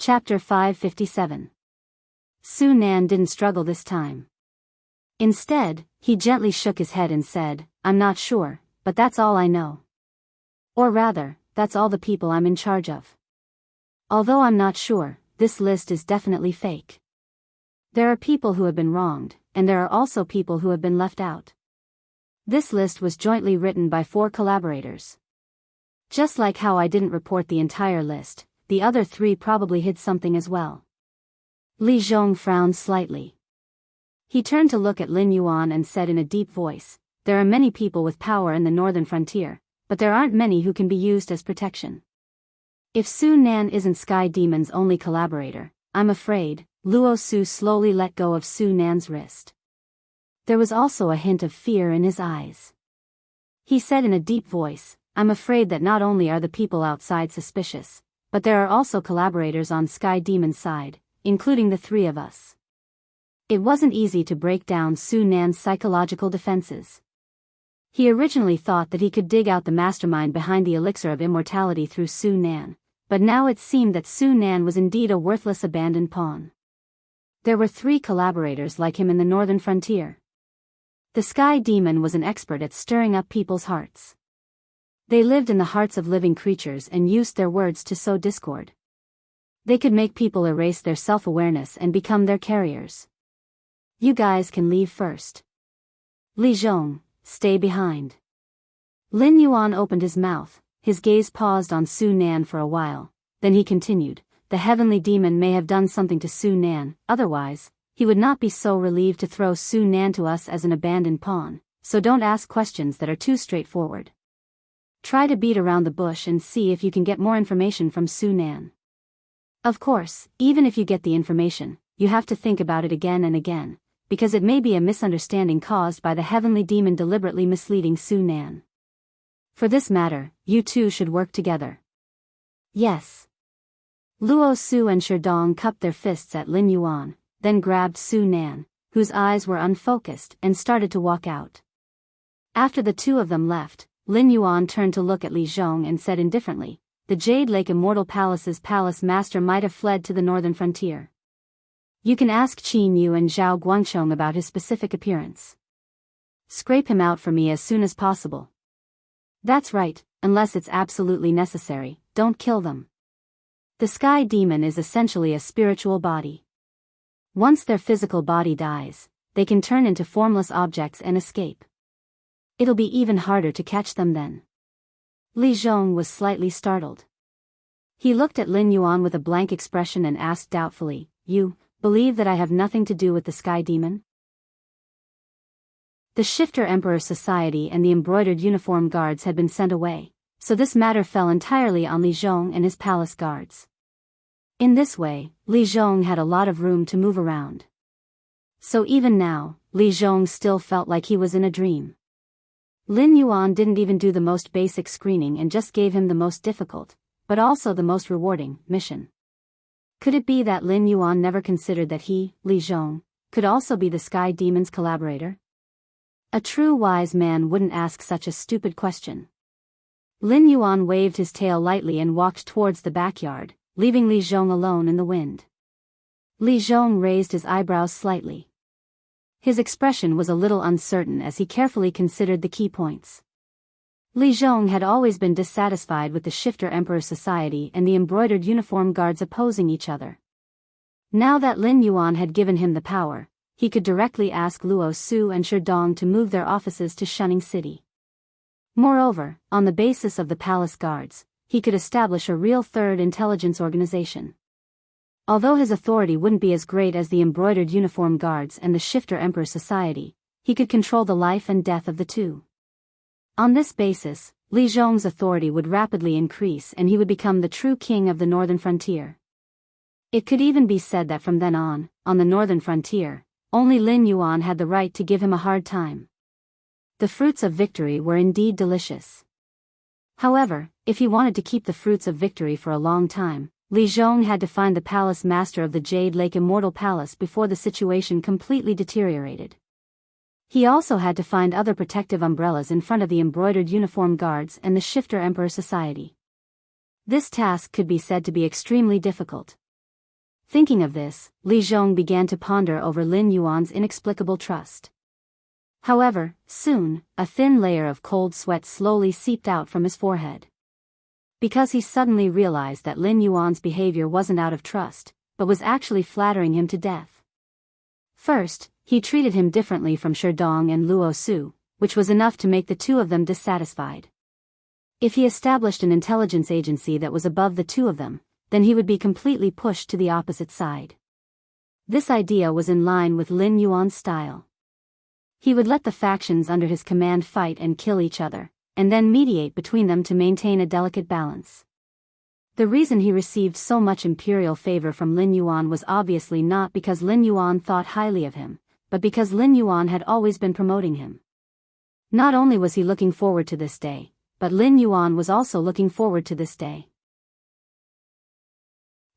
Chapter 557. Su Nan didn't struggle this time. Instead, he gently shook his head and said, "I'm not sure, but that's all I know. Or rather, that's all the people I'm in charge of. Although I'm not sure, this list is definitely fake. There are people who have been wronged, and there are also people who have been left out. This list was jointly written by 4 collaborators. Just like how I didn't report the entire list, the other 3 probably hid something as well." Li Zhong frowned slightly. He turned to look at Lin Yuan and said in a deep voice, "There are many people with power in the northern frontier, but there aren't many who can be used as protection. If Su Nan isn't Sky Demon's only collaborator, I'm afraid." Luo Su slowly let go of Su Nan's wrist. There was also a hint of fear in his eyes. He said in a deep voice, "I'm afraid that not only are the people outside suspicious, but there are also collaborators on Sky Demon's side, including the 3 of us." It wasn't easy to break down Su Nan's psychological defenses. He originally thought that he could dig out the mastermind behind the elixir of immortality through Su Nan, but now it seemed that Su Nan was indeed a worthless abandoned pawn. There were 3 collaborators like him in the northern frontier. The Sky Demon was an expert at stirring up people's hearts. They lived in the hearts of living creatures and used their words to sow discord. They could make people erase their self-awareness and become their carriers. "You guys can leave first. Li Zhong, stay behind." Lin Yuan opened his mouth, his gaze paused on Su Nan for a while, then he continued, "The heavenly demon may have done something to Su Nan, otherwise, he would not be so relieved to throw Su Nan to us as an abandoned pawn, so don't ask questions that are too straightforward. Try to beat around the bush and see if you can get more information from Su Nan. Of course, even if you get the information, you have to think about it again and again, because it may be a misunderstanding caused by the heavenly demon deliberately misleading Su Nan. For this matter, you 2 should work together." "Yes." Luo Su and Sherdong cupped their fists at Lin Yuan, then grabbed Su Nan, whose eyes were unfocused, and started to walk out. After the 2 of them left, Lin Yuan turned to look at Li Zhong and said indifferently, "The Jade Lake Immortal Palace's palace master might have fled to the northern frontier. You can ask Qin Yu and Zhao Guangchong about his specific appearance. Scrape him out for me as soon as possible. That's right, unless it's absolutely necessary, don't kill them. The Sky Demon is essentially a spiritual body. Once their physical body dies, they can turn into formless objects and escape. It'll be even harder to catch them then." Li Zhong was slightly startled. He looked at Lin Yuan with a blank expression and asked doubtfully, "You believe that I have nothing to do with the Sky Demon?" The Shifter Emperor Society and the embroidered uniform guards had been sent away, so this matter fell entirely on Li Zhong and his palace guards. In this way, Li Zhong had a lot of room to move around. So even now, Li Zhong still felt like he was in a dream. Lin Yuan didn't even do the most basic screening and just gave him the most difficult, but also the most rewarding, mission. Could it be that Lin Yuan never considered that he, Li Zhong, could also be the Sky Demon's collaborator? A true wise man wouldn't ask such a stupid question. Lin Yuan waved his tail lightly and walked towards the backyard, leaving Li Zhong alone in the wind. Li Zhong raised his eyebrows slightly. His expression was a little uncertain as he carefully considered the key points. Li Zhong had always been dissatisfied with the Shifter Emperor Society and the embroidered uniform guards opposing each other. Now that Lin Yuan had given him the power, he could directly ask Luo Su and Sherdong to move their offices to Shunning City. Moreover, on the basis of the palace guards, he could establish a real third intelligence organization. Although his authority wouldn't be as great as the embroidered uniform guards and the Shifter Emperor Society, he could control the life and death of the 2. On this basis, Li Zhong's authority would rapidly increase and he would become the true king of the northern frontier. It could even be said that from then on the northern frontier, only Lin Yuan had the right to give him a hard time. The fruits of victory were indeed delicious. However, if he wanted to keep the fruits of victory for a long time, Li Zhong had to find the palace master of the Jade Lake Immortal Palace before the situation completely deteriorated. He also had to find other protective umbrellas in front of the embroidered uniform guards and the Shifter Emperor Society. This task could be said to be extremely difficult. Thinking of this, Li Zhong began to ponder over Lin Yuan's inexplicable trust. However, soon, a thin layer of cold sweat slowly seeped out from his forehead. Because he suddenly realized that Lin Yuan's behavior wasn't out of trust, but was actually flattering him to death. First, he treated him differently from Sherdong and Luo Su, which was enough to make the two of them dissatisfied. If he established an intelligence agency that was above the two of them, then he would be completely pushed to the opposite side. This idea was in line with Lin Yuan's style. He would let the factions under his command fight and kill each other, and then mediate between them to maintain a delicate balance. The reason he received so much imperial favor from Lin Yuan was obviously not because Lin Yuan thought highly of him, but because Lin Yuan had always been promoting him. Not only was he looking forward to this day, but Lin Yuan was also looking forward to this day.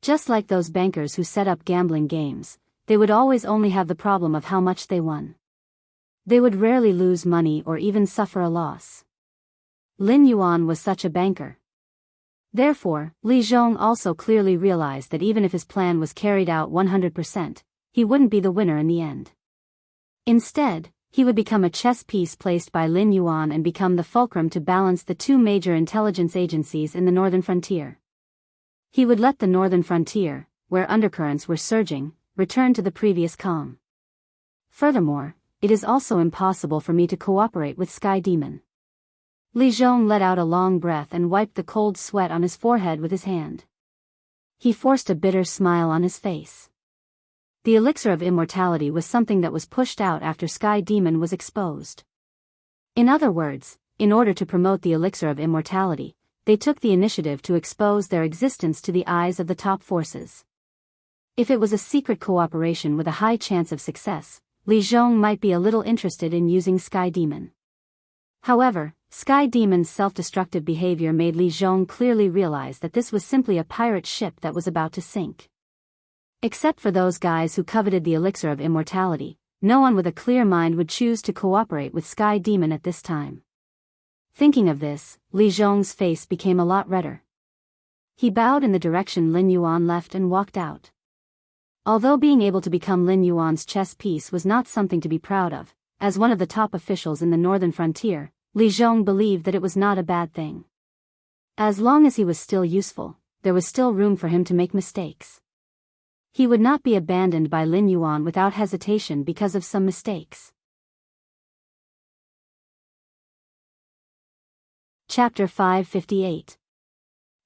Just like those bankers who set up gambling games, they would always only have the problem of how much they won. They would rarely lose money or even suffer a loss. Lin Yuan was such a banker. Therefore, Li Zhong also clearly realized that even if his plan was carried out 100%, he wouldn't be the winner in the end. Instead, he would become a chess piece placed by Lin Yuan and become the fulcrum to balance the two major intelligence agencies in the northern frontier. He would let the northern frontier, where undercurrents were surging, return to the previous calm. Furthermore, it is also impossible for me to cooperate with Sky Demon. Li Zhong let out a long breath and wiped the cold sweat on his forehead with his hand. He forced a bitter smile on his face. The elixir of immortality was something that was pushed out after Sky Demon was exposed. In other words, in order to promote the elixir of immortality, they took the initiative to expose their existence to the eyes of the top forces. If it was a secret cooperation with a high chance of success, Li Zhong might be a little interested in using Sky Demon. However, Sky Demon's self-destructive behavior made Li Zhong clearly realize that this was simply a pirate ship that was about to sink. Except for those guys who coveted the elixir of immortality, no one with a clear mind would choose to cooperate with Sky Demon at this time. Thinking of this, Li Zhong's face became a lot redder. He bowed in the direction Lin Yuan left and walked out. Although being able to become Lin Yuan's chess piece was not something to be proud of, as one of the top officials in the northern frontier, Li Zhong believed that it was not a bad thing. As long as he was still useful, there was still room for him to make mistakes. He would not be abandoned by Lin Yuan without hesitation because of some mistakes. Chapter 558.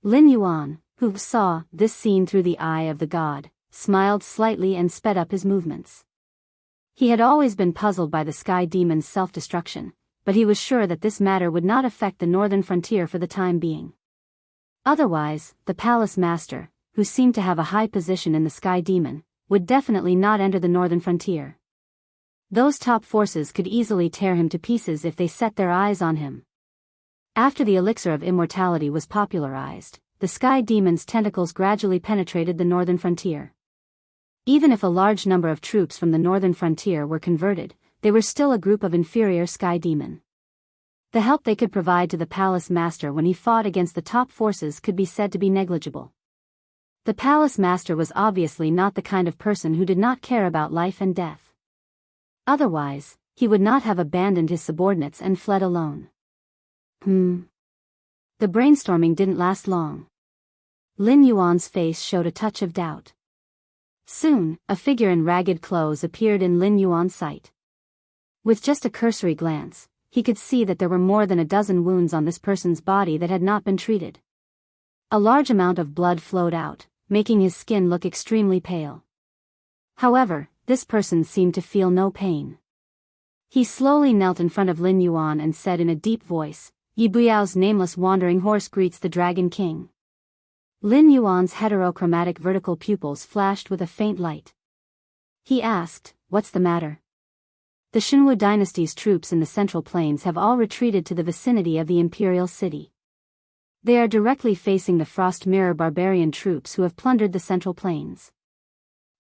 Lin Yuan, who saw this scene through the eye of the god, smiled slightly and sped up his movements. He had always been puzzled by the Sky Demon's self-destruction, but he was sure that this matter would not affect the northern frontier for the time being. Otherwise, the palace master, who seemed to have a high position in the Sky Demon, would definitely not enter the northern frontier. Those top forces could easily tear him to pieces if they set their eyes on him. After the elixir of immortality was popularized, the Sky Demon's tentacles gradually penetrated the northern frontier. Even if a large number of troops from the northern frontier were converted, they were still a group of inferior Sky Demon. The help they could provide to the palace master when he fought against the top forces could be said to be negligible. The palace master was obviously not the kind of person who did not care about life and death. Otherwise, he would not have abandoned his subordinates and fled alone. The brainstorming didn't last long. Lin Yuan's face showed a touch of doubt. Soon, a figure in ragged clothes appeared in Lin Yuan's sight. With just a cursory glance, he could see that there were more than a dozen wounds on this person's body that had not been treated. A large amount of blood flowed out, making his skin look extremely pale. However, this person seemed to feel no pain. He slowly knelt in front of Lin Yuan and said in a deep voice, "Yi Buyao's nameless wandering horse greets the Dragon King." Lin Yuan's heterochromatic vertical pupils flashed with a faint light. He asked, "What's the matter?" The Shinwu dynasty's troops in the Central Plains have all retreated to the vicinity of the imperial city. They are directly facing the Frost Mirror barbarian troops who have plundered the Central Plains.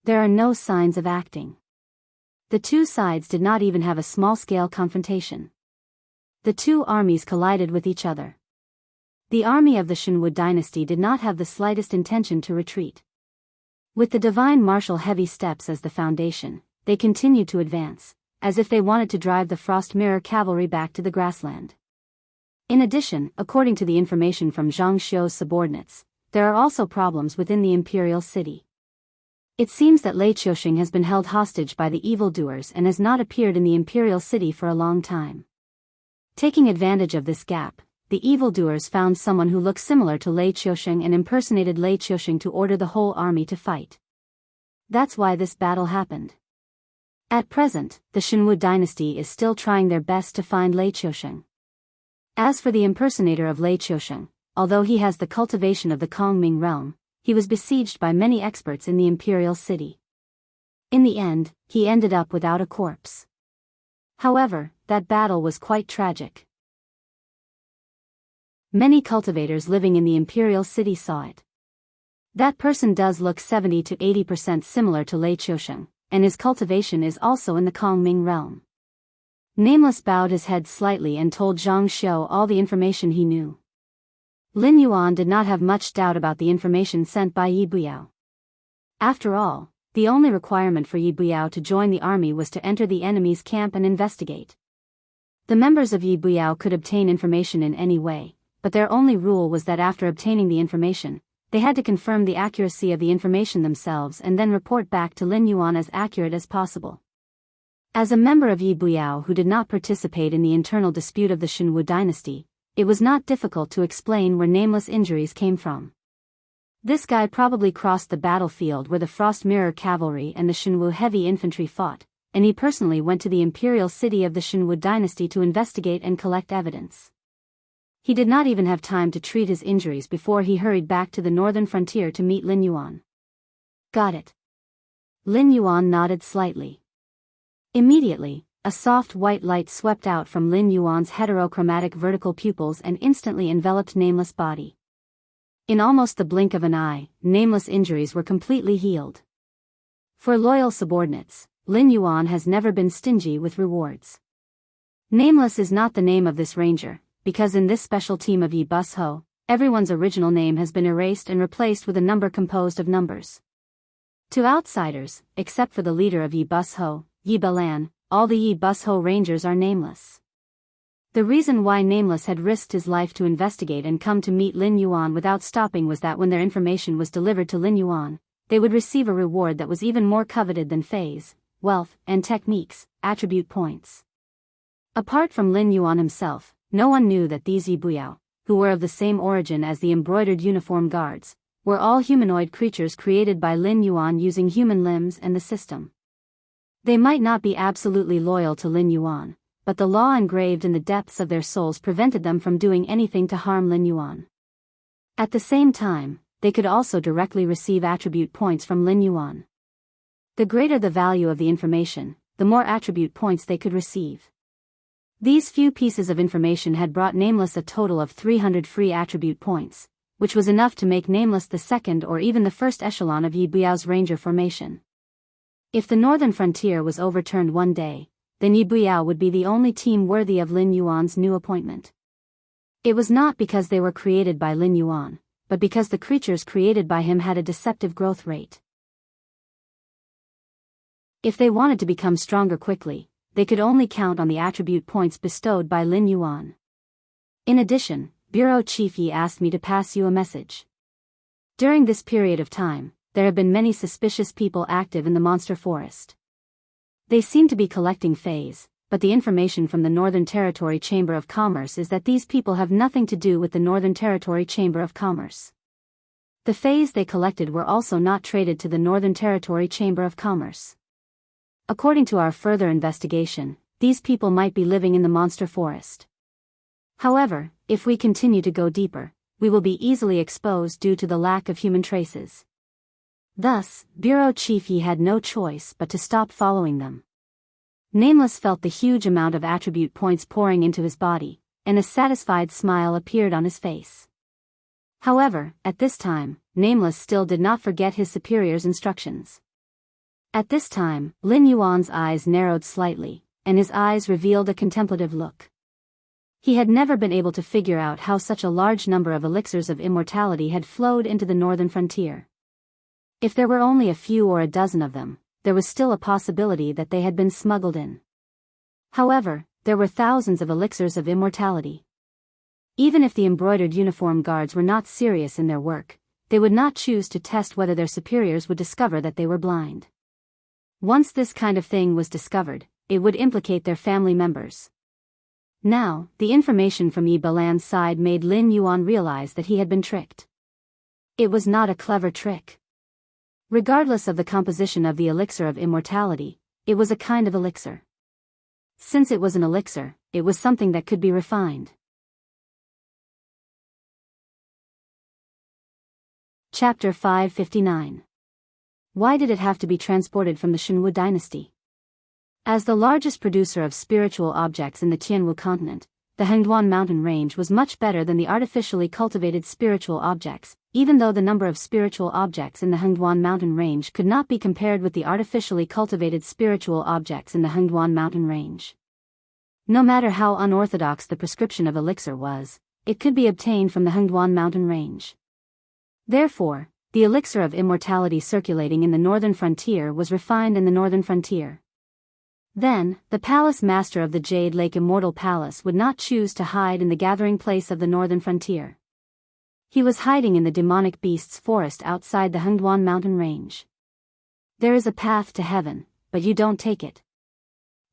There are no signs of acting. The two sides did not even have a small-scale confrontation. The two armies collided with each other. The army of the Shinwu dynasty did not have the slightest intention to retreat. With the divine martial heavy steps as the foundation, they continued to advance, as if they wanted to drive the Frost Mirror cavalry back to the grassland. In addition, according to the information from Zhang Xiu's subordinates, there are also problems within the imperial city. It seems that Lei Qiusheng has been held hostage by the evildoers and has not appeared in the imperial city for a long time. Taking advantage of this gap, the evildoers found someone who looked similar to Lei Qiusheng and impersonated Lei Qiusheng to order the whole army to fight. That's why this battle happened. At present, the Shenwu dynasty is still trying their best to find Lei Qiusheng. As for the impersonator of Lei Qiusheng, although he has the cultivation of the Kongming realm, he was besieged by many experts in the imperial city. In the end, he ended up without a corpse. However, that battle was quite tragic. Many cultivators living in the imperial city saw it. That person does look 70 to 80% similar to Lei Qiusheng, and his cultivation is also in the Kongming realm. Nameless bowed his head slightly and told Zhang Xiu all the information he knew. Lin Yuan did not have much doubt about the information sent by Yi Buyao. After all, the only requirement for Yi Buyao to join the army was to enter the enemy's camp and investigate. The members of Yi Buyao could obtain information in any way, but their only rule was that after obtaining the information, they had to confirm the accuracy of the information themselves and then report back to Lin Yuan as accurate as possible. As a member of Yi Buyao who did not participate in the internal dispute of the Shenwu dynasty, it was not difficult to explain where Nameless injuries came from. This guy probably crossed the battlefield where the Frost Mirror cavalry and the Shenwu heavy infantry fought, and he personally went to the imperial city of the Shenwu dynasty to investigate and collect evidence. He did not even have time to treat his injuries before he hurried back to the northern frontier to meet Lin Yuan. Got it. Lin Yuan nodded slightly. Immediately, a soft white light swept out from Lin Yuan's heterochromatic vertical pupils and instantly enveloped Nameless' body. In almost the blink of an eye, Nameless' injuries were completely healed. For loyal subordinates, Lin Yuan has never been stingy with rewards. Nameless is not the name of this ranger, because in this special team of Yi Bus Ho, everyone's original name has been erased and replaced with a number composed of numbers. To outsiders, except for the leader of Yi Bus Ho, Yi Balan, all the Yi Bus Ho rangers are nameless. The reason why Nameless had risked his life to investigate and come to meet Lin Yuan without stopping was that when their information was delivered to Lin Yuan, they would receive a reward that was even more coveted than phase, wealth, and techniques, attribute points. Apart from Lin Yuan himself, no one knew that these Yi Buyao, who were of the same origin as the embroidered uniform guards, were all humanoid creatures created by Lin Yuan using human limbs and the system. They might not be absolutely loyal to Lin Yuan, but the law engraved in the depths of their souls prevented them from doing anything to harm Lin Yuan. At the same time, they could also directly receive attribute points from Lin Yuan. The greater the value of the information, the more attribute points they could receive. These few pieces of information had brought Nameless a total of 300 free attribute points, which was enough to make Nameless the second or even the first echelon of Yi Buyao's ranger formation. If the northern frontier was overturned one day, then Yi Buyao would be the only team worthy of Lin Yuan's new appointment. It was not because they were created by Lin Yuan, but because the creatures created by him had a deceptive growth rate. If they wanted to become stronger quickly, they could only count on the attribute points bestowed by Lin Yuan. In addition, Bureau Chief Yi asked me to pass you a message. During this period of time, there have been many suspicious people active in the monster forest. They seem to be collecting phase, but the information from the Northern Territory Chamber of Commerce is that these people have nothing to do with the Northern Territory Chamber of Commerce. The phase they collected were also not traded to the Northern Territory Chamber of Commerce. According to our further investigation, these people might be living in the monster forest. However, if we continue to go deeper, we will be easily exposed due to the lack of human traces. Thus, Bureau Chief Yi had no choice but to stop following them. Nameless felt the huge amount of attribute points pouring into his body, and a satisfied smile appeared on his face. However, at this time, Nameless still did not forget his superior's instructions. At this time, Lin Yuan's eyes narrowed slightly, and his eyes revealed a contemplative look. He had never been able to figure out how such a large number of elixirs of immortality had flowed into the northern frontier. If there were only a few or a dozen of them, there was still a possibility that they had been smuggled in. However, there were thousands of elixirs of immortality. Even if the embroidered uniform guards were not serious in their work, they would not choose to test whether their superiors would discover that they were blind. Once this kind of thing was discovered, it would implicate their family members. Now, the information from Yi Balan's side made Lin Yuan realize that he had been tricked. It was not a clever trick. Regardless of the composition of the elixir of immortality, it was a kind of elixir. Since it was an elixir, it was something that could be refined. Chapter 559. Why did it have to be transported from the Shenwu dynasty? As the largest producer of spiritual objects in the Tianwu continent, the Hengduan mountain range was much better than the artificially cultivated spiritual objects, even though the number of spiritual objects in the Hengduan mountain range could not be compared with the artificially cultivated spiritual objects in the Hengduan mountain range. No matter how unorthodox the prescription of elixir was, it could be obtained from the Hengduan mountain range. Therefore, the elixir of immortality circulating in the northern frontier was refined in the northern frontier. Then, the palace master of the Jade Lake Immortal Palace would not choose to hide in the gathering place of the northern frontier. He was hiding in the demonic beasts forest outside the Hengduan mountain range. There is a path to heaven, but you don't take it.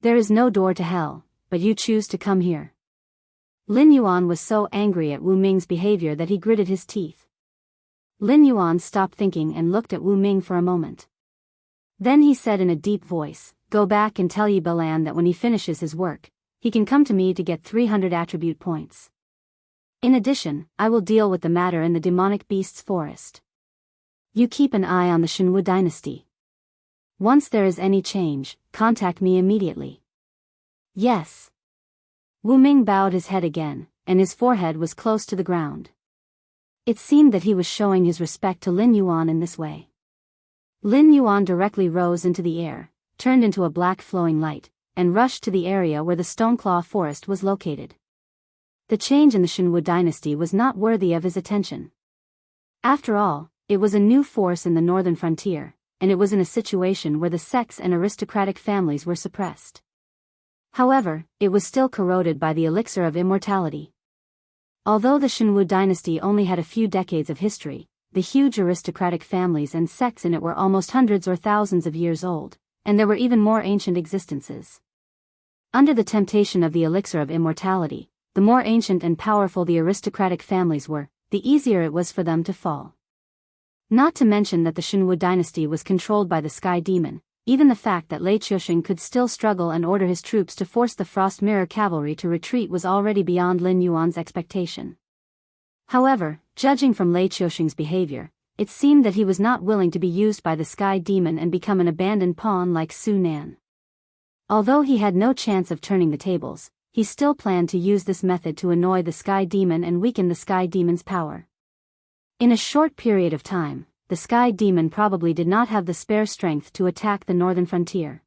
There is no door to hell, but you choose to come here. Lin Yuan was so angry at Wu Ming's behavior that he gritted his teeth. Lin Yuan stopped thinking and looked at Wu Ming for a moment. Then he said in a deep voice, "Go back and tell Yi Balan that when he finishes his work, he can come to me to get 300 attribute points. In addition, I will deal with the matter in the demonic beasts forest. You keep an eye on the Shenwu dynasty. Once there is any change, contact me immediately." "Yes." Wu Ming bowed his head again, and his forehead was close to the ground. It seemed that he was showing his respect to Lin Yuan in this way. Lin Yuan directly rose into the air, turned into a black flowing light, and rushed to the area where the Stoneclaw forest was located. The change in the Shenwu dynasty was not worthy of his attention. After all, it was a new force in the northern frontier, and it was in a situation where the sects and aristocratic families were suppressed. However, it was still corroded by the elixir of immortality. Although the Shenwu dynasty only had a few decades of history, the huge aristocratic families and sects in it were almost hundreds or thousands of years old, and there were even more ancient existences. Under the temptation of the elixir of immortality, the more ancient and powerful the aristocratic families were, the easier it was for them to fall. Not to mention that the Shenwu dynasty was controlled by the Sky Demon. Even the fact that Lei Qiusheng could still struggle and order his troops to force the Frost Mirror cavalry to retreat was already beyond Lin Yuan's expectation. However, judging from Lei Qiusheng's behavior, it seemed that he was not willing to be used by the Sky Demon and become an abandoned pawn like Su Nan. Although he had no chance of turning the tables, he still planned to use this method to annoy the Sky Demon and weaken the Sky Demon's power. In a short period of time, the Sky Demon probably did not have the spare strength to attack the northern frontier.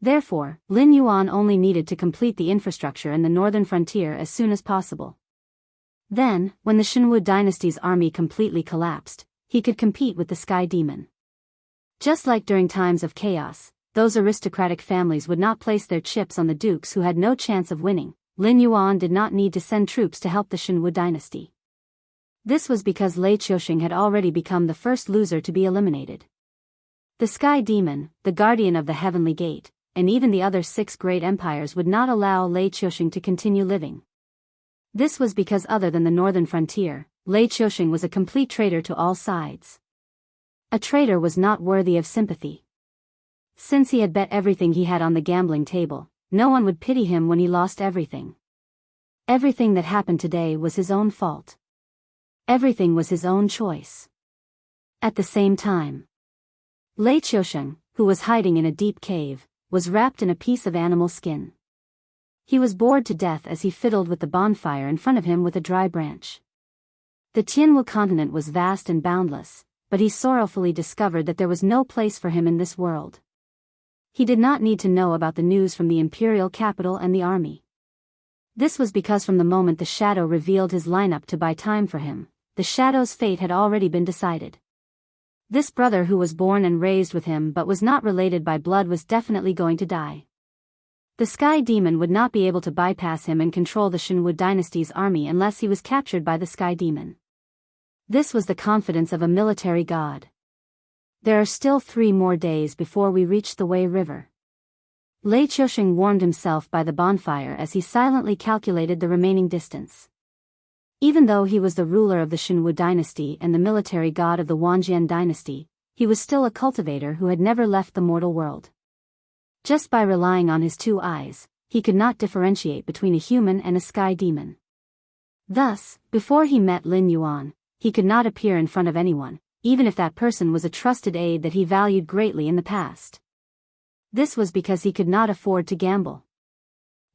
Therefore, Lin Yuan only needed to complete the infrastructure in the northern frontier as soon as possible. Then, when the Shenwu dynasty's army completely collapsed, he could compete with the Sky Demon. Just like during times of chaos, those aristocratic families would not place their chips on the dukes who had no chance of winning. Lin Yuan did not need to send troops to help the Shenwu dynasty. This was because Lei Qiusheng had already become the first loser to be eliminated. The Sky Demon, the guardian of the Heavenly Gate, and even the other 6 great empires would not allow Lei Qiusheng to continue living. This was because other than the northern frontier, Lei Qiusheng was a complete traitor to all sides. A traitor was not worthy of sympathy. Since he had bet everything he had on the gambling table, no one would pity him when he lost everything. Everything that happened today was his own fault. Everything was his own choice. At the same time, Lei Qiusheng, who was hiding in a deep cave, was wrapped in a piece of animal skin. He was bored to death as he fiddled with the bonfire in front of him with a dry branch. The Tianwu continent was vast and boundless, but he sorrowfully discovered that there was no place for him in this world. He did not need to know about the news from the imperial capital and the army. This was because from the moment the shadow revealed his lineup to buy time for him, the Shadow's fate had already been decided. This brother who was born and raised with him but was not related by blood was definitely going to die. The Sky Demon would not be able to bypass him and control the Shinwu dynasty's army unless he was captured by the Sky Demon. This was the confidence of a military god. There are still 3 more days before we reach the Wei River. Lei Qiusheng warmed himself by the bonfire as he silently calculated the remaining distance. Even though he was the ruler of the Shinwu dynasty and the military god of the Wanjian dynasty, he was still a cultivator who had never left the mortal world. Just by relying on his 2 eyes, he could not differentiate between a human and a sky demon. Thus, before he met Lin Yuan, he could not appear in front of anyone, even if that person was a trusted aide that he valued greatly in the past. This was because he could not afford to gamble.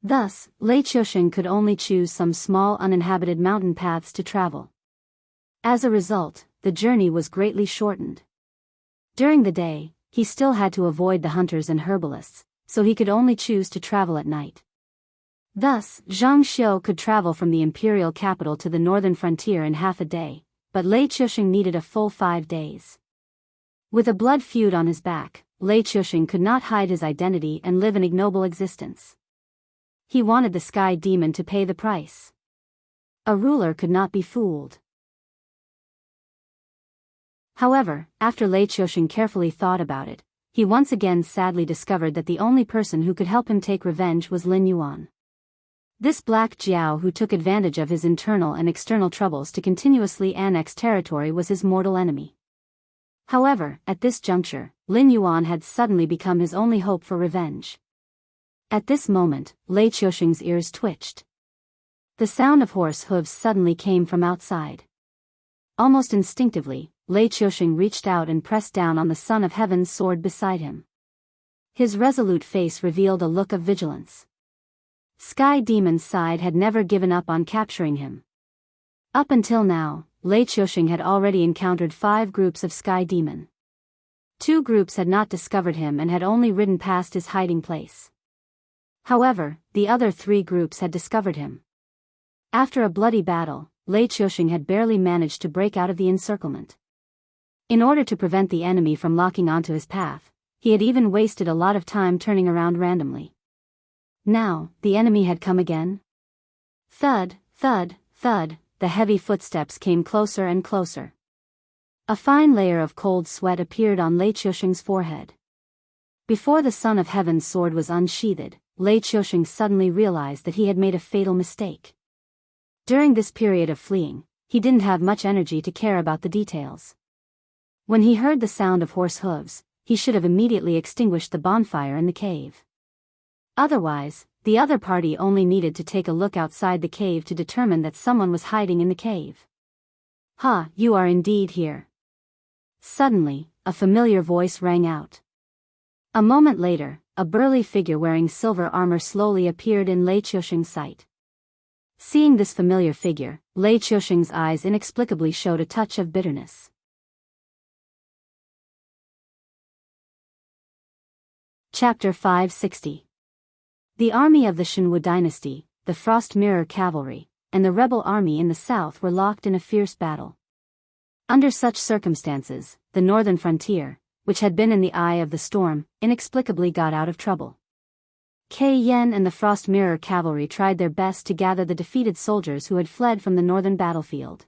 Thus, Lei Qiusheng could only choose some small uninhabited mountain paths to travel. As a result, the journey was greatly shortened. During the day, he still had to avoid the hunters and herbalists, so he could only choose to travel at night. Thus, Zhang Xiu could travel from the imperial capital to the northern frontier in half a day, but Lei Qiusheng needed a full 5 days. With a blood feud on his back, Lei Qiusheng could not hide his identity and live an ignoble existence. He wanted the Sky Demon to pay the price. A ruler could not be fooled. However, after Lei Qiusheng carefully thought about it, he once again sadly discovered that the only person who could help him take revenge was Lin Yuan. This Black Jiao who took advantage of his internal and external troubles to continuously annex territory was his mortal enemy. However, at this juncture, Lin Yuan had suddenly become his only hope for revenge. At this moment, Lei Qiusheng's ears twitched. The sound of horse hooves suddenly came from outside. Almost instinctively, Lei Qiusheng reached out and pressed down on the Son of Heaven's sword beside him. His resolute face revealed a look of vigilance. Sky Demon's side had never given up on capturing him. Up until now, Lei Qiusheng had already encountered 5 groups of Sky Demon. 2 groups had not discovered him and had only ridden past his hiding place. However, the other 3 groups had discovered him. After a bloody battle, Lei Qiusheng had barely managed to break out of the encirclement. In order to prevent the enemy from locking onto his path, he had even wasted a lot of time turning around randomly. Now, the enemy had come again. Thud, thud, thud, the heavy footsteps came closer and closer. A fine layer of cold sweat appeared on Lei Qiusheng's forehead. Before the Son of Heaven's sword was unsheathed, Lei Qiusheng suddenly realized that he had made a fatal mistake. During this period of fleeing, he didn't have much energy to care about the details. When he heard the sound of horse hooves, he should have immediately extinguished the bonfire in the cave. Otherwise, the other party only needed to take a look outside the cave to determine that someone was hiding in the cave. "Ha, you are indeed here." Suddenly, a familiar voice rang out. A moment later, a burly figure wearing silver armor slowly appeared in Lei Qiusheng's sight. Seeing this familiar figure, Lei Qiusheng's eyes inexplicably showed a touch of bitterness. Chapter 560. The army of the Shinwu dynasty, the Frost Mirror Cavalry, and the rebel army in the south were locked in a fierce battle. Under such circumstances, the northern frontier, which had been in the eye of the storm, inexplicably got out of trouble. Kei Yen and the Frost Mirror Cavalry tried their best to gather the defeated soldiers who had fled from the northern battlefield.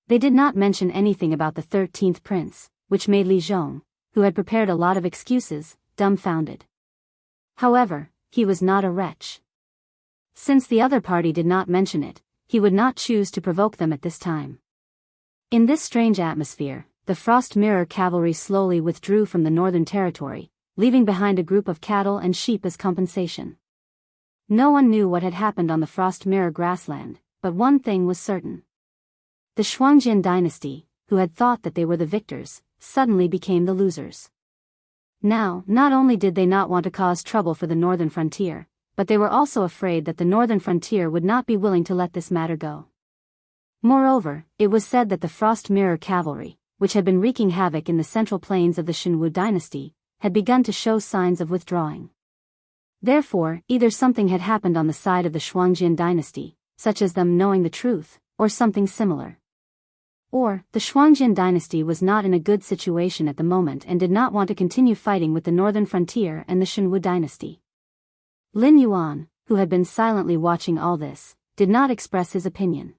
They did not mention anything about the 13th prince, which made Li Zhong, who had prepared a lot of excuses, dumbfounded. However, he was not a wretch. Since the other party did not mention it, he would not choose to provoke them at this time. In this strange atmosphere, the Frost Mirror Cavalry slowly withdrew from the northern territory, leaving behind a group of cattle and sheep as compensation. No one knew what had happened on the Frost Mirror grassland, but one thing was certain. The Shuangjian dynasty, who had thought that they were the victors, suddenly became the losers. Now, not only did they not want to cause trouble for the northern frontier, but they were also afraid that the northern frontier would not be willing to let this matter go. Moreover, it was said that the Frost Mirror Cavalry, which had been wreaking havoc in the central plains of the Shinwu dynasty, had begun to show signs of withdrawing. Therefore, either something had happened on the side of the Shuangjian dynasty, such as them knowing the truth, or something similar. Or, the Shuangjin dynasty was not in a good situation at the moment and did not want to continue fighting with the northern frontier and the Shenwu dynasty. Lin Yuan, who had been silently watching all this, did not express his opinion.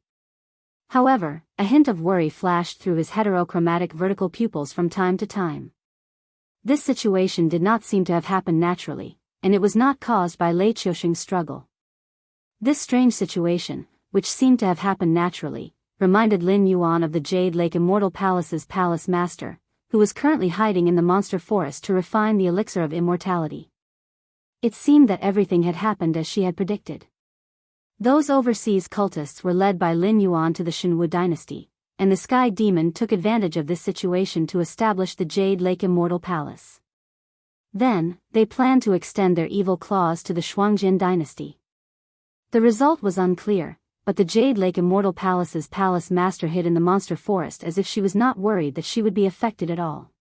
However, a hint of worry flashed through his heterochromatic vertical pupils from time to time. This situation did not seem to have happened naturally, and it was not caused by Lei Qiusheng's struggle. This strange situation, which seemed to have happened naturally, reminded Lin Yuan of the Jade Lake Immortal Palace's palace master, who was currently hiding in the monster forest to refine the elixir of immortality. It seemed that everything had happened as she had predicted. Those overseas cultists were led by Lin Yuan to the Shenwu dynasty, and the Sky Demon took advantage of this situation to establish the Jade Lake Immortal Palace. Then, they planned to extend their evil claws to the Shuangjin dynasty. The result was unclear, but the Jade Lake Immortal Palace's palace master hid in the monster forest as if she was not worried that she would be affected at all.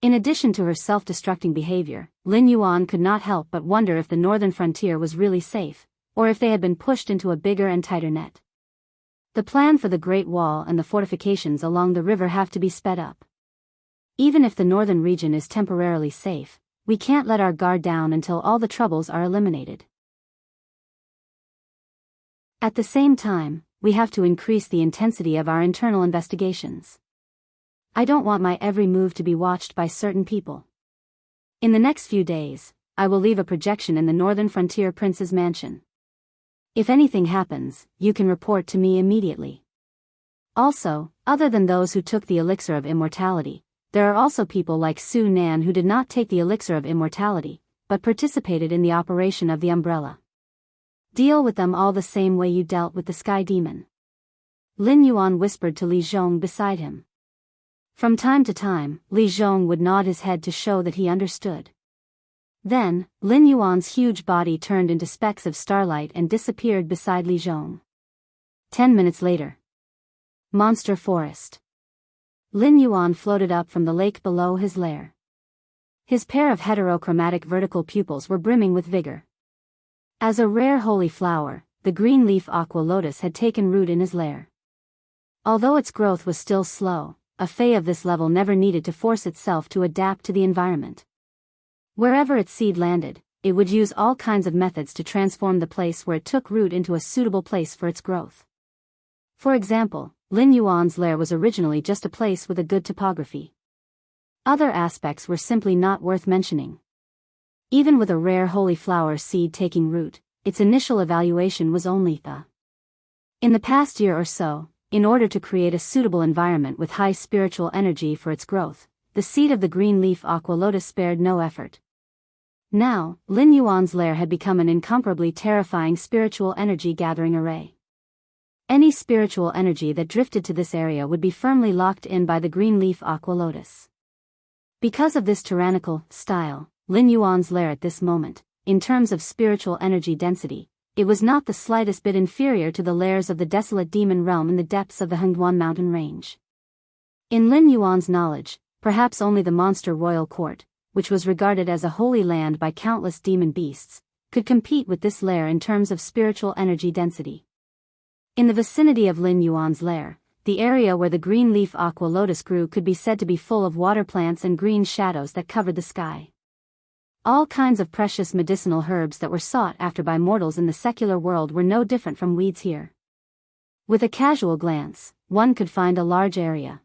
In addition to her self-destructing behavior, Lin Yuan could not help but wonder if the northern frontier was really safe, or if they had been pushed into a bigger and tighter net. The plan for the Great Wall and the fortifications along the river have to be sped up. Even if the northern region is temporarily safe, we can't let our guard down until all the troubles are eliminated. At the same time, we have to increase the intensity of our internal investigations. I don't want my every move to be watched by certain people. In the next few days, I will leave a projection in the northern frontier prince's mansion. If anything happens, you can report to me immediately. Also, other than those who took the elixir of immortality, there are also people like Su Nan who did not take the elixir of immortality, but participated in the operation of the umbrella. Deal with them all the same way you dealt with the Sky Demon. Lin Yuan whispered to Li Zhong beside him. From time to time, Li Zhong would nod his head to show that he understood. Then, Lin Yuan's huge body turned into specks of starlight and disappeared beside Li Zhong. 10 minutes later. Monster Forest. Lin Yuan floated up from the lake below his lair. His pair of heterochromatic vertical pupils were brimming with vigor. As a rare holy flower, the green leaf aqua lotus had taken root in his lair. Although its growth was still slow, a fae of this level never needed to force itself to adapt to the environment. Wherever its seed landed, it would use all kinds of methods to transform the place where it took root into a suitable place for its growth. For example, Lin Yuan's lair was originally just a place with a good topography. Other aspects were simply not worth mentioning. Even with a rare holy flower seed taking root, its initial evaluation was only the. In the past year or so, in order to create a suitable environment with high spiritual energy for its growth, the seed of the green leaf aqua lotus spared no effort. Now, Lin Yuan's lair had become an incomparably terrifying spiritual energy gathering array. Any spiritual energy that drifted to this area would be firmly locked in by the green leaf aqua lotus. Because of this tyrannical style, Lin Yuan's lair at this moment, in terms of spiritual energy density, it was not the slightest bit inferior to the lairs of the desolate demon realm in the depths of the Hengduan mountain range. In Lin Yuan's knowledge, perhaps only the monster royal court, which was regarded as a holy land by countless demon beasts, could compete with this lair in terms of spiritual energy density. In the vicinity of Lin Yuan's lair, the area where the green leaf aqua lotus grew could be said to be full of water plants and green shadows that covered the sky. All kinds of precious medicinal herbs that were sought after by mortals in the secular world were no different from weeds here. With a casual glance, one could find a large area.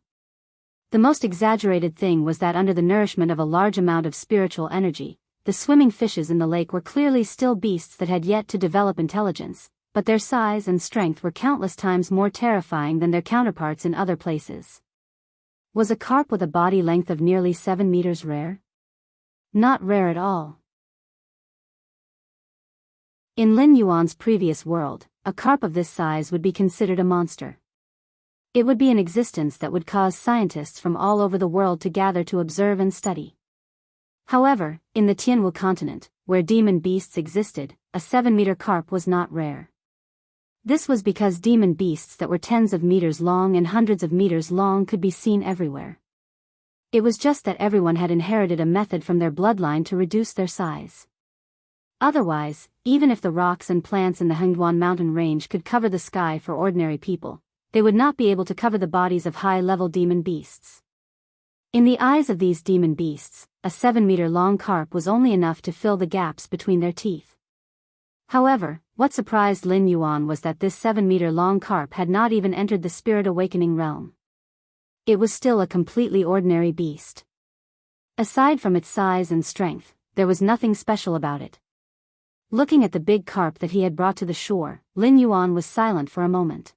The most exaggerated thing was that under the nourishment of a large amount of spiritual energy, the swimming fishes in the lake were clearly still beasts that had yet to develop intelligence, but their size and strength were countless times more terrifying than their counterparts in other places. Was a carp with a body length of nearly 7 meters rare? Not rare at all. In Lin Yuan's previous world, a carp of this size would be considered a monster. It would be an existence that would cause scientists from all over the world to gather to observe and study. However, in the Tianwu continent, where demon beasts existed, a 7-meter carp was not rare. This was because demon beasts that were tens of meters long and hundreds of meters long could be seen everywhere. It was just that everyone had inherited a method from their bloodline to reduce their size. Otherwise, even if the rocks and plants in the Hengduan mountain range could cover the sky for ordinary people, they would not be able to cover the bodies of high-level demon beasts. In the eyes of these demon beasts, a 7-meter-long carp was only enough to fill the gaps between their teeth. However, what surprised Lin Yuan was that this 7-meter-long carp had not even entered the spirit awakening realm. It was still a completely ordinary beast. Aside from its size and strength, there was nothing special about it. Looking at the big carp that he had brought to the shore, Lin Yuan was silent for a moment.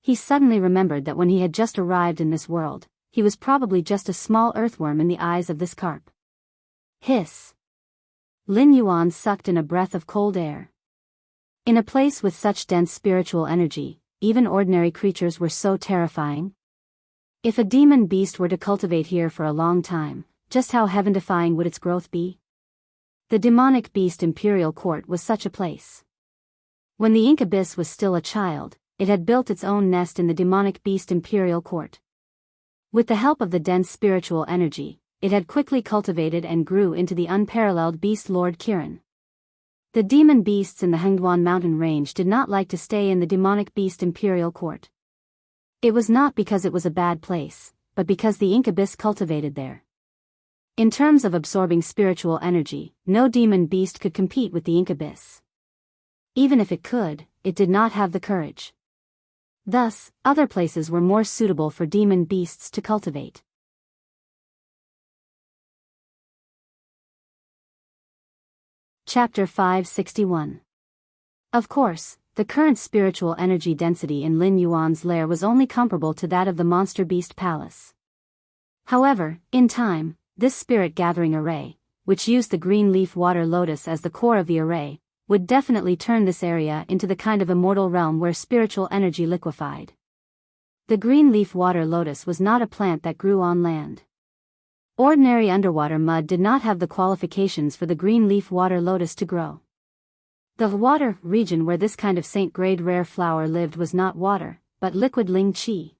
He suddenly remembered that when he had just arrived in this world, he was probably just a small earthworm in the eyes of this carp. Hiss! Lin Yuan sucked in a breath of cold air. In a place with such dense spiritual energy, even ordinary creatures were so terrifying. If a demon beast were to cultivate here for a long time, just how heaven-defying would its growth be? The demonic beast Imperial Court was such a place. When the incubus was still a child, it had built its own nest in the demonic beast Imperial Court. With the help of the dense spiritual energy, it had quickly cultivated and grew into the unparalleled beast Lord Kirin. The demon beasts in the Hengduan mountain range did not like to stay in the demonic beast Imperial Court. It was not because it was a bad place, but because the incubus cultivated there. In terms of absorbing spiritual energy, no demon beast could compete with the incubus. Even if it could, it did not have the courage. Thus, other places were more suitable for demon beasts to cultivate. Chapter 561. Of course, the current spiritual energy density in Lin Yuan's lair was only comparable to that of the Monster Beast Palace. However, in time, this spirit-gathering array, which used the green leaf water lotus as the core of the array, would definitely turn this area into the kind of immortal realm where spiritual energy liquefied. The green leaf water lotus was not a plant that grew on land. Ordinary underwater mud did not have the qualifications for the green leaf water lotus to grow. The water region where this kind of saint-grade rare flower lived was not water, but liquid Ling Qi.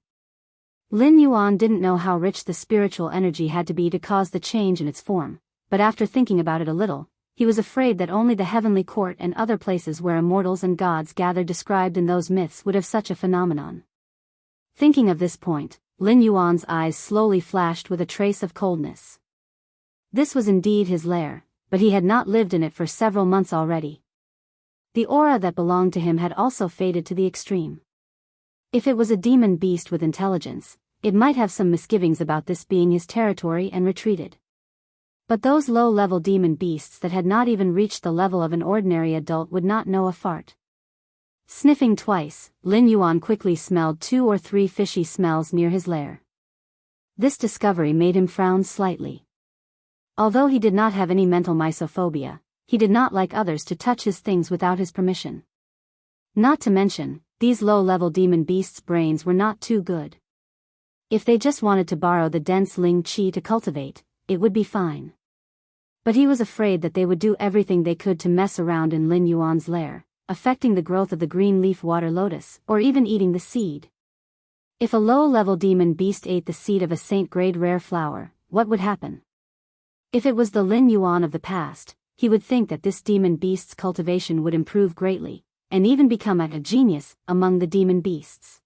Lin Yuan didn't know how rich the spiritual energy had to be to cause the change in its form, but after thinking about it a little, he was afraid that only the heavenly court and other places where immortals and gods gathered described in those myths would have such a phenomenon. Thinking of this point, Lin Yuan's eyes slowly flashed with a trace of coldness. This was indeed his lair, but he had not lived in it for several months already. The aura that belonged to him had also faded to the extreme. If it was a demon beast with intelligence, it might have some misgivings about this being his territory and retreated. But those low-level demon beasts that had not even reached the level of an ordinary adult would not know a fart. Sniffing twice, Lin Yuan quickly smelled 2 or 3 fishy smells near his lair. This discovery made him frown slightly. Although he did not have any mental mysophobia, he did not like others to touch his things without his permission. Not to mention, these low-level demon beasts' brains were not too good. If they just wanted to borrow the dense Ling Qi to cultivate, it would be fine. But he was afraid that they would do everything they could to mess around in Lin Yuan's lair, affecting the growth of the green leaf water lotus, or even eating the seed. If a low-level demon beast ate the seed of a saint-grade rare flower, what would happen? If it was the Lin Yuan of the past, he would think that this demon beast's cultivation would improve greatly, and even become a genius among the demon beasts.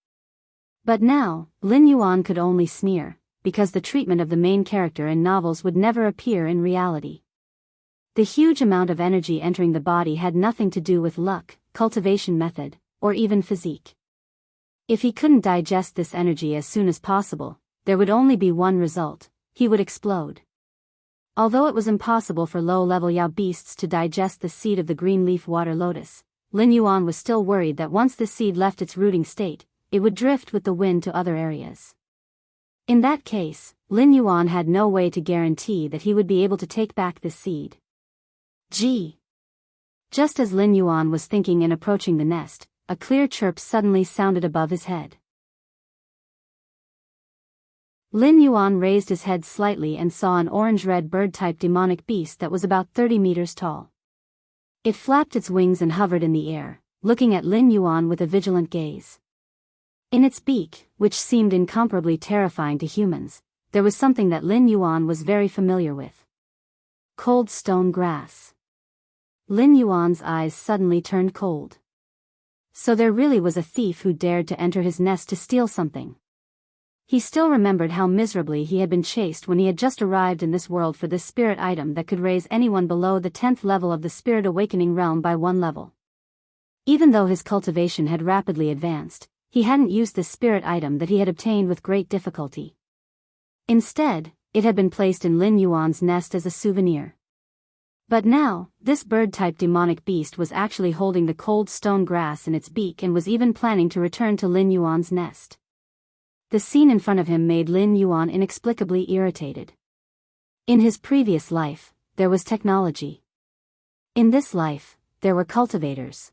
But now, Lin Yuan could only sneer, because the treatment of the main character in novels would never appear in reality. The huge amount of energy entering the body had nothing to do with luck, cultivation method, or even physique. If he couldn't digest this energy as soon as possible, there would only be one result: he would explode. Although it was impossible for low-level Yao beasts to digest the seed of the green leaf water lotus, Lin Yuan was still worried that once the seed left its rooting state, it would drift with the wind to other areas. In that case, Lin Yuan had no way to guarantee that he would be able to take back this seed. Gee! Just as Lin Yuan was thinking and approaching the nest, a clear chirp suddenly sounded above his head. Lin Yuan raised his head slightly and saw an orange-red bird-type demonic beast that was about 30 meters tall. It flapped its wings and hovered in the air, looking at Lin Yuan with a vigilant gaze. In its beak, which seemed incomparably terrifying to humans, there was something that Lin Yuan was very familiar with. Cold stone grass. Lin Yuan's eyes suddenly turned cold. So there really was a thief who dared to enter his nest to steal something. He still remembered how miserably he had been chased when he had just arrived in this world for this spirit item that could raise anyone below the 10th level of the spirit awakening realm by 1 level. Even though his cultivation had rapidly advanced, he hadn't used this spirit item that he had obtained with great difficulty. Instead, it had been placed in Lin Yuan's nest as a souvenir. But now, this bird-type demonic beast was actually holding the cold stone grass in its beak and was even planning to return to Lin Yuan's nest. The scene in front of him made Lin Yuan inexplicably irritated. In his previous life, there was technology. In this life, there were cultivators.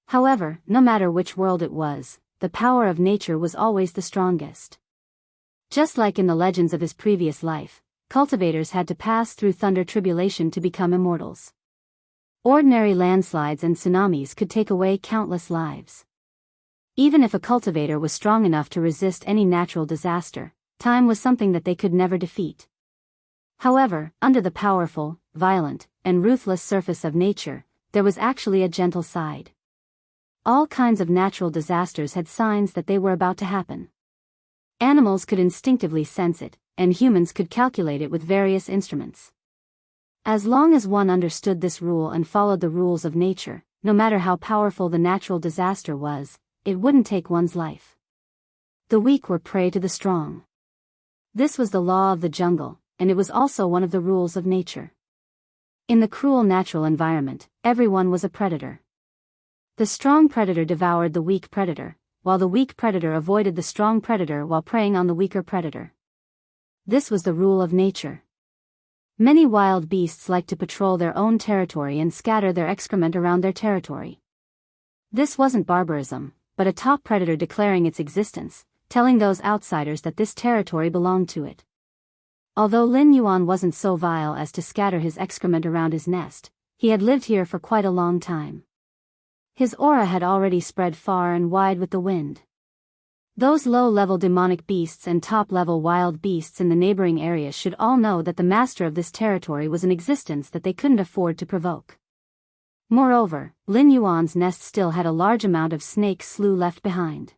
However, no matter which world it was, the power of nature was always the strongest. Just like in the legends of his previous life, cultivators had to pass through thunder tribulation to become immortals. Ordinary landslides and tsunamis could take away countless lives. Even if a cultivator was strong enough to resist any natural disaster, time was something that they could never defeat. However, under the powerful, violent, and ruthless surface of nature, there was actually a gentle side. All kinds of natural disasters had signs that they were about to happen. Animals could instinctively sense it, and humans could calculate it with various instruments. As long as one understood this rule and followed the rules of nature, no matter how powerful the natural disaster was, it wouldn't take one's life. The weak were prey to the strong. This was the law of the jungle, and it was also one of the rules of nature. In the cruel natural environment, everyone was a predator. The strong predator devoured the weak predator, while the weak predator avoided the strong predator while preying on the weaker predator. This was the rule of nature. Many wild beasts like to patrol their own territory and scatter their excrement around their territory. This wasn't barbarism, but a top predator declaring its existence, telling those outsiders that this territory belonged to it. Although Lin Yuan wasn't so vile as to scatter his excrement around his nest, he had lived here for quite a long time. His aura had already spread far and wide with the wind. Those low-level demonic beasts and top-level wild beasts in the neighboring areas should all know that the master of this territory was an existence that they couldn't afford to provoke. Moreover, Lin Yuan's nest still had a large amount of snake slough left behind.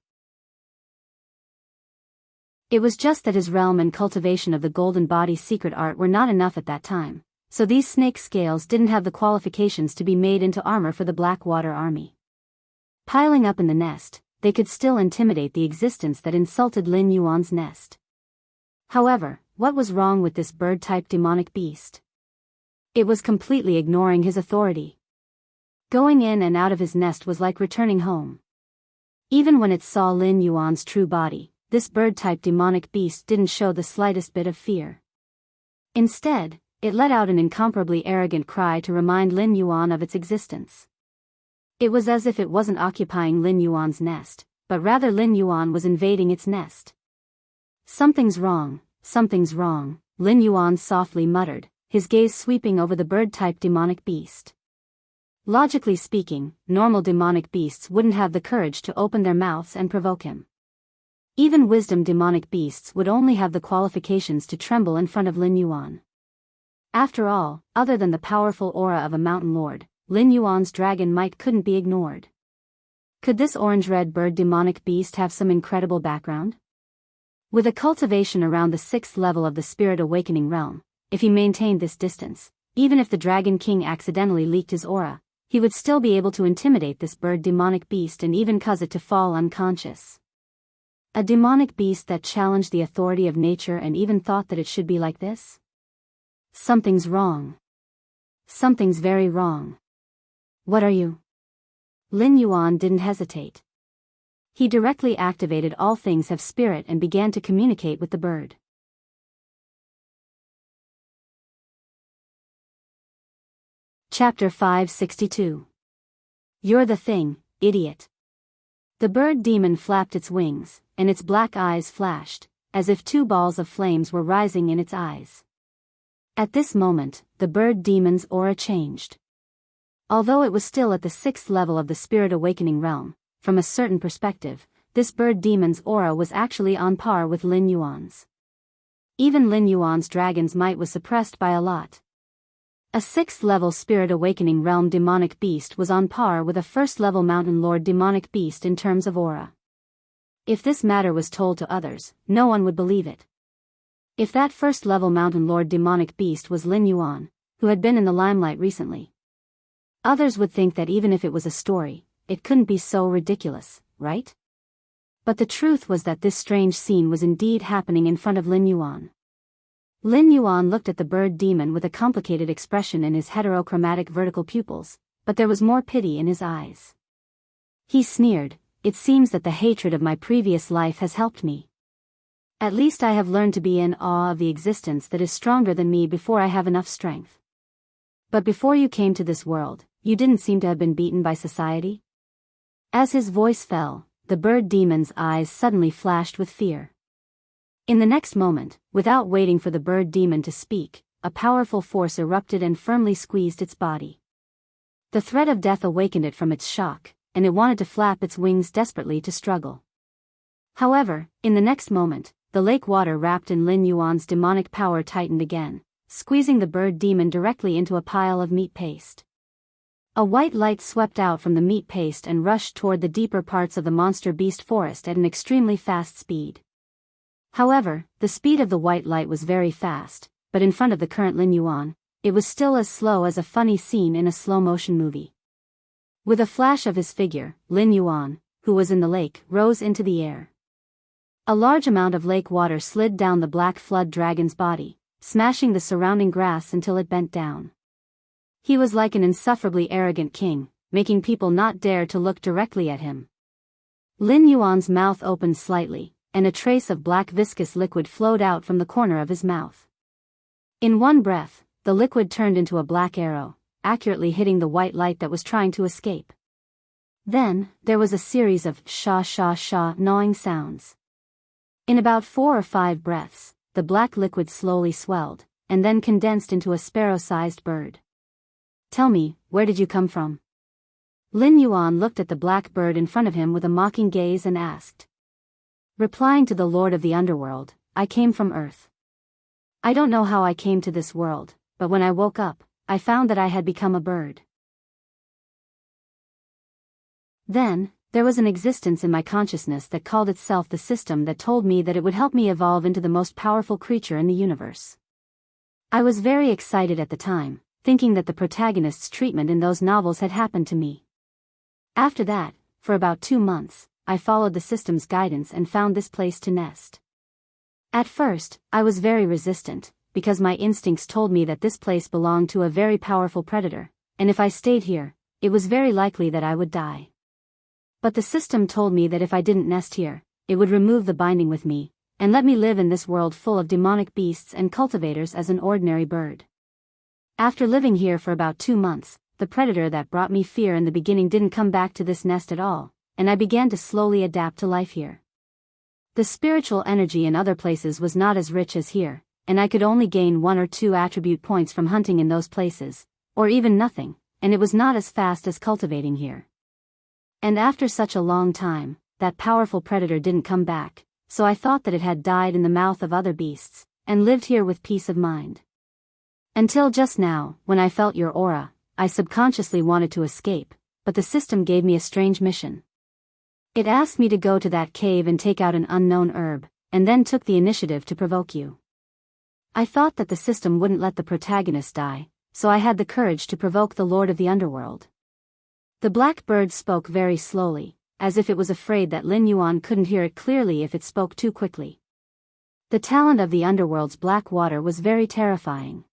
It was just that his realm and cultivation of the golden body secret art were not enough at that time, so these snake scales didn't have the qualifications to be made into armor for the Blackwater army. Piling up in the nest, they could still intimidate the existence that insulted Lin Yuan's nest. However, what was wrong with this bird-type demonic beast? It was completely ignoring his authority. Going in and out of his nest was like returning home. Even when it saw Lin Yuan's true body, this bird-type demonic beast didn't show the slightest bit of fear. Instead, it let out an incomparably arrogant cry to remind Lin Yuan of its existence. It was as if it wasn't occupying Lin Yuan's nest, but rather Lin Yuan was invading its nest. Something's wrong, Lin Yuan softly muttered, his gaze sweeping over the bird-type demonic beast. Logically speaking, normal demonic beasts wouldn't have the courage to open their mouths and provoke him. Even wisdom demonic beasts would only have the qualifications to tremble in front of Lin Yuan. After all, other than the powerful aura of a mountain lord, Lin Yuan's dragon might couldn't be ignored. Could this orange-red bird demonic beast have some incredible background? With a cultivation around the 6th level of the spirit awakening realm, if he maintained this distance, even if the Dragon King accidentally leaked his aura, he would still be able to intimidate this bird demonic beast and even cause it to fall unconscious. A demonic beast that challenged the authority of nature and even thought that it should be like this? Something's wrong. Something's very wrong. What are you? Lin Yuan didn't hesitate. He directly activated All Things Have Spirit and began to communicate with the bird. Chapter 562. You're the thing, idiot. The bird demon flapped its wings, and its black eyes flashed, as if 2 balls of flames were rising in its eyes. At this moment, the bird demon's aura changed. Although it was still at the 6th level of the spirit awakening realm, from a certain perspective, this bird demon's aura was actually on par with Lin Yuan's. Even Lin Yuan's dragon's might was suppressed by a lot. A 6th-level Spirit Awakening Realm demonic beast was on par with a 1st-level Mountain Lord demonic beast in terms of aura. If this matter was told to others, no one would believe it. If that 1st-level Mountain Lord demonic beast was Lin Yuan, who had been in the limelight recently, others would think that even if it was a story, it couldn't be so ridiculous, right? But the truth was that this strange scene was indeed happening in front of Lin Yuan. Lin Yuan looked at the bird demon with a complicated expression in his heterochromatic vertical pupils, but there was more pity in his eyes. He sneered, "It seems that the hatred of my previous life has helped me. At least I have learned to be in awe of the existence that is stronger than me before I have enough strength. But before you came to this world, you didn't seem to have been beaten by society?" As his voice fell, the bird demon's eyes suddenly flashed with fear. In the next moment, without waiting for the bird demon to speak, a powerful force erupted and firmly squeezed its body. The threat of death awakened it from its shock, and it wanted to flap its wings desperately to struggle. However, in the next moment, the lake water wrapped in Lin Yuan's demonic power tightened again, squeezing the bird demon directly into a pile of meat paste. A white light swept out from the meat paste and rushed toward the deeper parts of the monster beast forest at an extremely fast speed. However, the speed of the white light was very fast, but in front of the current Lin Yuan, it was still as slow as a funny scene in a slow-motion movie. With a flash of his figure, Lin Yuan, who was in the lake, rose into the air. A large amount of lake water slid down the black flood dragon's body, smashing the surrounding grass until it bent down. He was like an insufferably arrogant king, making people not dare to look directly at him. Lin Yuan's mouth opened slightly, and a trace of black viscous liquid flowed out from the corner of his mouth. In one breath, the liquid turned into a black arrow, accurately hitting the white light that was trying to escape. Then, there was a series of sha gnawing sounds. In about 4 or 5 breaths, the black liquid slowly swelled, and then condensed into a sparrow-sized bird. "Tell me, where did you come from?" Lin Yuan looked at the black bird in front of him with a mocking gaze and asked. Replying to the Lord of the Underworld, "I came from Earth. I don't know how I came to this world, but when I woke up, I found that I had become a bird. Then, there was an existence in my consciousness that called itself the system that told me that it would help me evolve into the most powerful creature in the universe. I was very excited at the time, thinking that the protagonist's treatment in those novels had happened to me. After that, for about 2 months, I followed the system's guidance and found this place to nest. At first, I was very resistant, because my instincts told me that this place belonged to a very powerful predator, and if I stayed here, it was very likely that I would die. But the system told me that if I didn't nest here, it would remove the binding with me, and let me live in this world full of demonic beasts and cultivators as an ordinary bird. After living here for about 2 months, the predator that brought me fear in the beginning didn't come back to this nest at all, and I began to slowly adapt to life here. The spiritual energy in other places was not as rich as here, and I could only gain 1 or 2 attribute points from hunting in those places, or even nothing, and it was not as fast as cultivating here. And after such a long time, that powerful predator didn't come back, so I thought that it had died in the mouth of other beasts, and lived here with peace of mind. Until just now, when I felt your aura, I subconsciously wanted to escape, but the system gave me a strange mission. It asked me to go to that cave and take out an unknown herb, and then took the initiative to provoke you. I thought that the system wouldn't let the protagonist die, so I had the courage to provoke the Lord of the Underworld. The black bird spoke very slowly, as if it was afraid that Lin Yuan couldn't hear it clearly if it spoke too quickly. The talent of the Underworld's black water was very terrifying.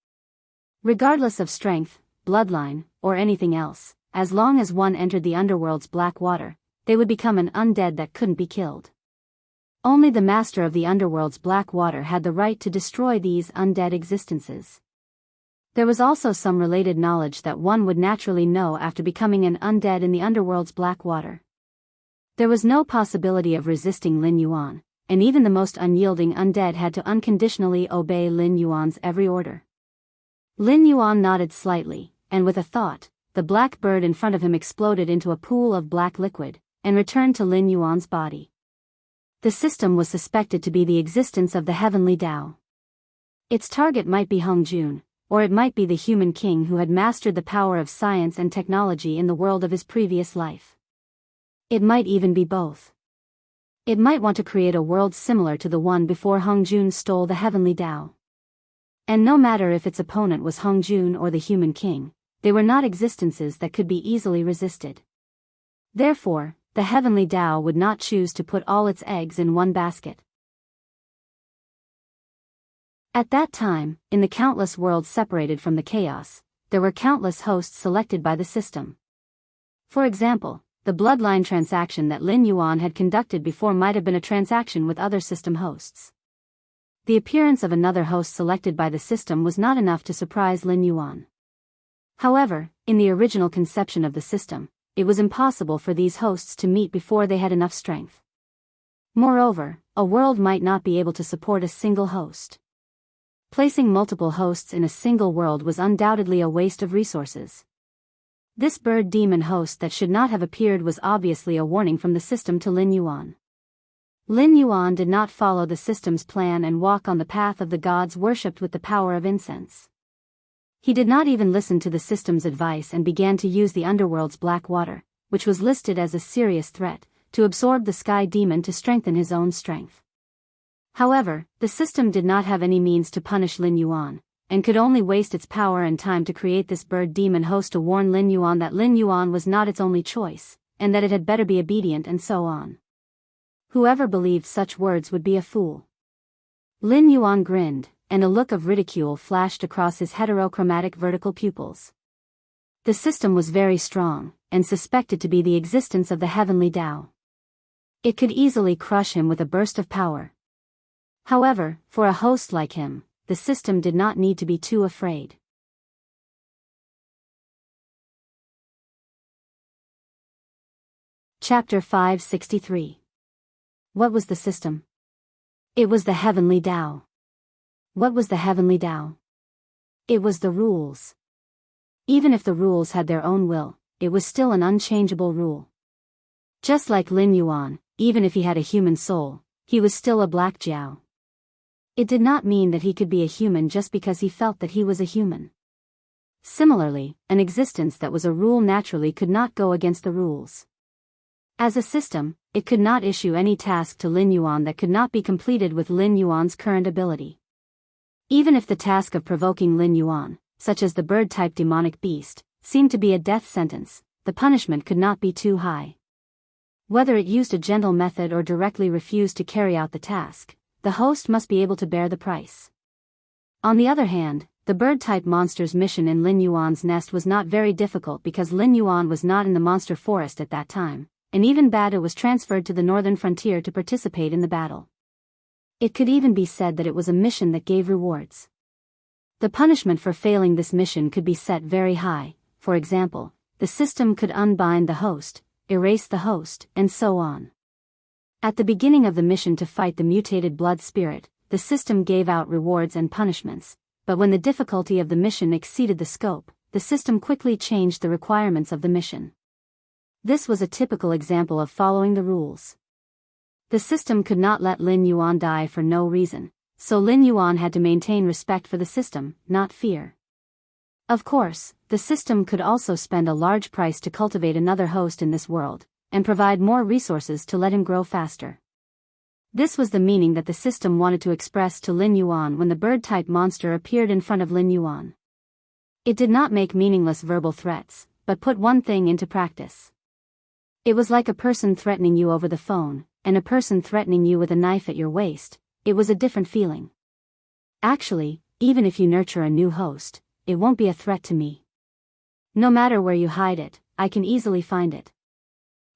Regardless of strength, bloodline, or anything else, as long as one entered the Underworld's black water, they would become an undead that couldn't be killed. Only the master of the Underworld's black water had the right to destroy these undead existences. There was also some related knowledge that one would naturally know after becoming an undead in the Underworld's black water. There was no possibility of resisting Lin Yuan, and even the most unyielding undead had to unconditionally obey Lin Yuan's every order. Lin Yuan nodded slightly, and with a thought, the black bird in front of him exploded into a pool of black liquid, and returned to Lin Yuan's body. The system was suspected to be the existence of the heavenly Tao. Its target might be Hong Jun, or it might be the human king who had mastered the power of science and technology in the world of his previous life. It might even be both. It might want to create a world similar to the one before Hongjun stole the heavenly Tao. And no matter if its opponent was Hongjun or the human king, they were not existences that could be easily resisted. Therefore, the heavenly Tao would not choose to put all its eggs in one basket. At that time, in the countless worlds separated from the chaos, there were countless hosts selected by the system. For example, the bloodline transaction that Lin Yuan had conducted before might have been a transaction with other system hosts. The appearance of another host selected by the system was not enough to surprise Lin Yuan. However, in the original conception of the system, it was impossible for these hosts to meet before they had enough strength. Moreover, a world might not be able to support a single host. Placing multiple hosts in a single world was undoubtedly a waste of resources. This bird demon host that should not have appeared was obviously a warning from the system to Lin Yuan. Lin Yuan did not follow the system's plan and walk on the path of the gods worshipped with the power of incense. He did not even listen to the system's advice and began to use the underworld's black water, which was listed as a serious threat, to absorb the sky demon to strengthen his own strength. However, the system did not have any means to punish Lin Yuan, and could only waste its power and time to create this bird demon host to warn Lin Yuan that Lin Yuan was not its only choice, and that it had better be obedient and so on. Whoever believed such words would be a fool. Lin Yuan grinned, and a look of ridicule flashed across his heterochromatic vertical pupils. The system was very strong, and suspected to be the existence of the heavenly Tao. It could easily crush him with a burst of power. However, for a host like him, the system did not need to be too afraid. Chapter 563. What was the system? It was the heavenly Tao. What was the heavenly Tao? It was the rules. Even if the rules had their own will, it was still an unchangeable rule. Just like Lin Yuan, even if he had a human soul, he was still a black Jiao. It did not mean that he could be a human just because he felt that he was a human. Similarly, an existence that was a rule naturally could not go against the rules. As a system, it could not issue any task to Lin Yuan that could not be completed with Lin Yuan's current ability. Even if the task of provoking Lin Yuan, such as the bird-type demonic beast, seemed to be a death sentence, the punishment could not be too high. Whether it used a gentle method or directly refused to carry out the task, the host must be able to bear the price. On the other hand, the bird-type monster's mission in Lin Yuan's nest was not very difficult because Lin Yuan was not in the monster forest at that time, and even Bada was transferred to the northern frontier to participate in the battle. It could even be said that it was a mission that gave rewards. The punishment for failing this mission could be set very high. For example, the system could unbind the host, erase the host, and so on. At the beginning of the mission to fight the mutated blood spirit, the system gave out rewards and punishments, but when the difficulty of the mission exceeded the scope, the system quickly changed the requirements of the mission. This was a typical example of following the rules. The system could not let Lin Yuan die for no reason, so Lin Yuan had to maintain respect for the system, not fear. Of course, the system could also spend a large price to cultivate another host in this world, and provide more resources to let him grow faster. This was the meaning that the system wanted to express to Lin Yuan when the bird-type monster appeared in front of Lin Yuan. It did not make meaningless verbal threats, but put one thing into practice. It was like a person threatening you over the phone, and a person threatening you with a knife at your waist. It was a different feeling. Actually, even if you nurture a new host, it won't be a threat to me. No matter where you hide it, I can easily find it.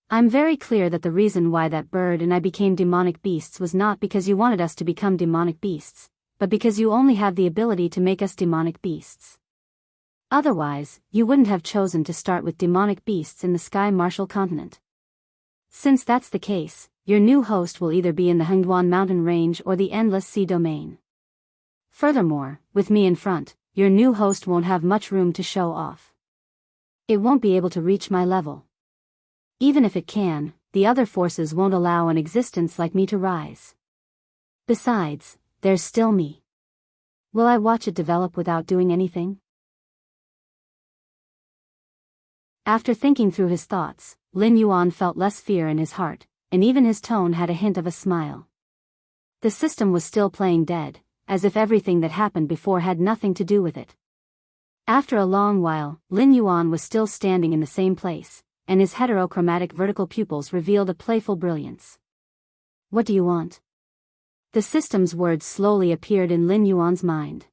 I'm very clear that the reason why that bird and I became demonic beasts was not because you wanted us to become demonic beasts, but because you only have the ability to make us demonic beasts. Otherwise, you wouldn't have chosen to start with demonic beasts in the Sky Martial continent. Since that's the case, your new host will either be in the Hengduan mountain range or the Endless Sea domain. Furthermore, with me in front, your new host won't have much room to show off. It won't be able to reach my level. Even if it can, the other forces won't allow an existence like me to rise. Besides, there's still me. Will I watch it develop without doing anything? After thinking through his thoughts, Lin Yuan felt less fear in his heart, and even his tone had a hint of a smile. The system was still playing dead, as if everything that happened before had nothing to do with it. After a long while, Lin Yuan was still standing in the same place, and his heterochromatic vertical pupils revealed a playful brilliance. What do you want? The system's words slowly appeared in Lin Yuan's mind.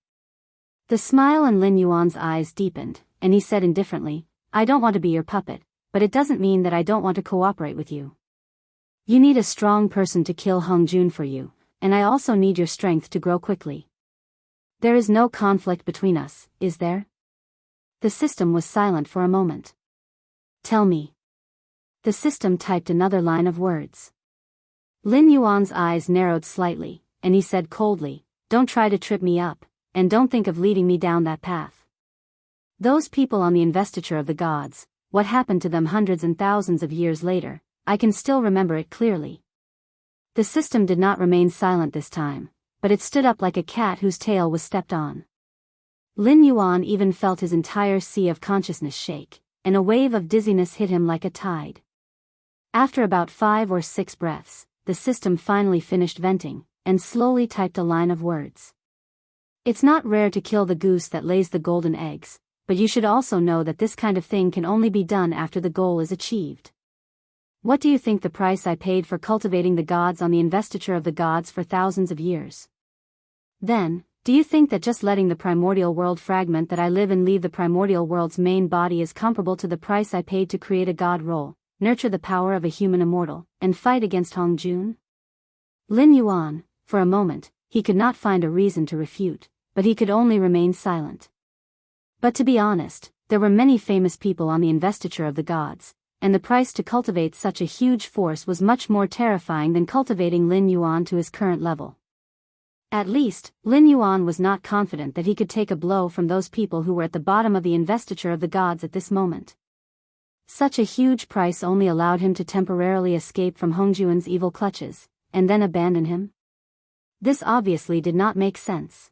The smile in Lin Yuan's eyes deepened, and he said indifferently, I don't want to be your puppet, but it doesn't mean that I don't want to cooperate with you. You need a strong person to kill Hongjun for you, and I also need your strength to grow quickly. There is no conflict between us, is there? The system was silent for a moment. Tell me. The system typed another line of words. Lin Yuan's eyes narrowed slightly, and he said coldly, don't try to trip me up, and don't think of leading me down that path. Those people on the investiture of the gods, what happened to them hundreds and thousands of years later, I can still remember it clearly. The system did not remain silent this time, but it stood up like a cat whose tail was stepped on. Lin Yuan even felt his entire sea of consciousness shake, and a wave of dizziness hit him like a tide. After about 5 or 6 breaths, the system finally finished venting, and slowly typed a line of words. It's not rare to kill the goose that lays the golden eggs, but you should also know that this kind of thing can only be done after the goal is achieved. What do you think the price I paid for cultivating the gods on the investiture of the gods for thousands of years? Then, do you think that just letting the primordial world fragment that I live in leave the primordial world's main body is comparable to the price I paid to create a god role, nurture the power of a human immortal, and fight against Hongjun? Lin Yuan, for a moment, he could not find a reason to refute, but he could only remain silent. But to be honest, there were many famous people on the investiture of the gods, and the price to cultivate such a huge force was much more terrifying than cultivating Lin Yuan to his current level. At least, Lin Yuan was not confident that he could take a blow from those people who were at the bottom of the investiture of the gods at this moment. Such a huge price only allowed him to temporarily escape from Hongjun's evil clutches, and then abandon him? This obviously did not make sense.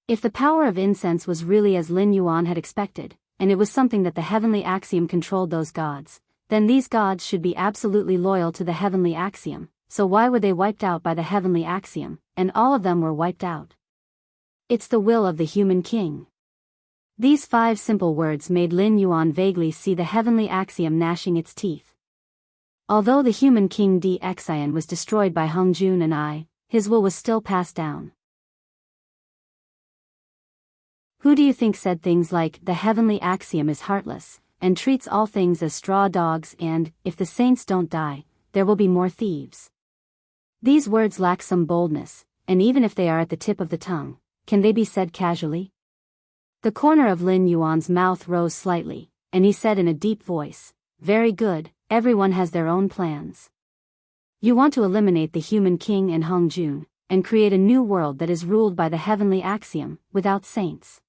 If the power of incense was really as Lin Yuan had expected, and it was something that the heavenly axiom controlled those gods, then these gods should be absolutely loyal to the heavenly axiom, so why were they wiped out by the heavenly axiom, and all of them were wiped out? It's the will of the human king. These 5 simple words made Lin Yuan vaguely see the heavenly axiom gnashing its teeth. Although the human king Xian was destroyed by Hongjun and I, his will was still passed down. Who do you think said things like, the heavenly axiom is heartless, and treats all things as straw dogs and, if the saints don't die, there will be more thieves? These words lack some boldness, and even if they are at the tip of the tongue, can they be said casually? The corner of Lin Yuan's mouth rose slightly, and he said in a deep voice, very good, everyone has their own plans. You want to eliminate the human king and Hongjun, and create a new world that is ruled by the heavenly axiom, without saints.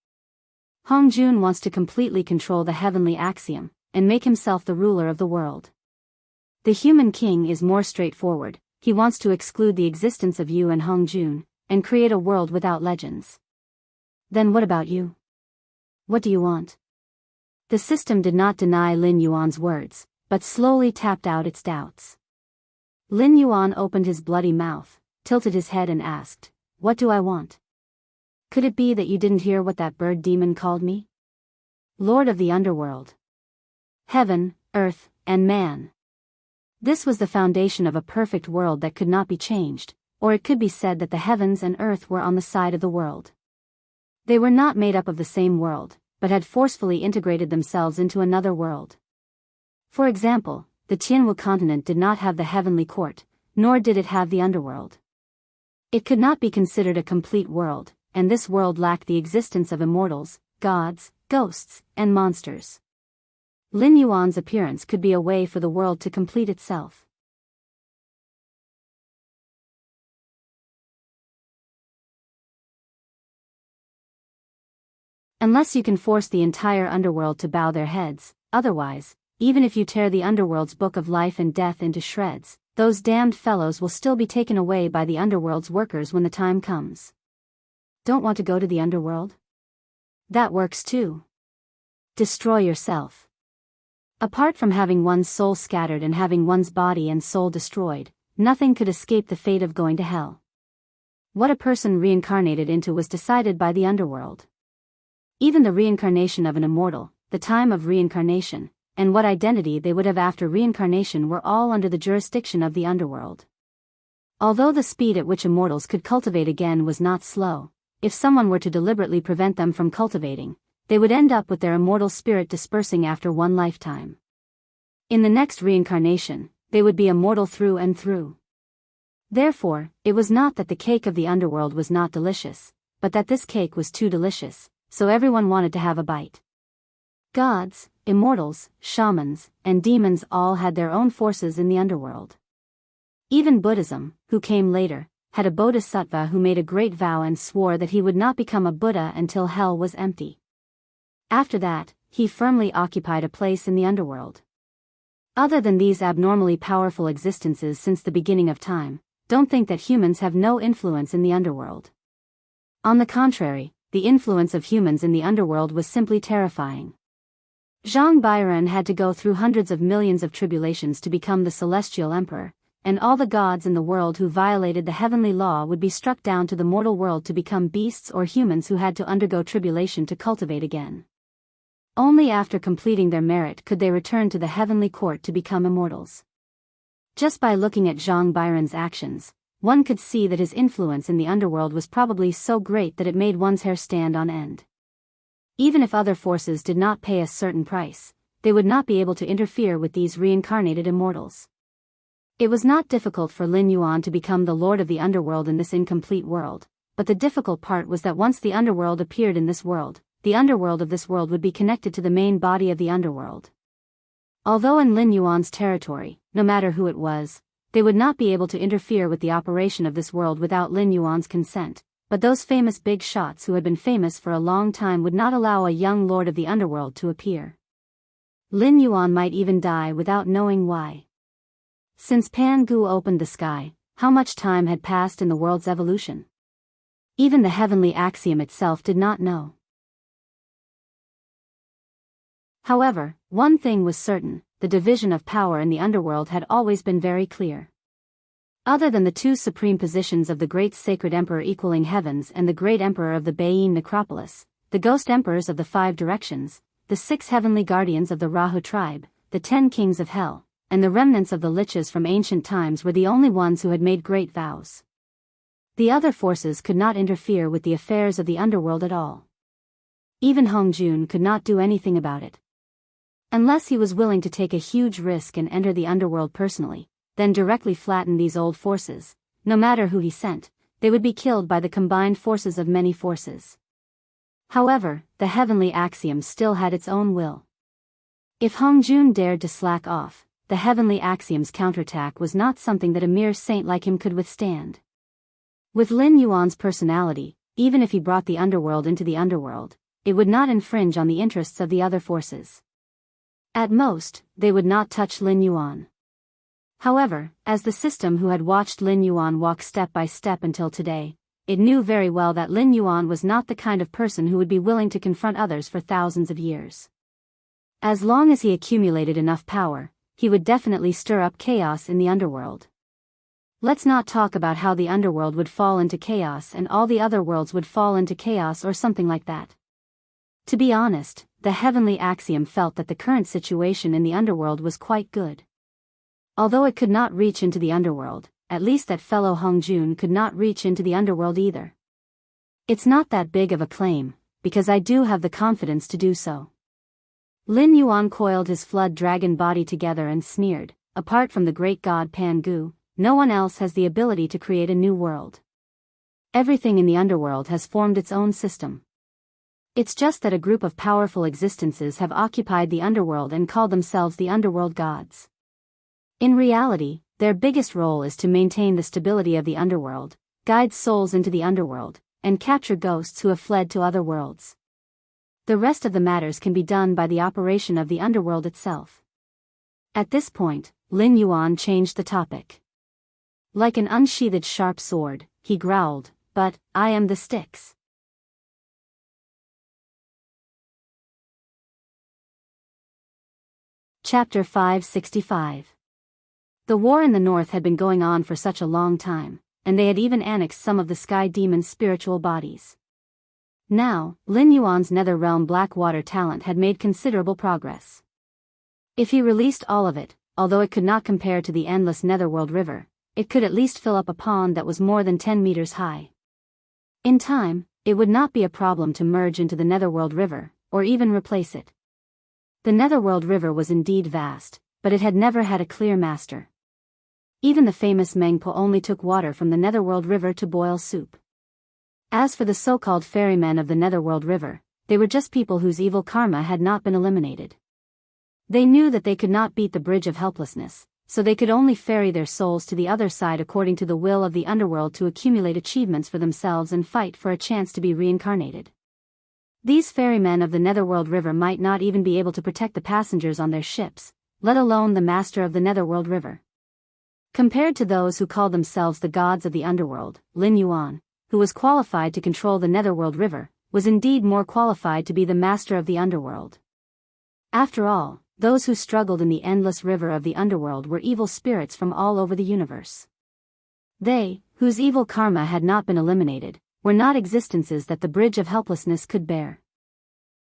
Hongjun wants to completely control the heavenly axiom, and make himself the ruler of the world. The human king is more straightforward, he wants to exclude the existence of you and Hongjun, and create a world without legends. Then what about you? What do you want? The system did not deny Lin Yuan's words, but slowly tapped out its doubts. Lin Yuan opened his bloody mouth, tilted his head and asked, what do I want? Could it be that you didn't hear what that bird demon called me? Lord of the underworld. Heaven, earth, and man. This was the foundation of a perfect world that could not be changed, or it could be said that the heavens and earth were on the side of the world. They were not made up of the same world, but had forcefully integrated themselves into another world. For example, the Tianwu continent did not have the heavenly court, nor did it have the underworld. It could not be considered a complete world, and this world lacked the existence of immortals, gods, ghosts, and monsters. Lin Yuan's appearance could be a way for the world to complete itself. Unless you can force the entire underworld to bow their heads, otherwise, even if you tear the underworld's book of life and death into shreds, those damned fellows will still be taken away by the underworld's workers when the time comes. Don't want to go to the underworld? That works too. Destroy yourself. Apart from having one's soul scattered and having one's body and soul destroyed, nothing could escape the fate of going to hell. What a person reincarnated into was decided by the underworld. Even the reincarnation of an immortal, the time of reincarnation, and what identity they would have after reincarnation were all under the jurisdiction of the underworld. Although the speed at which immortals could cultivate again was not slow, if someone were to deliberately prevent them from cultivating, they would end up with their immortal spirit dispersing after one lifetime. In the next reincarnation, they would be immortal through and through. Therefore, it was not that the cake of the underworld was not delicious, but that this cake was too delicious, so everyone wanted to have a bite. Gods, immortals, shamans, and demons all had their own forces in the underworld. Even Buddhism, who came later, had a bodhisattva who made a great vow and swore that he would not become a Buddha until hell was empty. After that, he firmly occupied a place in the underworld. Other than these abnormally powerful existences since the beginning of time, don't think that humans have no influence in the underworld. On the contrary, the influence of humans in the underworld was simply terrifying. Zhang Bairan had to go through hundreds of millions of tribulations to become the celestial emperor, and all the gods in the world who violated the heavenly law would be struck down to the mortal world to become beasts or humans who had to undergo tribulation to cultivate again. Only after completing their merit could they return to the heavenly court to become immortals. Just by looking at Zhang Bairan's actions, one could see that his influence in the underworld was probably so great that it made one's hair stand on end. Even if other forces did not pay a certain price, they would not be able to interfere with these reincarnated immortals. It was not difficult for Lin Yuan to become the lord of the underworld in this incomplete world, but the difficult part was that once the underworld appeared in this world, the underworld of this world would be connected to the main body of the underworld. Although in Lin Yuan's territory, no matter who it was, they would not be able to interfere with the operation of this world without Lin Yuan's consent, but those famous big shots who had been famous for a long time would not allow a young lord of the underworld to appear. Lin Yuan might even die without knowing why. Since Pan Gu opened the sky, how much time had passed in the world's evolution? Even the heavenly axiom itself did not know. However, one thing was certain, the division of power in the underworld had always been very clear. Other than the two supreme positions of the great sacred emperor equaling heavens and the great emperor of the Bayin necropolis, the ghost emperors of the 5 directions, the 6 heavenly guardians of the Rahu tribe, the 10 kings of hell, and the remnants of the liches from ancient times were the only ones who had made great vows. The other forces could not interfere with the affairs of the underworld at all. Even Hong Jun could not do anything about it. Unless he was willing to take a huge risk and enter the underworld personally, then directly flatten these old forces, no matter who he sent, they would be killed by the combined forces of many forces. However, the heavenly axiom still had its own will. If Hong Jun dared to slack off, the heavenly axiom's counterattack was not something that a mere saint like him could withstand. With Lin Yuan's personality, even if he brought the underworld into the underworld, it would not infringe on the interests of the other forces. At most, they would not touch Lin Yuan. However, as the system who had watched Lin Yuan walk step by step until today, it knew very well that Lin Yuan was not the kind of person who would be willing to confront others for thousands of years. As long as he accumulated enough power, he would definitely stir up chaos in the underworld. Let's not talk about how the underworld would fall into chaos and all the other worlds would fall into chaos or something like that. To be honest, the heavenly axiom felt that the current situation in the underworld was quite good. Although it could not reach into the underworld, at least that fellow Hong Jun could not reach into the underworld either. It's not that big of a claim, because I do have the confidence to do so. Lin Yuan coiled his flood dragon body together and sneered, apart from the great god Pan Gu, no one else has the ability to create a new world. Everything in the underworld has formed its own system. It's just that a group of powerful existences have occupied the underworld and called themselves the underworld gods. In reality, their biggest role is to maintain the stability of the underworld, guide souls into the underworld, and capture ghosts who have fled to other worlds. The rest of the matters can be done by the operation of the underworld itself. At this point, Lin Yuan changed the topic. Like an unsheathed sharp sword, he growled, "But I am the sticks. Chapter 565. The war in the north had been going on for such a long time, and they had even annexed some of the sky demon's spiritual bodies. Now, Lin Yuan's Netherrealm Blackwater talent had made considerable progress. If he released all of it, although it could not compare to the endless Netherworld River, it could at least fill up a pond that was more than 10 meters high. In time, it would not be a problem to merge into the Netherworld River, or even replace it. The Netherworld River was indeed vast, but it had never had a clear master. Even the famous Mengpo only took water from the Netherworld River to boil soup. As for the so-called ferrymen of the Netherworld River, they were just people whose evil karma had not been eliminated. They knew that they could not beat the Bridge of Helplessness, so they could only ferry their souls to the other side according to the will of the underworld to accumulate achievements for themselves and fight for a chance to be reincarnated. These ferrymen of the Netherworld River might not even be able to protect the passengers on their ships, let alone the master of the Netherworld River. Compared to those who called themselves the gods of the underworld, Lin Yuan, who was qualified to control the Netherworld River, was indeed more qualified to be the master of the underworld. After all, those who struggled in the endless river of the underworld were evil spirits from all over the universe. They, whose evil karma had not been eliminated, were not existences that the Bridge of Helplessness could bear.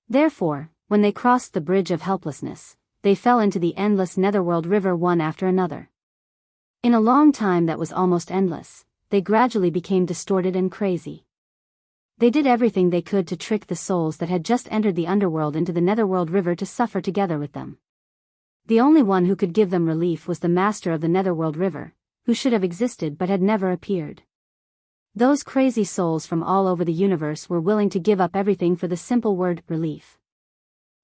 Therefore, when they crossed the Bridge of Helplessness, they fell into the endless Netherworld River one after another. In a long time that was almost endless, they gradually became distorted and crazy. They did everything they could to trick the souls that had just entered the underworld into the Netherworld River to suffer together with them. The only one who could give them relief was the master of the Netherworld River, who should have existed but had never appeared. Those crazy souls from all over the universe were willing to give up everything for the simple word, relief.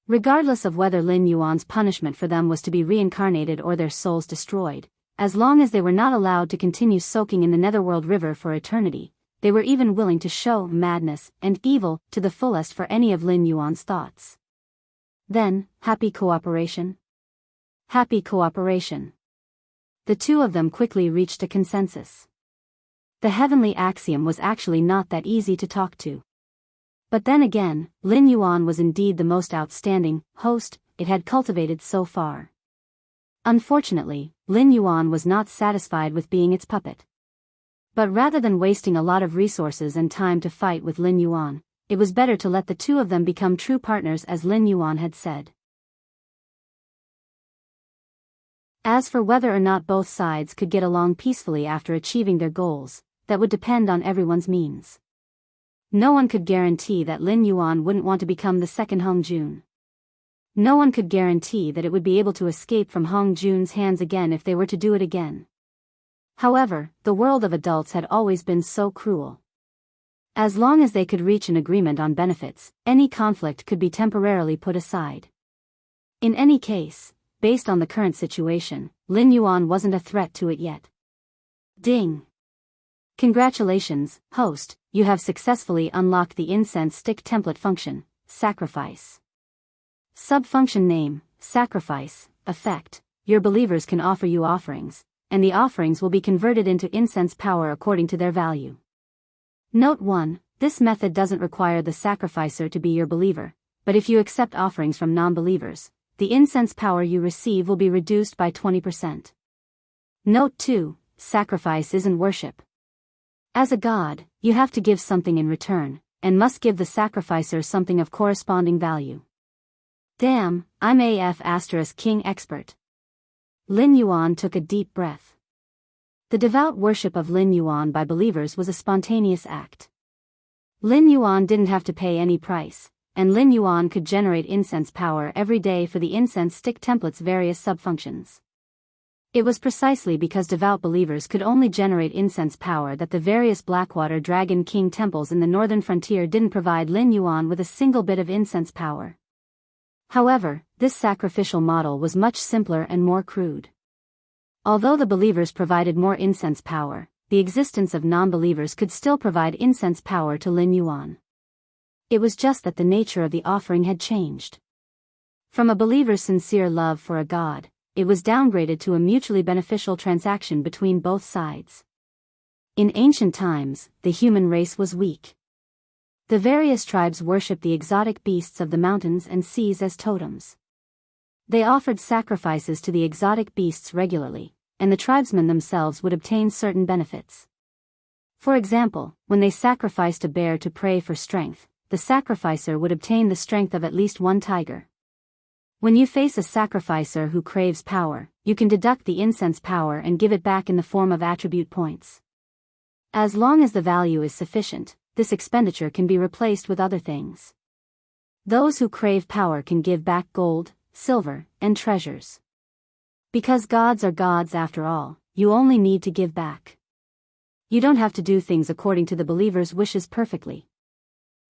Regardless of whether Lin Yuan's punishment for them was to be reincarnated or their souls destroyed, as long as they were not allowed to continue soaking in the Netherworld River for eternity, they were even willing to show madness and evil to the fullest for any of Lin Yuan's thoughts. Then, happy cooperation? Happy cooperation. The two of them quickly reached a consensus. The heavenly axiom was actually not that easy to talk to. But then again, Lin Yuan was indeed the most outstanding host it had cultivated so far. Unfortunately, Lin Yuan was not satisfied with being its puppet. But rather than wasting a lot of resources and time to fight with Lin Yuan, it was better to let the two of them become true partners as Lin Yuan had said. As for whether or not both sides could get along peacefully after achieving their goals, that would depend on everyone's means. No one could guarantee that Lin Yuan wouldn't want to become the second Hong Jun. No one could guarantee that it would be able to escape from Hong Jun's hands again if they were to do it again. However, the world of adults had always been so cruel. As long as they could reach an agreement on benefits, any conflict could be temporarily put aside. In any case, based on the current situation, Lin Yuan wasn't a threat to it yet. Ding! Congratulations, host, you have successfully unlocked the incense stick template function, sacrifice. Subfunction name, sacrifice, effect, your believers can offer you offerings, and the offerings will be converted into incense power according to their value. Note 1, this method doesn't require the sacrificer to be your believer, but if you accept offerings from non-believers, the incense power you receive will be reduced by 20%. Note 2, sacrifice isn't worship. As a god, you have to give something in return, and must give the sacrificer something of corresponding value. Damn, I'm AF * King expert. Lin Yuan took a deep breath. The devout worship of Lin Yuan by believers was a spontaneous act. Lin Yuan didn't have to pay any price, and Lin Yuan could generate incense power every day for the incense stick template's various subfunctions. It was precisely because devout believers could only generate incense power that the various Blackwater Dragon King temples in the northern frontier didn't provide Lin Yuan with a single bit of incense power. However, this sacrificial model was much simpler and more crude. Although the believers provided more incense power, the existence of non-believers could still provide incense power to Lin Yuan. It was just that the nature of the offering had changed. From a believer's sincere love for a god, it was downgraded to a mutually beneficial transaction between both sides. In ancient times, the human race was weak. The various tribes worshipped the exotic beasts of the mountains and seas as totems. They offered sacrifices to the exotic beasts regularly, and the tribesmen themselves would obtain certain benefits. For example, when they sacrificed a bear to pray for strength, the sacrificer would obtain the strength of at least one tiger. When you face a sacrificer who craves power, you can deduct the incense power and give it back in the form of attribute points. As long as the value is sufficient, this expenditure can be replaced with other things. Those who crave power can give back gold, silver, and treasures. Because gods are gods after all, you only need to give back. You don't have to do things according to the believer's wishes perfectly.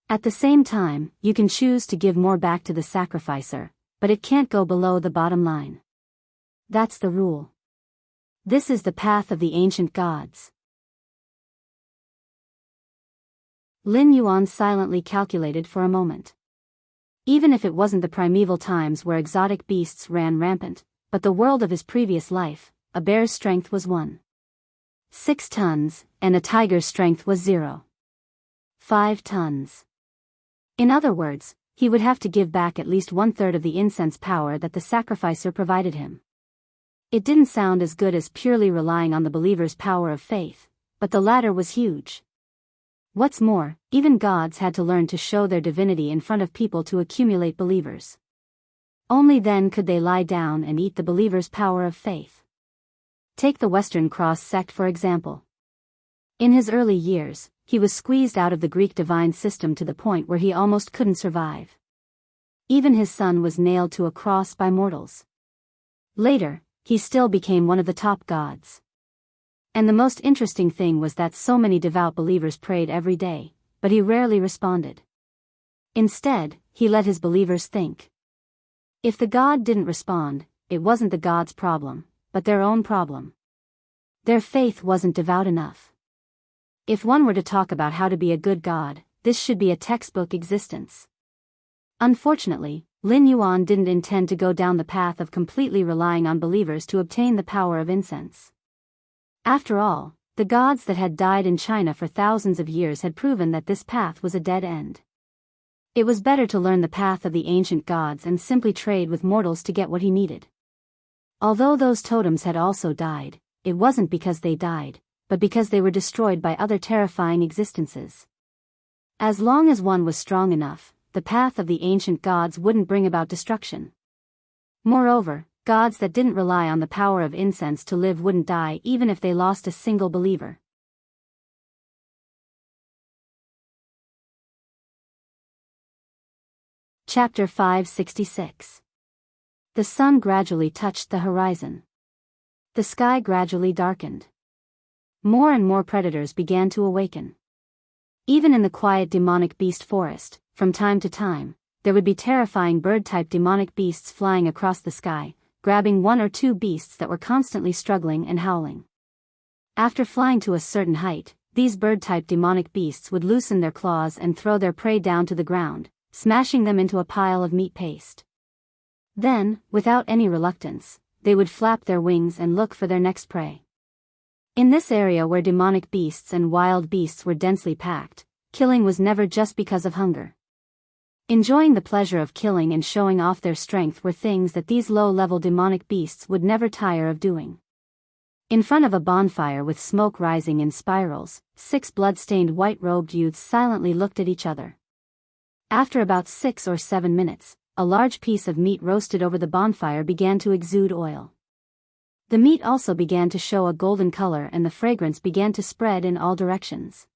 At the same time, you can choose to give more back to the sacrificer, but it can't go below the bottom line. That's the rule. This is the path of the ancient gods. Lin Yuan silently calculated for a moment. Even if it wasn't the primeval times where exotic beasts ran rampant, but the world of his previous life, a bear's strength was 1.6 tons, and a tiger's strength was 0.5 tons. In other words, he would have to give back at least 1/3 of the incense power that the sacrificer provided him. It didn't sound as good as purely relying on the believer's power of faith, but the latter was huge. What's more, even gods had to learn to show their divinity in front of people to accumulate believers. Only then could they lie down and eat the believer's power of faith. Take the Western Cross sect for example. In his early years, he was squeezed out of the Greek divine system to the point where he almost couldn't survive. Even his son was nailed to a cross by mortals. Later, he still became one of the top gods. And the most interesting thing was that so many devout believers prayed every day, but he rarely responded. Instead, he let his believers think. If the god didn't respond, it wasn't the god's problem, but their own problem. Their faith wasn't devout enough. If one were to talk about how to be a good god, this should be a textbook existence. Unfortunately, Lin Yuan didn't intend to go down the path of completely relying on believers to obtain the power of incense. After all, the gods that had died in China for thousands of years had proven that this path was a dead end. It was better to learn the path of the ancient gods and simply trade with mortals to get what he needed. Although those totems had also died, it wasn't because they died, but because they were destroyed by other terrifying existences. As long as one was strong enough, the path of the ancient gods wouldn't bring about destruction. Moreover, gods that didn't rely on the power of incense to live wouldn't die even if they lost a single believer. Chapter 566. The sun gradually touched the horizon. The sky gradually darkened. More and more predators began to awaken. Even in the quiet demonic beast forest, from time to time, there would be terrifying bird-type demonic beasts flying across the sky, grabbing one or two beasts that were constantly struggling and howling. After flying to a certain height, these bird-type demonic beasts would loosen their claws and throw their prey down to the ground, smashing them into a pile of meat paste. Then, without any reluctance, they would flap their wings and look for their next prey. In this area where demonic beasts and wild beasts were densely packed, killing was never just because of hunger. Enjoying the pleasure of killing and showing off their strength were things that these low-level demonic beasts would never tire of doing. In front of a bonfire with smoke rising in spirals, 6 blood-stained white-robed youths silently looked at each other. After about 6 or 7 minutes, a large piece of meat roasted over the bonfire began to exude oil. The meat also began to show a golden color and the fragrance began to spread in all directions.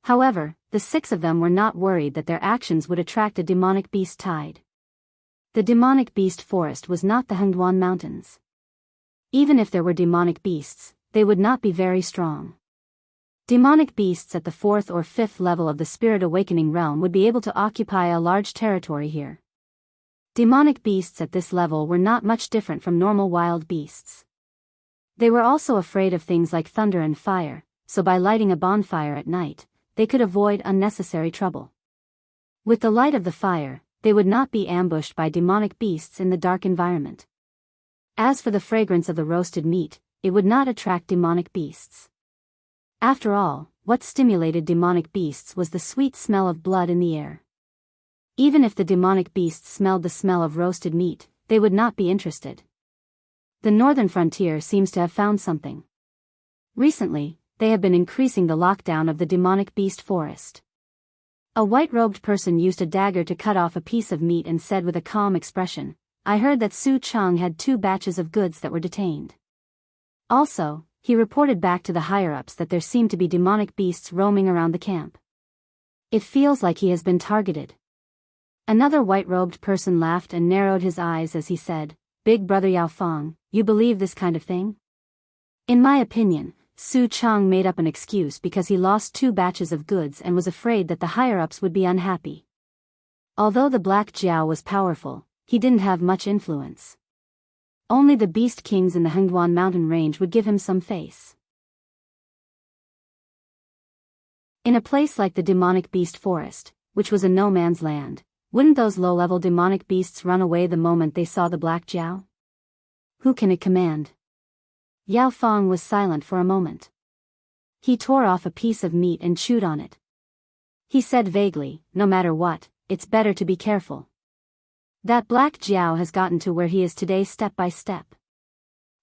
However, the 6 of them were not worried that their actions would attract a demonic beast tide. The demonic beast forest was not the Hengduan Mountains. Even if there were demonic beasts, they would not be very strong. Demonic beasts at the 4th or 5th level of the Spirit Awakening realm would be able to occupy a large territory here. Demonic beasts at this level were not much different from normal wild beasts. They were also afraid of things like thunder and fire, so by lighting a bonfire at night, they could avoid unnecessary trouble. With the light of the fire, they would not be ambushed by demonic beasts in the dark environment. As for the fragrance of the roasted meat, it would not attract demonic beasts. After all, what stimulated demonic beasts was the sweet smell of blood in the air. Even if the demonic beasts smelled the smell of roasted meat, they would not be interested. The northern frontier seems to have found something. Recently, they have been increasing the lockdown of the demonic beast forest. A white-robed person used a dagger to cut off a piece of meat and said with a calm expression, "I heard that Su Chang had 2 batches of goods that were detained." Also, he reported back to the higher-ups that there seemed to be demonic beasts roaming around the camp. It feels like he has been targeted. Another white-robed person laughed and narrowed his eyes as he said, "Big brother Yao Fong, you believe this kind of thing?" In my opinion, Su Chang made up an excuse because he lost 2 batches of goods and was afraid that the higher-ups would be unhappy. Although the Black Jiao was powerful, he didn't have much influence. Only the beast kings in the Hengduan mountain range would give him some face. In a place like the demonic beast forest, which was a no-man's land, wouldn't those low-level demonic beasts run away the moment they saw the Black Jiao? Who can it command? Yao Fong was silent for a moment. He tore off a piece of meat and chewed on it. He said vaguely, "No matter what, it's better to be careful. That Black Jiao has gotten to where he is today step by step.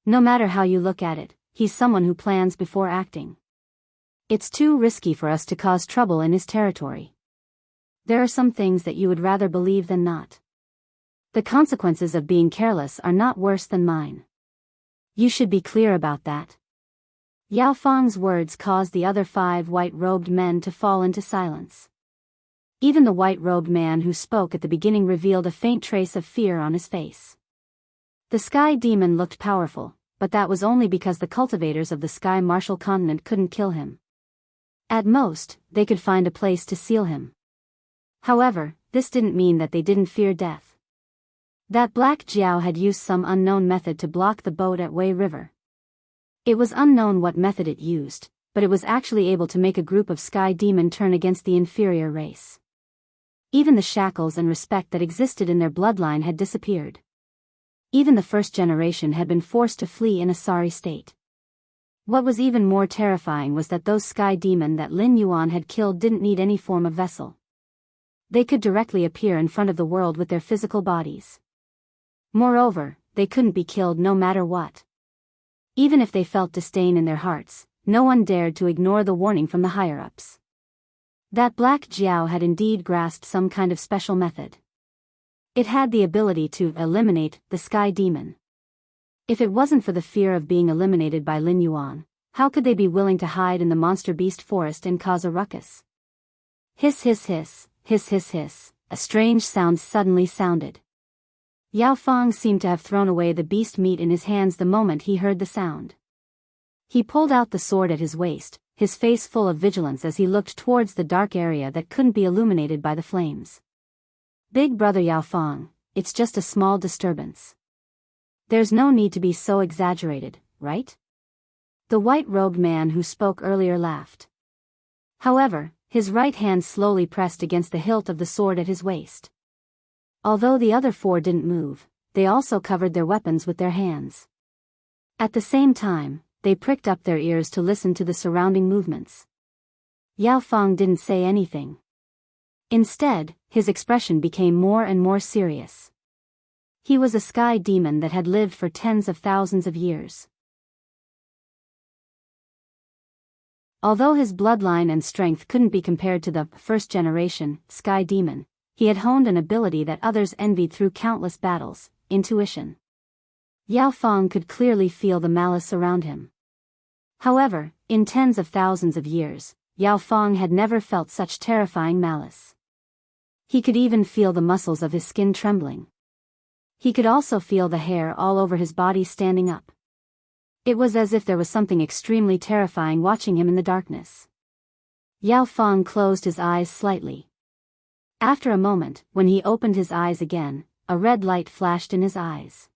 No matter how you look at it, he's someone who plans before acting. It's too risky for us to cause trouble in his territory. There are some things that you would rather believe than not. The consequences of being careless are not worse than mine. You should be clear about that." Yao Fong's words caused the other 5 white-robed men to fall into silence. Even the white-robed man who spoke at the beginning revealed a faint trace of fear on his face. The Sky Demon looked powerful, but that was only because the cultivators of the Sky Martial Continent couldn't kill him. At most, they could find a place to seal him. However, this didn't mean that they didn't fear death. That Black Jiao had used some unknown method to block the boat at Wei River. It was unknown what method it used, but it was actually able to make a group of Sky Demon turn against the inferior race. Even the shackles and respect that existed in their bloodline had disappeared. Even the first generation had been forced to flee in a sorry state. What was even more terrifying was that those Sky Demon that Lin Yuan had killed didn't need any form of vessel. They could directly appear in front of the world with their physical bodies. Moreover, they couldn't be killed no matter what. Even if they felt disdain in their hearts, no one dared to ignore the warning from the higher-ups. That Black Jiao had indeed grasped some kind of special method. It had the ability to eliminate the Sky Demon. If it wasn't for the fear of being eliminated by Lin Yuan, how could they be willing to hide in the monster beast forest and cause a ruckus? Hiss hiss hiss, hiss hiss hiss, a strange sound suddenly sounded. Yao Fong seemed to have thrown away the beast meat in his hands the moment he heard the sound. He pulled out the sword at his waist, his face full of vigilance as he looked towards the dark area that couldn't be illuminated by the flames. "Big brother Yao Fong, it's just a small disturbance. There's no need to be so exaggerated, right?" The white-robed man who spoke earlier laughed. However, his right hand slowly pressed against the hilt of the sword at his waist. Although the other 4 didn't move, they also covered their weapons with their hands. At the same time, they pricked up their ears to listen to the surrounding movements. Yao Fong didn't say anything. Instead, his expression became more and more serious. He was a Sky Demon that had lived for tens of thousands of years. Although his bloodline and strength couldn't be compared to the first-generation Sky Demon, he had honed an ability that others envied through countless battles: intuition. Yao Fong could clearly feel the malice around him. However, in tens of thousands of years, Yao Fong had never felt such terrifying malice. He could even feel the muscles of his skin trembling. He could also feel the hair all over his body standing up. It was as if there was something extremely terrifying watching him in the darkness. Yao Fong closed his eyes slightly. After a moment, when he opened his eyes again, a red light flashed in his eyes.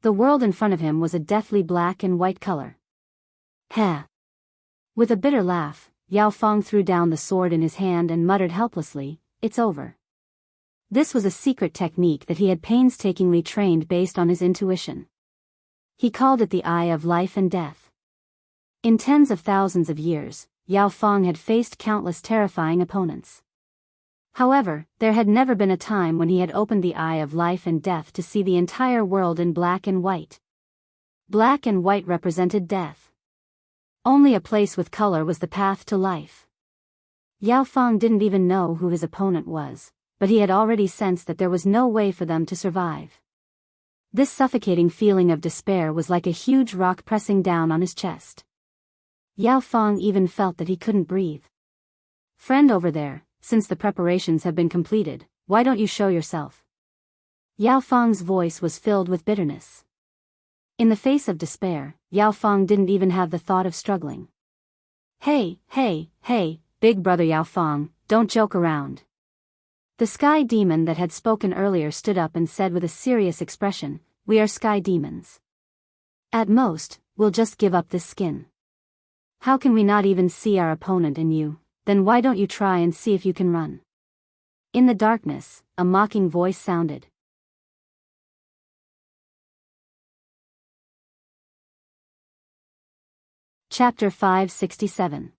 The world in front of him was a deathly black and white color. Heh! With a bitter laugh, Yao Fong threw down the sword in his hand and muttered helplessly, "It's over." This was a secret technique that he had painstakingly trained based on his intuition. He called it the Eye of Life and Death. In tens of thousands of years, Yao Fong had faced countless terrifying opponents. However, there had never been a time when he had opened the eye of life and death to see the entire world in black and white. Black and white represented death. Only a place with color was the path to life. Yao Feng didn't even know who his opponent was, but he had already sensed that there was no way for them to survive. This suffocating feeling of despair was like a huge rock pressing down on his chest. Yao Feng even felt that he couldn't breathe. "Friend over there, since the preparations have been completed, why don't you show yourself?" Yao Feng's voice was filled with bitterness. In the face of despair, Yao Feng didn't even have the thought of struggling. Hey, big brother Yao Feng, don't joke around." The sky demon that had spoken earlier stood up and said with a serious expression, "We are sky demons. At most, we'll just give up this skin. How can we not even see our opponent in you? Then why don't you try and see if you can run?" In the darkness, a mocking voice sounded. Chapter 567.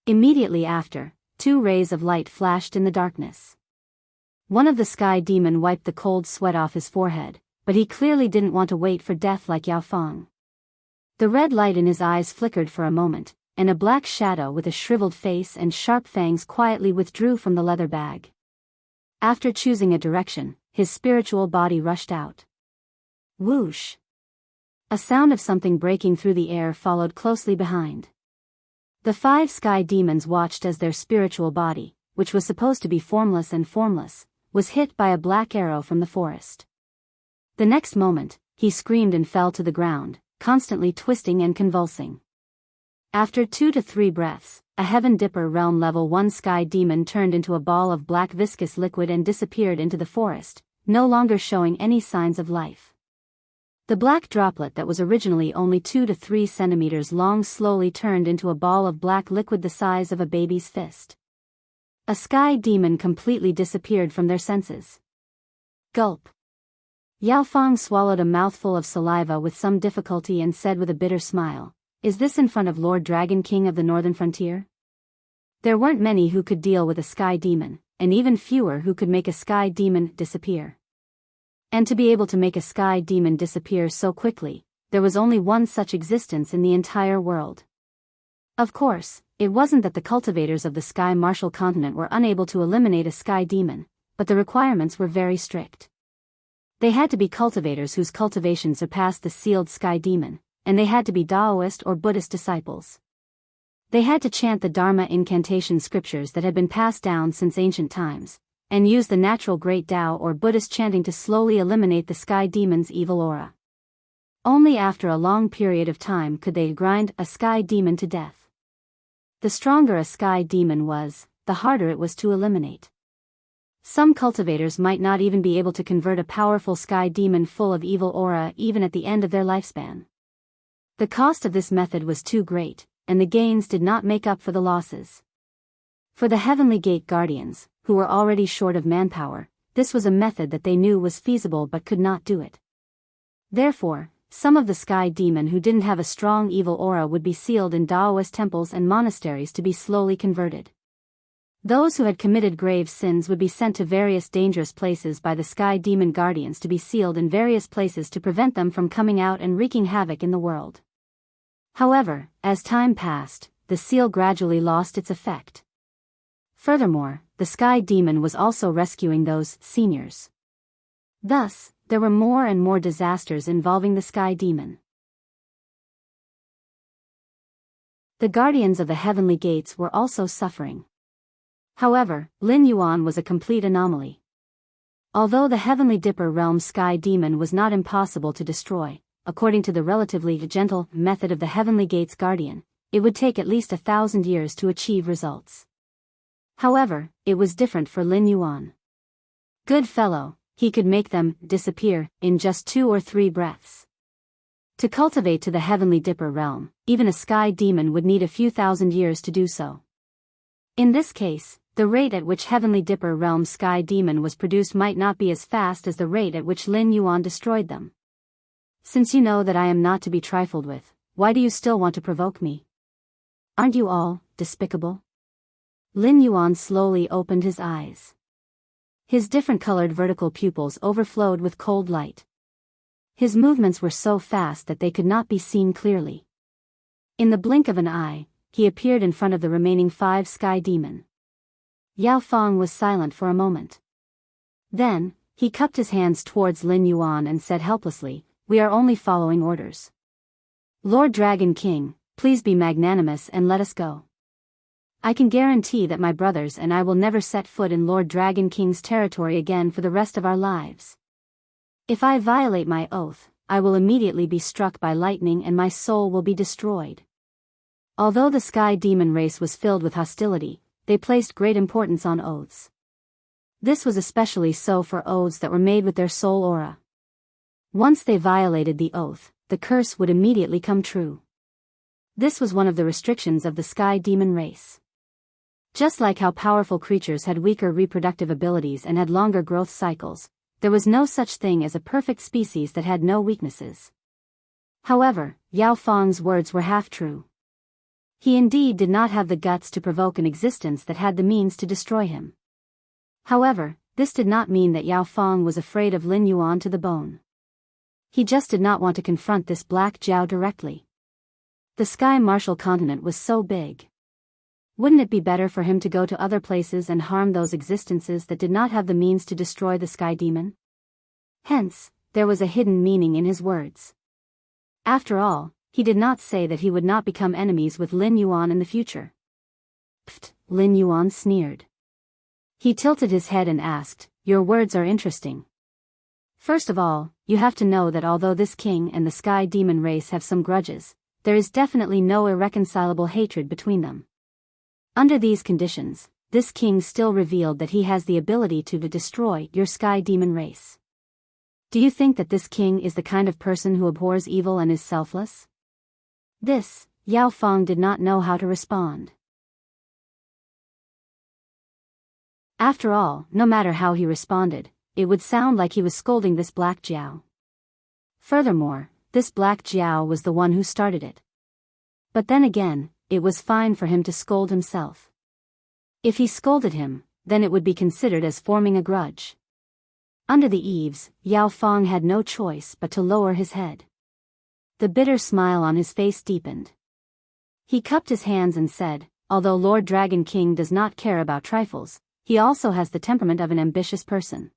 Immediately after, 2 rays of light flashed in the darkness. One of the sky demon wiped the cold sweat off his forehead, but he clearly didn't want to wait for death like Yao Feng. The red light in his eyes flickered for a moment, and a black shadow with a shriveled face and sharp fangs quietly withdrew from the leather bag. After choosing a direction, his spiritual body rushed out. Whoosh! A sound of something breaking through the air followed closely behind. The 5 sky demons watched as their spiritual body, which was supposed to be formless, was hit by a black arrow from the forest. The next moment, he screamed and fell to the ground, constantly twisting and convulsing. After 2 to 3 breaths, a Heaven Dipper Realm Level 1 sky demon turned into a ball of black viscous liquid and disappeared into the forest, no longer showing any signs of life. The black droplet that was originally only 2 to 3 centimeters long slowly turned into a ball of black liquid the size of a baby's fist. A sky demon completely disappeared from their senses. Gulp. Yao Feng swallowed a mouthful of saliva with some difficulty and said with a bitter smile, "Is this in front of Lord Dragon King of the Northern Frontier?" There weren't many who could deal with a sky demon, and even fewer who could make a sky demon disappear. And to be able to make a sky demon disappear so quickly, there was only one such existence in the entire world. Of course, it wasn't that the cultivators of the Sky Martial Continent were unable to eliminate a sky demon, but the requirements were very strict. They had to be cultivators whose cultivation surpassed the sealed sky demon, and they had to be Taoist or Buddhist disciples. They had to chant the Dharma incantation scriptures that had been passed down since ancient times, and use the natural Great Tao or Buddhist chanting to slowly eliminate the sky demon's evil aura. Only after a long period of time could they grind a sky demon to death. The stronger a sky demon was, the harder it was to eliminate. Some cultivators might not even be able to convert a powerful sky demon full of evil aura even at the end of their lifespan. The cost of this method was too great, and the gains did not make up for the losses. For the Heavenly Gate Guardians, who were already short of manpower, this was a method that they knew was feasible but could not do it. Therefore, some of the sky demon who didn't have a strong evil aura would be sealed in Taoist temples and monasteries to be slowly converted. Those who had committed grave sins would be sent to various dangerous places by the sky demon guardians to be sealed in various places to prevent them from coming out and wreaking havoc in the world. However, as time passed, the seal gradually lost its effect. Furthermore, the sky demon was also rescuing those seniors. Thus, there were more and more disasters involving the sky demon. The guardians of the heavenly gates were also suffering. However, Lin Yuan was a complete anomaly. Although the Heavenly Dipper Realm Sky Demon was not impossible to destroy, according to the relatively gentle method of the Heavenly Gates Guardian, it would take at least 1,000 years to achieve results. However, it was different for Lin Yuan. Good fellow, he could make them disappear in just 2 or 3 breaths. To cultivate to the Heavenly Dipper Realm, even a Sky Demon would need a few thousand years to do so. In this case, the rate at which Heavenly Dipper Realm Sky Demon was produced might not be as fast as the rate at which Lin Yuan destroyed them. Since you know that I am not to be trifled with, why do you still want to provoke me? Aren't you all despicable? Lin Yuan slowly opened his eyes. His different-colored vertical pupils overflowed with cold light. His movements were so fast that they could not be seen clearly. In the blink of an eye, he appeared in front of the remaining 5 sky demon. Yao Fang was silent for a moment. Then, he cupped his hands towards Lin Yuan and said helplessly, "We are only following orders. Lord Dragon King, please be magnanimous and let us go. I can guarantee that my brothers and I will never set foot in Lord Dragon King's territory again for the rest of our lives. If I violate my oath, I will immediately be struck by lightning and my soul will be destroyed." Although the sky demon race was filled with hostility, they placed great importance on oaths. This was especially so for oaths that were made with their soul aura. Once they violated the oath, the curse would immediately come true. This was one of the restrictions of the sky demon race. Just like how powerful creatures had weaker reproductive abilities and had longer growth cycles, there was no such thing as a perfect species that had no weaknesses. However, Yao Fang's words were half true. He indeed did not have the guts to provoke an existence that had the means to destroy him. However, this did not mean that Yao Fang was afraid of Lin Yuan to the bone. He just did not want to confront this black Jiao directly. The sky martial continent was so big. Wouldn't it be better for him to go to other places and harm those existences that did not have the means to destroy the sky demon? Hence, there was a hidden meaning in his words. After all, he did not say that he would not become enemies with Lin Yuan in the future. Pfft, Lin Yuan sneered. He tilted his head and asked, "Your words are interesting. First of all, you have to know that although this king and the sky demon race have some grudges, there is definitely no irreconcilable hatred between them. Under these conditions, this king still revealed that he has the ability to destroy your sky demon race. Do you think that this king is the kind of person who abhors evil and is selfless?" This, Yao Fang did not know how to respond. After all, no matter how he responded, it would sound like he was scolding this black Jiao. Furthermore, this black Jiao was the one who started it. But then again, it was fine for him to scold himself. If he scolded him, then it would be considered as forming a grudge. Under the eaves, Yao Fang had no choice but to lower his head. The bitter smile on his face deepened. He cupped his hands and said, "Although Lord Dragon King does not care about trifles, he also has the temperament of an ambitious person.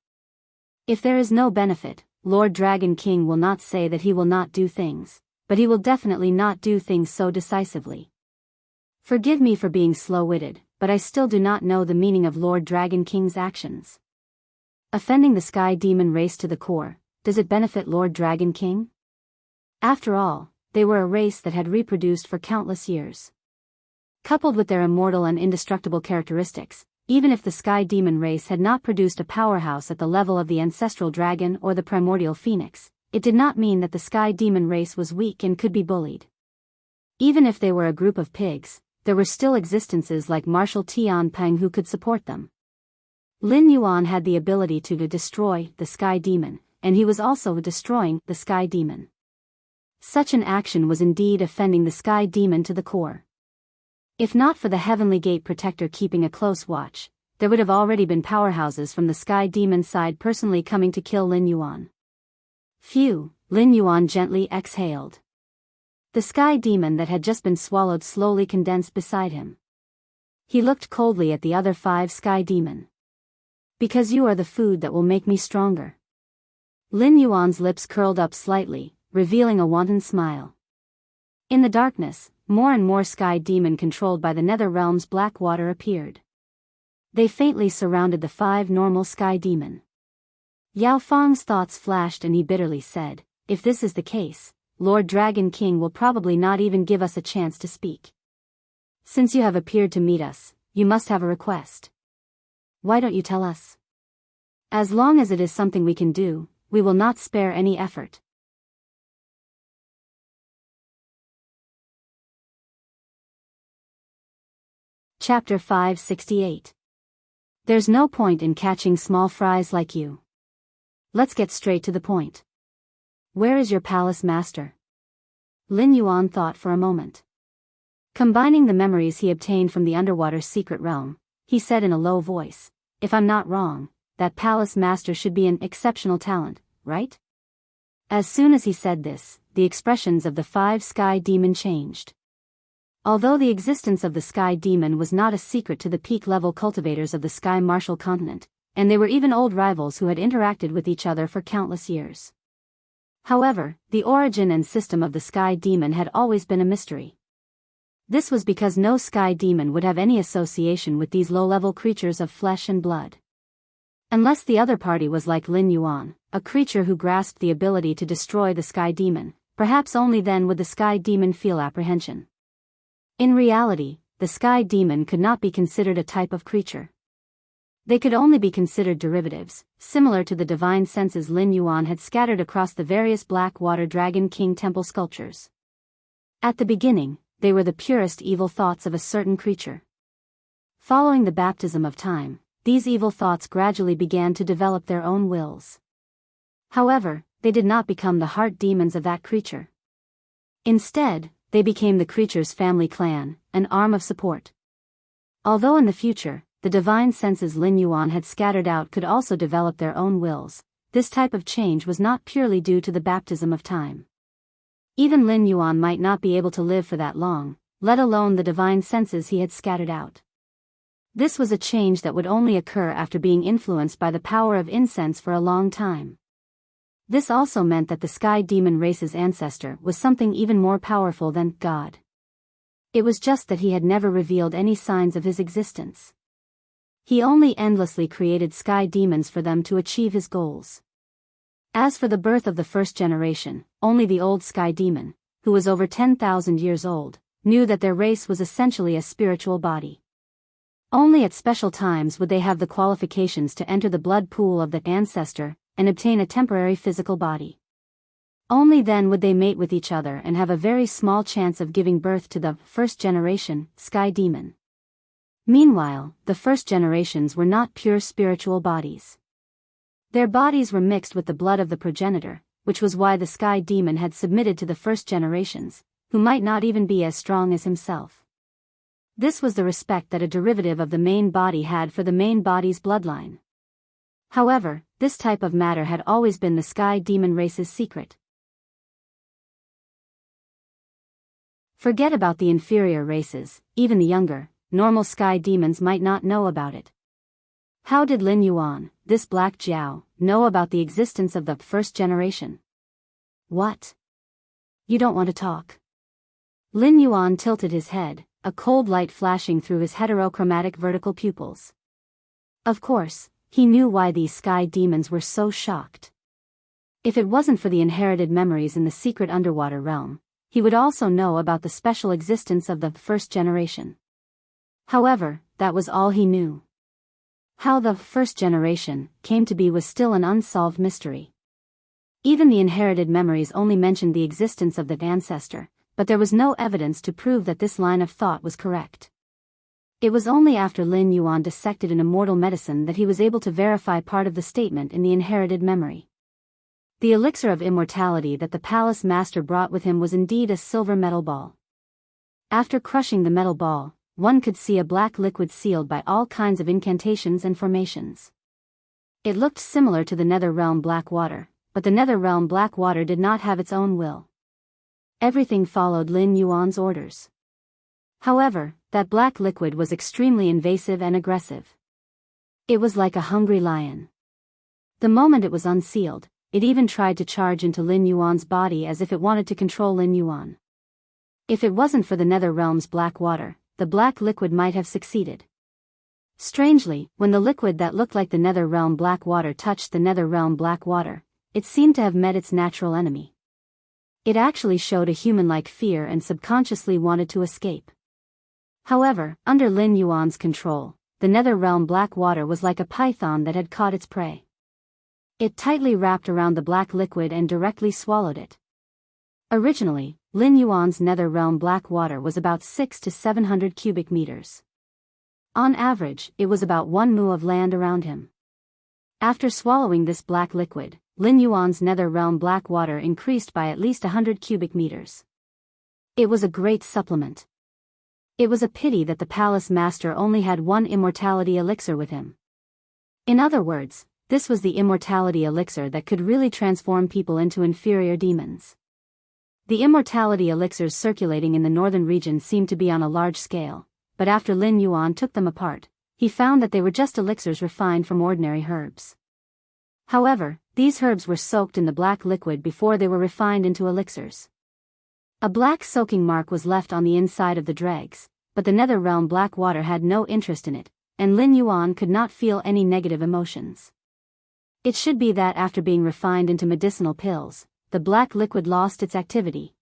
If there is no benefit, Lord Dragon King will not say that he will not do things, but he will definitely not do things so decisively. Forgive me for being slow-witted, but I still do not know the meaning of Lord Dragon King's actions. Offending the sky demon race to the core, does it benefit Lord Dragon King? After all, they were a race that had reproduced for countless years. Coupled with their immortal and indestructible characteristics, even if the sky demon race had not produced a powerhouse at the level of the ancestral dragon or the primordial phoenix, it did not mean that the sky demon race was weak and could be bullied. Even if they were a group of pigs, there were still existences like Marshal Tianpeng who could support them. Lin Yuan had the ability to destroy the sky demon, and he was also destroying the sky demon. Such an action was indeed offending the sky demon to the core. If not for the Heavenly Gate Protector keeping a close watch, there would have already been powerhouses from the sky demon side personally coming to kill Lin Yuan. Phew, Lin Yuan gently exhaled. The sky demon that had just been swallowed slowly condensed beside him. He looked coldly at the other 5 sky demon. "Because you are the food that will make me stronger." Lin Yuan's lips curled up slightly, revealing a wanton smile. In the darkness, more and more sky demon controlled by the nether realm's black water appeared. They faintly surrounded the 5 normal sky demon. Yao Fang's thoughts flashed and he bitterly said, "If this is the case, Lord Dragon King will probably not even give us a chance to speak. Since you have appeared to meet us, you must have a request. Why don't you tell us? As long as it is something we can do, we will not spare any effort." Chapter 568. There's no point in catching small fries like you. Let's get straight to the point. Where is your palace master? Lin Yuan thought for a moment. Combining the memories he obtained from the underwater secret realm, he said in a low voice. If I'm not wrong, that palace master should be an exceptional talent, right? As soon as he said this, the expressions of the 5 sky demon changed. Although the existence of the sky demon was not a secret to the peak-level cultivators of the sky martial continent, and they were even old rivals who had interacted with each other for countless years. However, the origin and system of the sky demon had always been a mystery. This was because no sky demon would have any association with these low-level creatures of flesh and blood. Unless the other party was like Lin Yuan, a creature who grasped the ability to destroy the sky demon, perhaps only then would the sky demon feel apprehension. In reality, the sky demon could not be considered a type of creature. They could only be considered derivatives, similar to the divine senses Lin Yuan had scattered across the various Black Water Dragon King temple sculptures. At the beginning, they were the purest evil thoughts of a certain creature. Following the baptism of time, these evil thoughts gradually began to develop their own wills. However, they did not become the heart demons of that creature. Instead, they became the creature's family clan, an arm of support. Although in the future, the divine senses Lin Yuan had scattered out could also develop their own wills, this type of change was not purely due to the baptism of time. Even Lin Yuan might not be able to live for that long, let alone the divine senses he had scattered out. This was a change that would only occur after being influenced by the power of incense for a long time. This also meant that the sky demon race's ancestor was something even more powerful than God. It was just that he had never revealed any signs of his existence. He only endlessly created sky demons for them to achieve his goals. As for the birth of the first generation, only the old sky demon, who was over 10,000 years old, knew that their race was essentially a spiritual body. Only at special times would they have the qualifications to enter the blood pool of the ancestor and obtain a temporary physical body. Only then would they mate with each other and have a very small chance of giving birth to the first generation sky demon. Meanwhile, the first generations were not pure spiritual bodies. Their bodies were mixed with the blood of the progenitor, which was why the sky demon had submitted to the first generations, who might not even be as strong as himself. This was the respect that a derivative of the main body had for the main body's bloodline. However, this type of matter had always been the sky demon race's secret. Forget about the inferior races, even the younger, normal sky demons might not know about it. How did Lin Yuan, this Black Jiao, know about the existence of the first generation? What? You don't want to talk? Lin Yuan tilted his head, a cold light flashing through his heterochromatic vertical pupils. Of course, he knew why these sky demons were so shocked. If it wasn't for the inherited memories in the secret underwater realm, he would also know about the special existence of the first generation. However, that was all he knew. How the first generation came to be was still an unsolved mystery. Even the inherited memories only mentioned the existence of the ancestor, but there was no evidence to prove that this line of thought was correct. It was only after Lin Yuan dissected an immortal medicine that he was able to verify part of the statement in the inherited memory. The elixir of immortality that the palace master brought with him was indeed a silver metal ball. After crushing the metal ball, one could see a black liquid sealed by all kinds of incantations and formations. It looked similar to the nether realm black water, but the nether realm black water did not have its own will. Everything followed Lin Yuan's orders. However, that black liquid was extremely invasive and aggressive. It was like a hungry lion. The moment it was unsealed, it even tried to charge into Lin Yuan's body as if it wanted to control Lin Yuan. If it wasn't for the nether realm's black water, the black liquid might have succeeded. Strangely, when the liquid that looked like the nether realm black water touched the nether realm black water, it seemed to have met its natural enemy. It actually showed a human-like fear and subconsciously wanted to escape. However, under Lin Yuan's control, the nether realm black water was like a python that had caught its prey. It tightly wrapped around the black liquid and directly swallowed it. Originally, Lin Yuan's nether realm black water was about 600 to 700 cubic meters. On average, it was about 1 mu of land around him. After swallowing this black liquid, Lin Yuan's nether realm black water increased by at least 100 cubic meters. It was a great supplement. It was a pity that the palace master only had one immortality elixir with him. In other words, this was the immortality elixir that could really transform people into inferior demons. The immortality elixirs circulating in the northern region seemed to be on a large scale, but after Lin Yuan took them apart, he found that they were just elixirs refined from ordinary herbs. However, these herbs were soaked in the black liquid before they were refined into elixirs. A black soaking mark was left on the inside of the dregs, but the nether realm black water had no interest in it, and Lin Yuan could not feel any negative emotions. It should be that after being refined into medicinal pills, the black liquid lost its activity.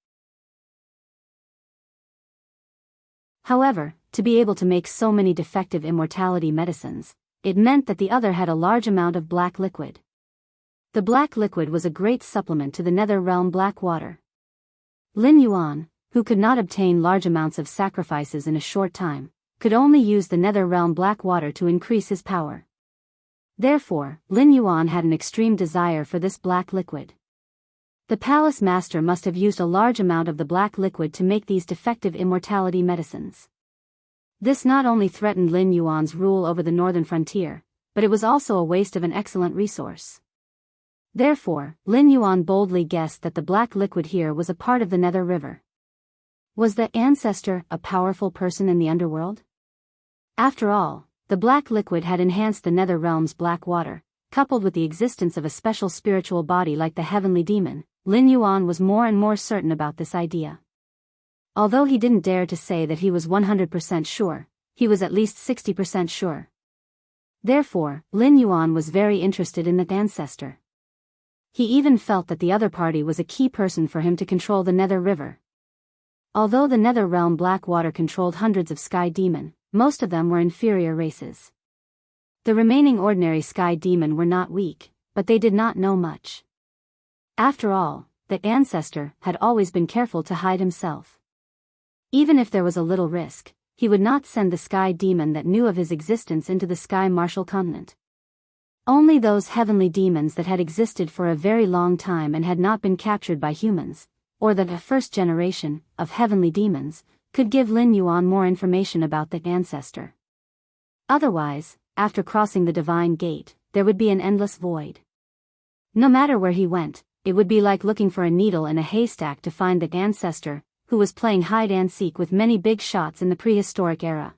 However, to be able to make so many defective immortality medicines, it meant that the other had a large amount of black liquid. The black liquid was a great supplement to the nether realm black water. Lin Yuan, who could not obtain large amounts of sacrifices in a short time, could only use the nether realm black water to increase his power. Therefore, Lin Yuan had an extreme desire for this black liquid. The palace master must have used a large amount of the black liquid to make these defective immortality medicines. This not only threatened Lin Yuan's rule over the northern frontier, but it was also a waste of an excellent resource. Therefore, Lin Yuan boldly guessed that the black liquid here was a part of the Nether River. Was the ancestor a powerful person in the underworld? After all, the black liquid had enhanced the Nether Realm's black water, coupled with the existence of a special spiritual body like the heavenly demon. Lin Yuan was more and more certain about this idea. Although he didn't dare to say that he was 100% sure, he was at least 60% sure. Therefore, Lin Yuan was very interested in the ancestor. He even felt that the other party was a key person for him to control the Nether River. Although the Nether Realm black water controlled hundreds of sky demon, most of them were inferior races. The remaining ordinary sky demon were not weak, but they did not know much. After all, the ancestor had always been careful to hide himself. Even if there was a little risk, he would not send the sky demon that knew of his existence into the sky martial continent. Only those heavenly demons that had existed for a very long time and had not been captured by humans, or the first generation of heavenly demons, could give Lin Yuan more information about the ancestor. Otherwise, after crossing the divine gate, there would be an endless void. No matter where he went, it would be like looking for a needle in a haystack to find the ancestor, who was playing hide and seek with many big shots in the prehistoric era.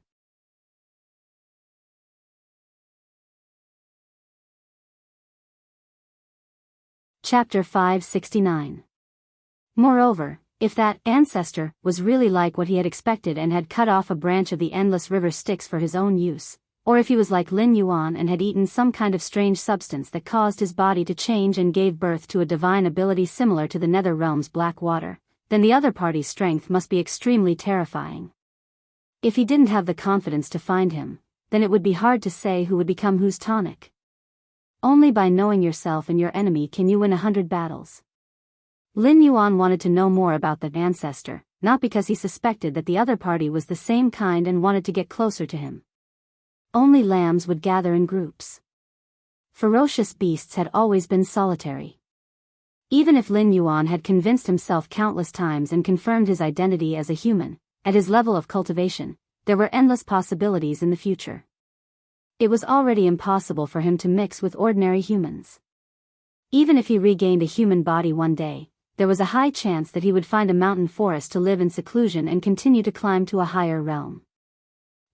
Chapter 569. Moreover, if that ancestor was really like what he had expected and had cut off a branch of the endless river Styx for his own use, or if he was like Lin Yuan and had eaten some kind of strange substance that caused his body to change and gave birth to a divine ability similar to the Nether Realm's black water, then the other party's strength must be extremely terrifying. If he didn't have the confidence to find him, then it would be hard to say who would become whose tonic. Only by knowing yourself and your enemy can you win 100 battles. Lin Yuan wanted to know more about the ancestor, not because he suspected that the other party was the same kind and wanted to get closer to him. Only lambs would gather in groups. Ferocious beasts had always been solitary. Even if Lin Yuan had convinced himself countless times and confirmed his identity as a human, at his level of cultivation, there were endless possibilities in the future. It was already impossible for him to mix with ordinary humans. Even if he regained a human body one day, there was a high chance that he would find a mountain forest to live in seclusion and continue to climb to a higher realm.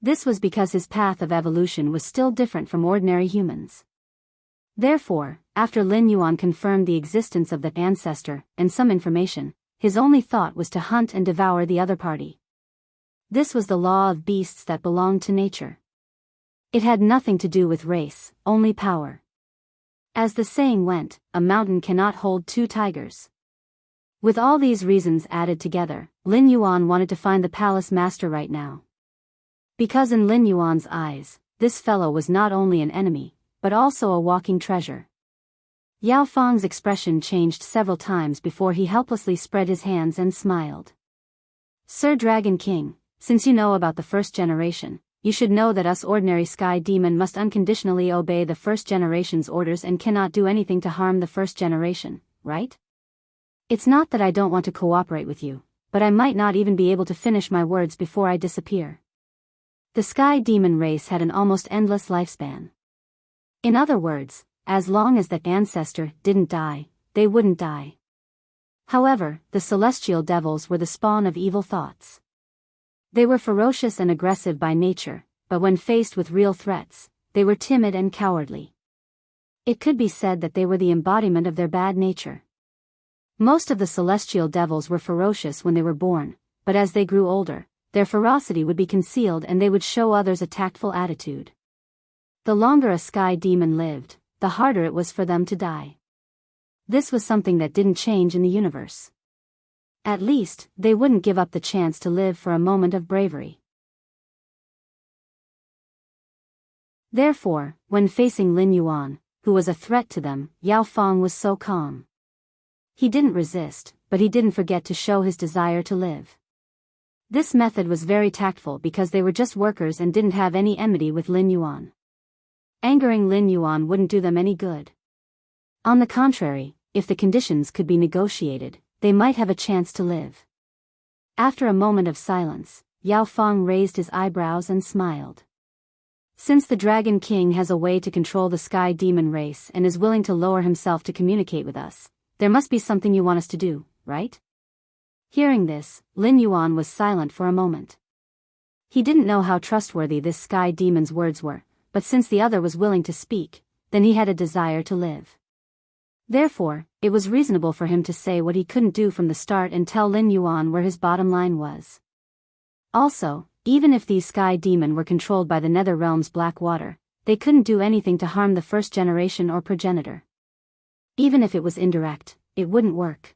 This was because his path of evolution was still different from ordinary humans. Therefore, after Lin Yuan confirmed the existence of the ancestor and some information, his only thought was to hunt and devour the other party. This was the law of beasts that belonged to nature. It had nothing to do with race, only power. As the saying went, a mountain cannot hold two tigers. With all these reasons added together, Lin Yuan wanted to find the palace master right now. Because in Lin Yuan's eyes, this fellow was not only an enemy, but also a walking treasure. Yao Fang's expression changed several times before he helplessly spread his hands and smiled. Sir Dragon King, since you know about the first generation, you should know that us ordinary sky demon must unconditionally obey the first generation's orders and cannot do anything to harm the first generation, right? It's not that I don't want to cooperate with you, but I might not even be able to finish my words before I disappear. The sky demon race had an almost endless lifespan. In other words, as long as that ancestor didn't die, they wouldn't die. However, the celestial devils were the spawn of evil thoughts. They were ferocious and aggressive by nature, but when faced with real threats, they were timid and cowardly. It could be said that they were the embodiment of their bad nature. Most of the celestial devils were ferocious when they were born, but as they grew older, their ferocity would be concealed and they would show others a tactful attitude. The longer a sky demon lived, the harder it was for them to die. This was something that didn't change in the universe. At least, they wouldn't give up the chance to live for a moment of bravery. Therefore, when facing Lin Yuan, who was a threat to them, Yao Feng was so calm. He didn't resist, but he didn't forget to show his desire to live. This method was very tactful because they were just workers and didn't have any enmity with Lin Yuan. Angering Lin Yuan wouldn't do them any good. On the contrary, if the conditions could be negotiated, they might have a chance to live. After a moment of silence, Yao Feng raised his eyebrows and smiled. Since the Dragon King has a way to control the sky demon race and is willing to lower himself to communicate with us, there must be something you want us to do, right? Hearing this, Lin Yuan was silent for a moment. He didn't know how trustworthy this sky demon's words were, but since the other was willing to speak, then he had a desire to live. Therefore, it was reasonable for him to say what he couldn't do from the start and tell Lin Yuan where his bottom line was. Also, even if these sky demon were controlled by the nether realm's black water, they couldn't do anything to harm the first generation or progenitor. Even if it was indirect, it wouldn't work.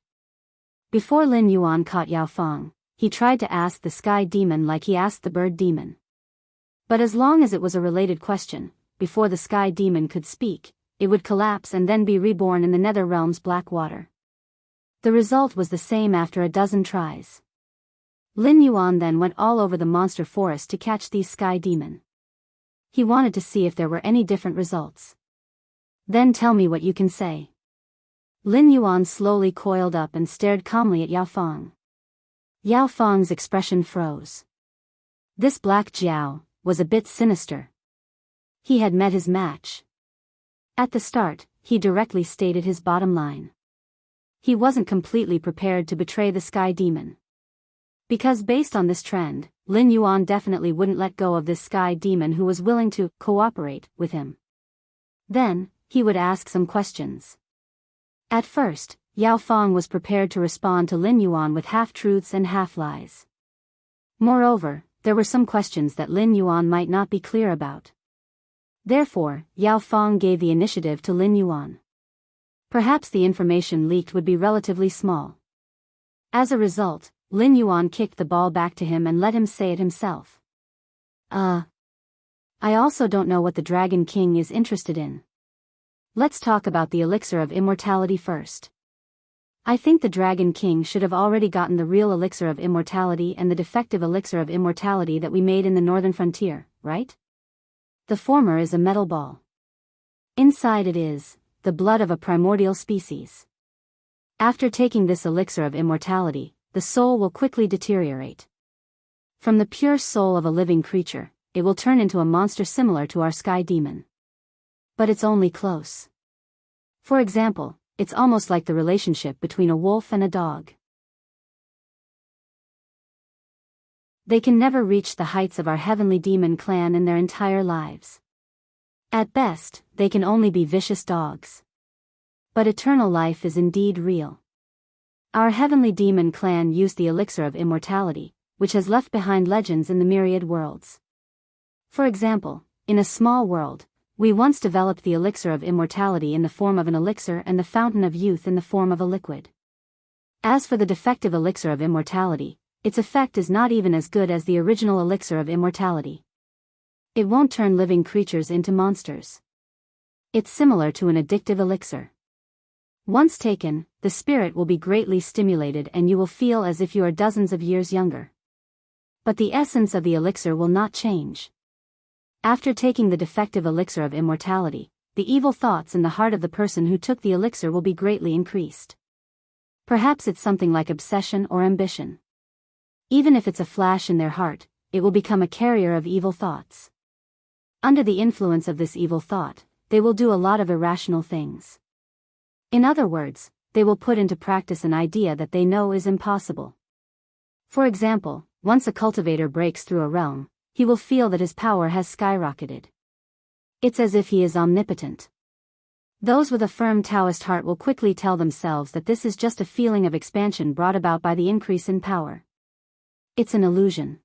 Before Lin Yuan caught Yao Feng, he tried to ask the sky demon like he asked the bird demon. But as long as it was a related question, before the sky demon could speak, it would collapse and then be reborn in the nether realm's black water. The result was the same after a dozen tries. Lin Yuan then went all over the monster forest to catch these sky demon. He wanted to see if there were any different results. Then tell me what you can say. Lin Yuan slowly coiled up and stared calmly at Yao Feng. Yao Feng's expression froze. This black Jiao was a bit sinister. He had met his match. At the start, he directly stated his bottom line. He wasn't completely prepared to betray the sky demon. Because based on this trend, Lin Yuan definitely wouldn't let go of this sky demon who was willing to cooperate with him. Then, he would ask some questions. At first, Yao Feng was prepared to respond to Lin Yuan with half-truths and half-lies. Moreover, there were some questions that Lin Yuan might not be clear about. Therefore, Yao Feng gave the initiative to Lin Yuan. Perhaps the information leaked would be relatively small. As a result, Lin Yuan kicked the ball back to him and let him say it himself. I also don't know what the Dragon King is interested in. Let's talk about the elixir of immortality first. I think the Dragon King should have already gotten the real elixir of immortality and the defective elixir of immortality that we made in the northern frontier, right? The former is a metal ball. Inside it is the blood of a primordial species. After taking this elixir of immortality, the soul will quickly deteriorate. From the pure soul of a living creature, it will turn into a monster similar to our sky demon. But it's only close. For example, it's almost like the relationship between a wolf and a dog. They can never reach the heights of our heavenly demon clan in their entire lives. At best, they can only be vicious dogs. But eternal life is indeed real. Our heavenly demon clan used the elixir of immortality, which has left behind legends in the myriad worlds. For example, in a small world, we once developed the elixir of immortality in the form of an elixir and the fountain of youth in the form of a liquid. As for the defective elixir of immortality, its effect is not even as good as the original elixir of immortality. It won't turn living creatures into monsters. It's similar to an addictive elixir. Once taken, the spirit will be greatly stimulated and you will feel as if you are dozens of years younger. But the essence of the elixir will not change. After taking the defective elixir of immortality, the evil thoughts in the heart of the person who took the elixir will be greatly increased. Perhaps it's something like obsession or ambition. Even if it's a flash in their heart, it will become a carrier of evil thoughts. Under the influence of this evil thought, they will do a lot of irrational things. In other words, they will put into practice an idea that they know is impossible. For example, once a cultivator breaks through a realm, he will feel that his power has skyrocketed. It's as if he is omnipotent. Those with a firm Taoist heart will quickly tell themselves that this is just a feeling of expansion brought about by the increase in power. It's an illusion.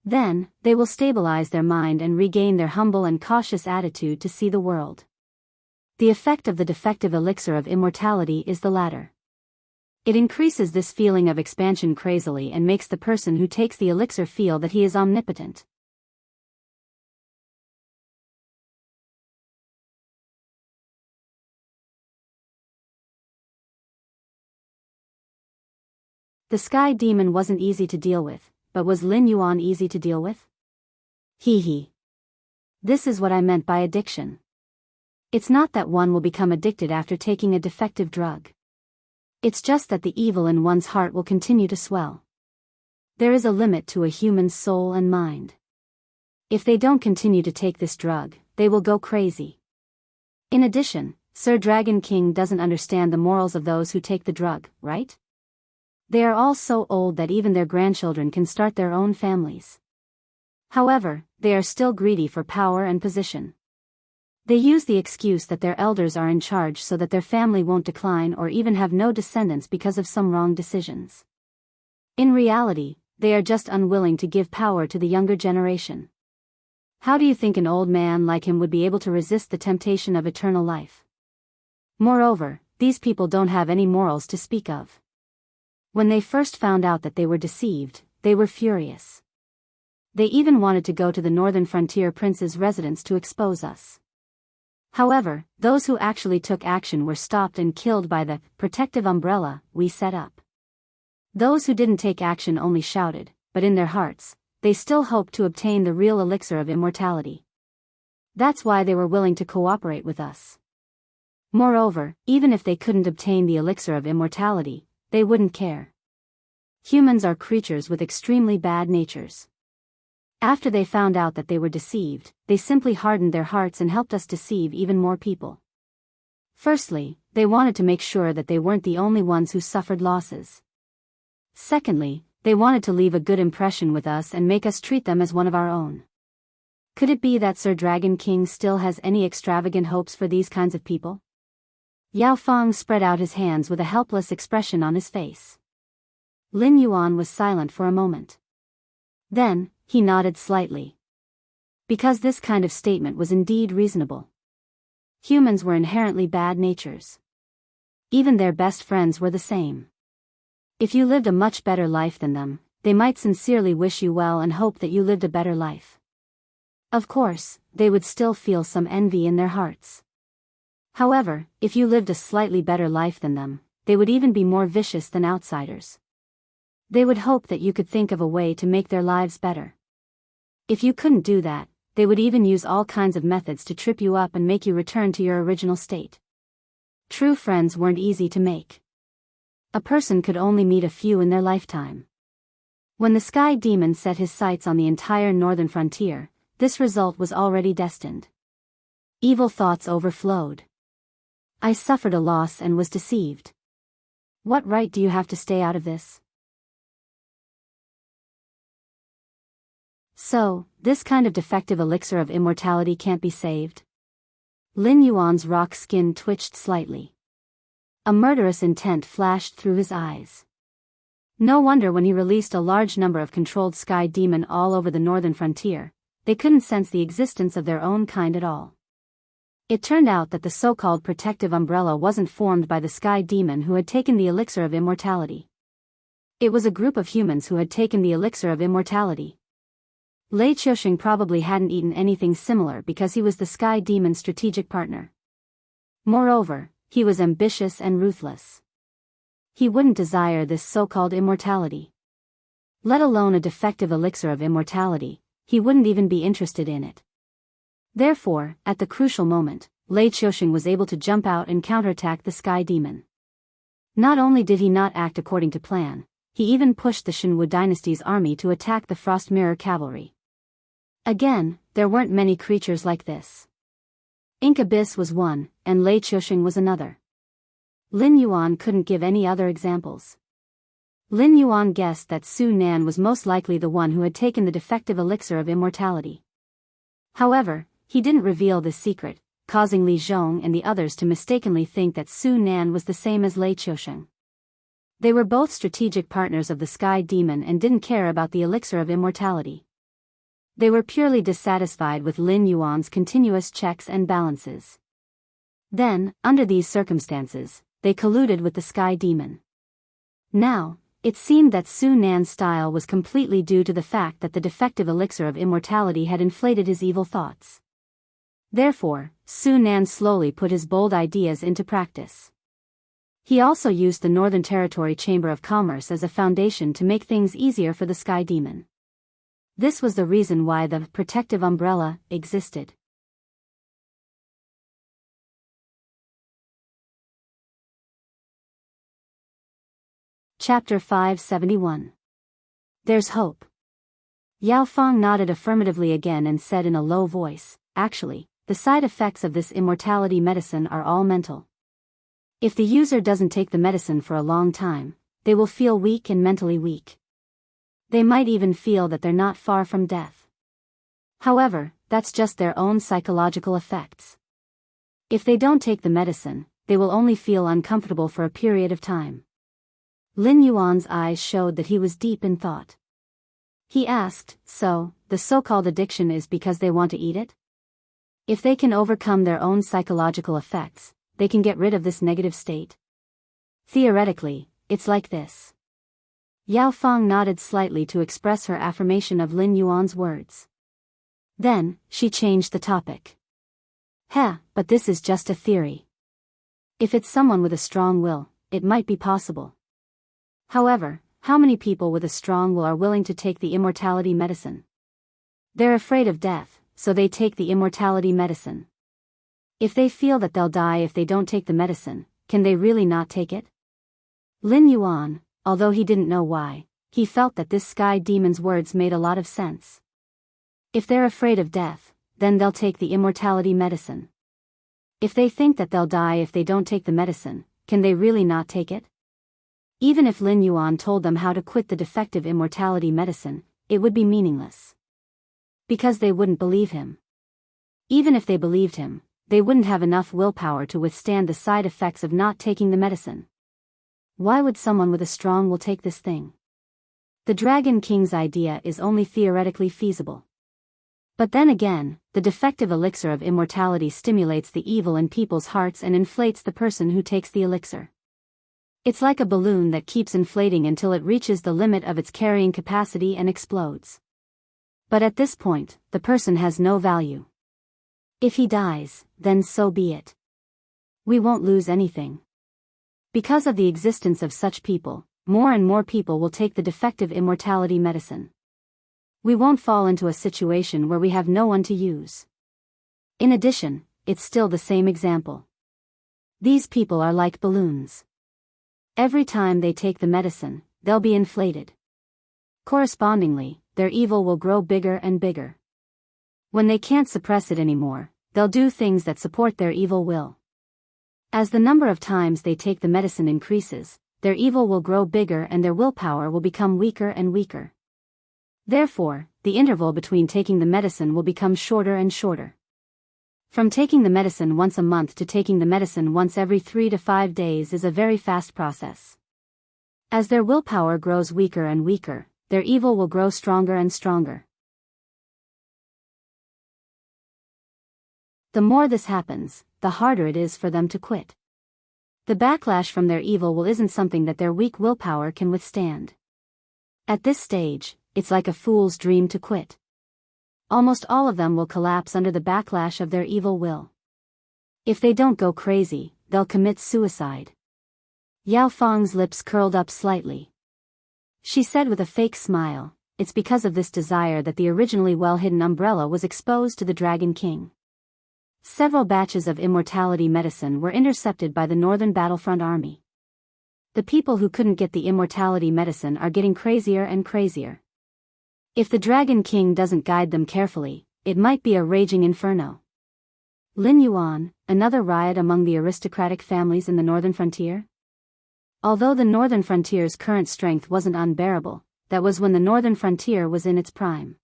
Then, they will stabilize their mind and regain their humble and cautious attitude to see the world. The effect of the defective elixir of immortality is the latter. It increases this feeling of expansion crazily and makes the person who takes the elixir feel that he is omnipotent. The sky demon wasn't easy to deal with, but was Lin Yuan easy to deal with? Hee. This is what I meant by addiction. It's not that one will become addicted after taking a defective drug. It's just that the evil in one's heart will continue to swell. There is a limit to a human's soul and mind. If they don't continue to take this drug, they will go crazy. In addition, Sir Dragon King doesn't understand the morals of those who take the drug, right? They are all so old that even their grandchildren can start their own families. However, they are still greedy for power and position. They use the excuse that their elders are in charge so that their family won't decline or even have no descendants because of some wrong decisions. In reality, they are just unwilling to give power to the younger generation. How do you think an old man like him would be able to resist the temptation of eternal life? Moreover, these people don't have any morals to speak of. When they first found out that they were deceived, they were furious. They even wanted to go to the northern frontier prince's residence to expose us. However, those who actually took action were stopped and killed by the protective umbrella we set up. Those who didn't take action only shouted, but in their hearts, they still hoped to obtain the real elixir of immortality. That's why they were willing to cooperate with us. Moreover, even if they couldn't obtain the elixir of immortality, they wouldn't care. Humans are creatures with extremely bad natures. After they found out that they were deceived, they simply hardened their hearts and helped us deceive even more people. Firstly, they wanted to make sure that they weren't the only ones who suffered losses. Secondly, they wanted to leave a good impression with us and make us treat them as one of our own. Could it be that Sir Dragon King still has any extravagant hopes for these kinds of people? Yao Feng spread out his hands with a helpless expression on his face. Lin Yuan was silent for a moment. Then, he nodded slightly. Because this kind of statement was indeed reasonable. Humans were inherently bad natures. Even their best friends were the same. If you lived a much better life than them, they might sincerely wish you well and hope that you lived a better life. Of course, they would still feel some envy in their hearts. However, if you lived a slightly better life than them, they would even be more vicious than outsiders. They would hope that you could think of a way to make their lives better. If you couldn't do that, they would even use all kinds of methods to trip you up and make you return to your original state. True friends weren't easy to make. A person could only meet a few in their lifetime. When the sky demon set his sights on the entire northern frontier, this result was already destined. Evil thoughts overflowed. I suffered a loss and was deceived. What right do you have to stay out of this? So, this kind of defective elixir of immortality can't be saved? Lin Yuan's rock skin twitched slightly. A murderous intent flashed through his eyes. No wonder when he released a large number of controlled sky demon all over the northern frontier, they couldn't sense the existence of their own kind at all. It turned out that the so-called protective umbrella wasn't formed by the sky demon who had taken the elixir of immortality. It was a group of humans who had taken the elixir of immortality. Lei Qiusheng probably hadn't eaten anything similar because he was the sky demon's strategic partner. Moreover, he was ambitious and ruthless. He wouldn't desire this so-called immortality. Let alone a defective elixir of immortality, he wouldn't even be interested in it. Therefore, at the crucial moment, Lei Qiusheng was able to jump out and counterattack the sky demon. Not only did he not act according to plan, he even pushed the Shinwu dynasty's army to attack the Frost Mirror cavalry. Again, there weren't many creatures like this. Ink Abyss was one, and Lei Qiusheng was another. Lin Yuan couldn't give any other examples. Lin Yuan guessed that Su Nan was most likely the one who had taken the defective elixir of immortality. However, he didn't reveal this secret, causing Li Zhong and the others to mistakenly think that Su Nan was the same as Lei Qiusheng. They were both strategic partners of the Sky Demon and didn't care about the elixir of immortality. They were purely dissatisfied with Lin Yuan's continuous checks and balances. Then, under these circumstances, they colluded with the Sky Demon. Now, it seemed that Su Nan's style was completely due to the fact that the defective elixir of immortality had inflated his evil thoughts. Therefore, Su Nan slowly put his bold ideas into practice. He also used the Northern Territory Chamber of Commerce as a foundation to make things easier for the Sky Demon. This was the reason why the protective umbrella existed. Chapter 571. There's hope. Yao Feng nodded affirmatively again and said in a low voice, "Actually, the side effects of this immortality medicine are all mental. If the user doesn't take the medicine for a long time, they will feel weak and mentally weak. They might even feel that they're not far from death. However, that's just their own psychological effects. If they don't take the medicine, they will only feel uncomfortable for a period of time." Lin Yuan's eyes showed that he was deep in thought. He asked, "So, the so-called addiction is because they want to eat it? If they can overcome their own psychological effects, they can get rid of this negative state? Theoretically, it's like this." Yao Feng nodded slightly to express her affirmation of Lin Yuan's words. Then, she changed the topic. But this is just a theory. If it's someone with a strong will, it might be possible. However, how many people with a strong will are willing to take the immortality medicine? They're afraid of death, so they take the immortality medicine. If they feel that they'll die if they don't take the medicine, can they really not take it? Lin Yuan, although he didn't know why, he felt that this Sky Demon's words made a lot of sense. If they're afraid of death, then they'll take the immortality medicine. If they think that they'll die if they don't take the medicine, can they really not take it? Even if Lin Yuan told them how to quit the defective immortality medicine, it would be meaningless. Because they wouldn't believe him. Even if they believed him, they wouldn't have enough willpower to withstand the side effects of not taking the medicine. Why would someone with a strong will take this thing? The Dragon King's idea is only theoretically feasible. But then again, the defective elixir of immortality stimulates the evil in people's hearts and inflates the person who takes the elixir. It's like a balloon that keeps inflating until it reaches the limit of its carrying capacity and explodes. But at this point, the person has no value. If he dies, then so be it. We won't lose anything. Because of the existence of such people, more and more people will take the defective immortality medicine. We won't fall into a situation where we have no one to use. In addition, it's still the same example. These people are like balloons. Every time they take the medicine, they'll be inflated. Correspondingly, their evil will grow bigger and bigger. When they can't suppress it anymore, they'll do things that support their evil will. As the number of times they take the medicine increases, their evil will grow bigger and their willpower will become weaker and weaker. Therefore, the interval between taking the medicine will become shorter and shorter. From taking the medicine once a month to taking the medicine once every 3 to 5 days is a very fast process. As their willpower grows weaker and weaker, their evil will grow stronger and stronger. The more this happens, the harder it is for them to quit. The backlash from their evil will isn't something that their weak willpower can withstand. At this stage, it's like a fool's dream to quit. Almost all of them will collapse under the backlash of their evil will. If they don't go crazy, they'll commit suicide. Yao Feng's lips curled up slightly. She said with a fake smile, "It's because of this desire that the originally well-hidden umbrella was exposed to the Dragon King." Several batches of immortality medicine were intercepted by the Northern Battlefront Army. The people who couldn't get the immortality medicine are getting crazier and crazier. If the Dragon King doesn't guide them carefully, it might be a raging inferno. Lin Yuan, another riot among the aristocratic families in the northern frontier? Although the northern frontier's current strength wasn't unbearable, that was when the northern frontier was in its prime.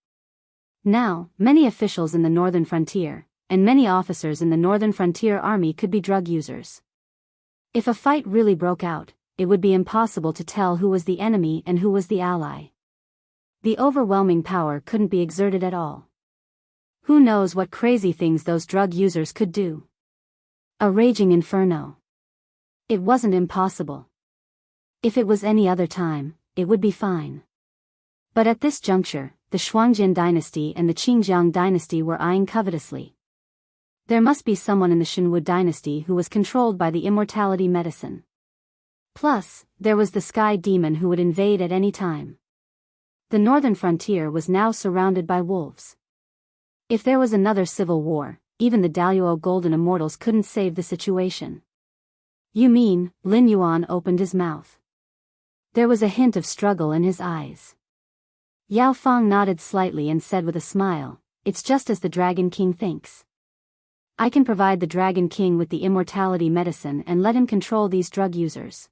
Now, many officials in the northern frontier, and many officers in the northern frontier army could be drug users. If a fight really broke out, it would be impossible to tell who was the enemy and who was the ally. The overwhelming power couldn't be exerted at all. Who knows what crazy things those drug users could do? A raging inferno. It wasn't impossible. If it was any other time, it would be fine. But at this juncture, the Shuangjin dynasty and the Qingjiang dynasty were eyeing covetously. There must be someone in the Shenwu dynasty who was controlled by the immortality medicine. Plus, there was the sky demon who would invade at any time. The northern frontier was now surrounded by wolves. If there was another civil war, even the Daluo Golden Immortals couldn't save the situation. You mean? Lin Yuan opened his mouth. There was a hint of struggle in his eyes. Yao Fang nodded slightly and said with a smile, "It's just as the Dragon King thinks. I can provide the Dragon King with the immortality medicine and let him control these drug users.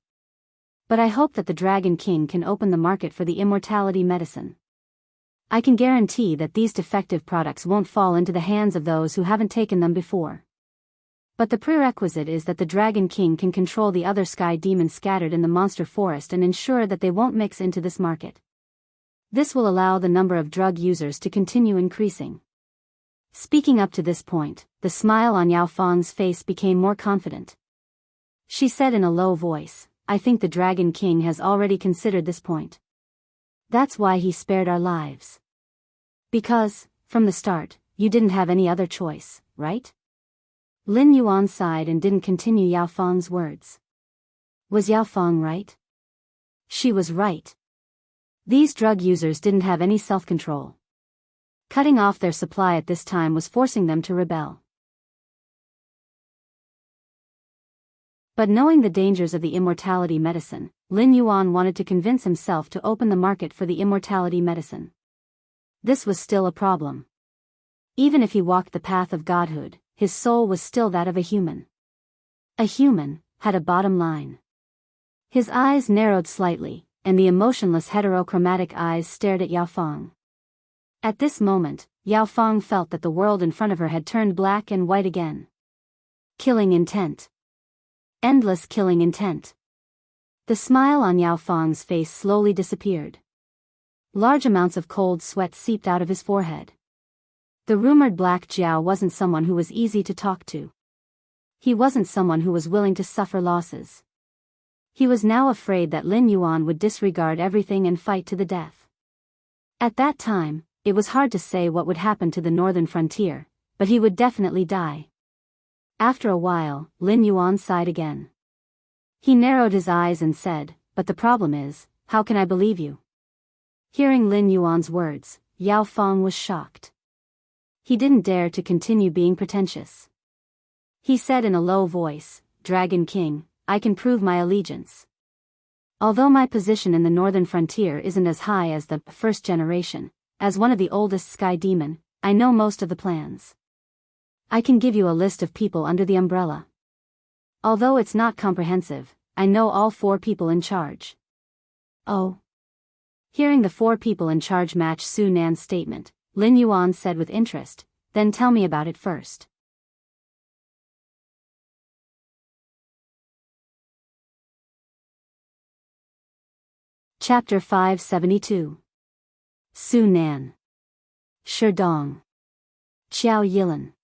But I hope that the Dragon King can open the market for the immortality medicine. I can guarantee that these defective products won't fall into the hands of those who haven't taken them before. But the prerequisite is that the Dragon King can control the other sky demons scattered in the monster forest and ensure that they won't mix into this market. This will allow the number of drug users to continue increasing." Speaking up to this point, the smile on Yao Fang's face became more confident. She said in a low voice, "I think the Dragon King has already considered this point. That's why he spared our lives. Because, from the start, you didn't have any other choice, right?" Lin Yuan sighed and didn't continue Yao Fang's words. Was Yao Fang right? She was right. These drug users didn't have any self-control. Cutting off their supply at this time was forcing them to rebel. But knowing the dangers of the immortality medicine, Lin Yuan wanted to convince himself to open the market for the immortality medicine. This was still a problem. Even if he walked the path of godhood, his soul was still that of a human. A human had a bottom line. His eyes narrowed slightly, and the emotionless heterochromatic eyes stared at Yao Fang. At this moment, Yao Fang felt that the world in front of her had turned black and white again. Killing intent. Endless killing intent. The smile on Yao Fang's face slowly disappeared. Large amounts of cold sweat seeped out of his forehead. The rumored Black Jiao wasn't someone who was easy to talk to. He wasn't someone who was willing to suffer losses. He was now afraid that Lin Yuan would disregard everything and fight to the death. At that time, it was hard to say what would happen to the northern frontier, but he would definitely die. After a while, Lin Yuan sighed again. He narrowed his eyes and said, "But the problem is, how can I believe you?" Hearing Lin Yuan's words, Yao Fang was shocked. He didn't dare to continue being pretentious. He said in a low voice, "Dragon King, I can prove my allegiance. Although my position in the northern frontier isn't as high as the first generation, as one of the oldest sky demon, I know most of the plans. I can give you a list of people under the umbrella. Although it's not comprehensive, I know all 4 people in charge." "Oh." Hearing the 4 people in charge match Su Nan's statement, Lin Yuan said with interest, "Then tell me about it first." Chapter 572. Su Nan. Sherdong. Qiao Yilan.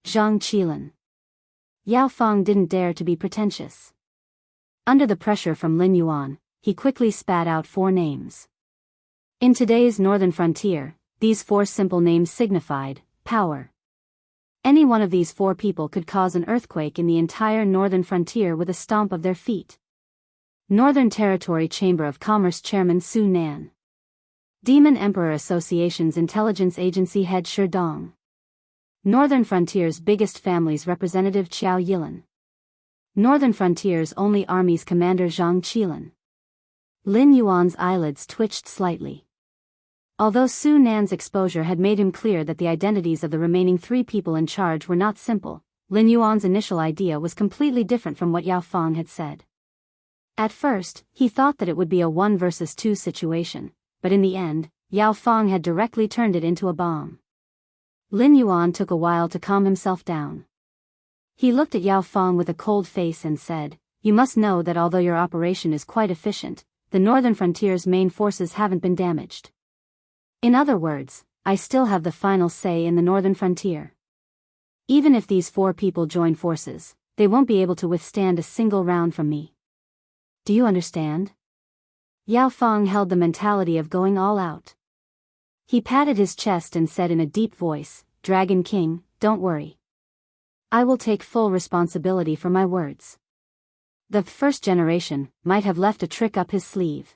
Zhang Qilan. Yao Fang didn't dare to be pretentious. Under the pressure from Lin Yuan, he quickly spat out 4 names. In today's northern frontier, these 4 simple names signified power. Any one of these 4 people could cause an earthquake in the entire northern frontier with a stomp of their feet. Northern Territory Chamber of Commerce Chairman Su Nan. Demon Emperor Association's Intelligence Agency Head Sherdong. Northern Frontier's biggest family's representative Qiao Yilan. Northern Frontier's only army's commander Zhang Qilin. Lin Yuan's eyelids twitched slightly. Although Su Nan's exposure had made him clear that the identities of the remaining 3 people in charge were not simple, Lin Yuan's initial idea was completely different from what Yao Fang had said. At first, he thought that it would be a 1 versus 2 situation, but in the end, Yao Fang had directly turned it into a bomb. Lin Yuan took a while to calm himself down. He looked at Yao Fang with a cold face and said, "You must know that although your operation is quite efficient, the Northern Frontier's main forces haven't been damaged. In other words, I still have the final say in the Northern Frontier. Even if these 4 people join forces, they won't be able to withstand a single round from me. Do you understand?" Yao Fang held the mentality of going all out. He patted his chest and said in a deep voice, "Dragon King, don't worry. I will take full responsibility for my words." The first generation might have left a trick up his sleeve.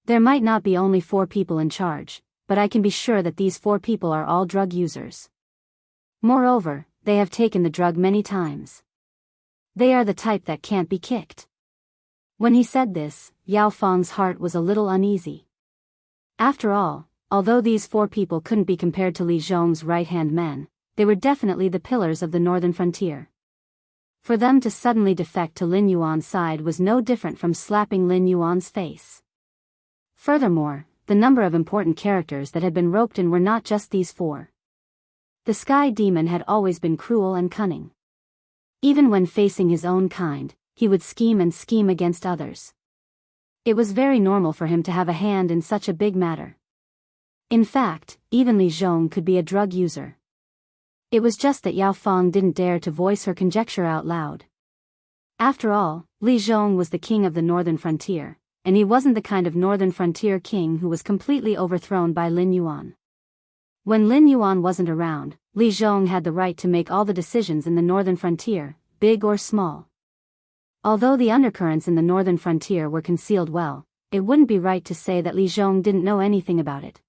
There might not be only 4 people in charge, but I can be sure that these 4 people are all drug users. Moreover, they have taken the drug many times. They are the type that can't be kicked. When he said this, Yao Fang's heart was a little uneasy. After all, although these 4 people couldn't be compared to Li Zhong's right-hand men, they were definitely the pillars of the Northern Frontier. For them to suddenly defect to Lin Yuan's side was no different from slapping Lin Yuan's face. Furthermore, the number of important characters that had been roped in were not just these 4. The Sky Demon had always been cruel and cunning. Even when facing his own kind, he would scheme and scheme against others. It was very normal for him to have a hand in such a big matter. In fact, even Li Zhong could be a drug user. It was just that Yao Fang didn't dare to voice her conjecture out loud. After all, Li Zhong was the king of the Northern Frontier, and he wasn't the kind of Northern Frontier king who was completely overthrown by Lin Yuan. When Lin Yuan wasn't around, Li Zhong had the right to make all the decisions in the Northern Frontier, big or small. Although the undercurrents in the Northern Frontier were concealed well, it wouldn't be right to say that Li Zhong didn't know anything about it.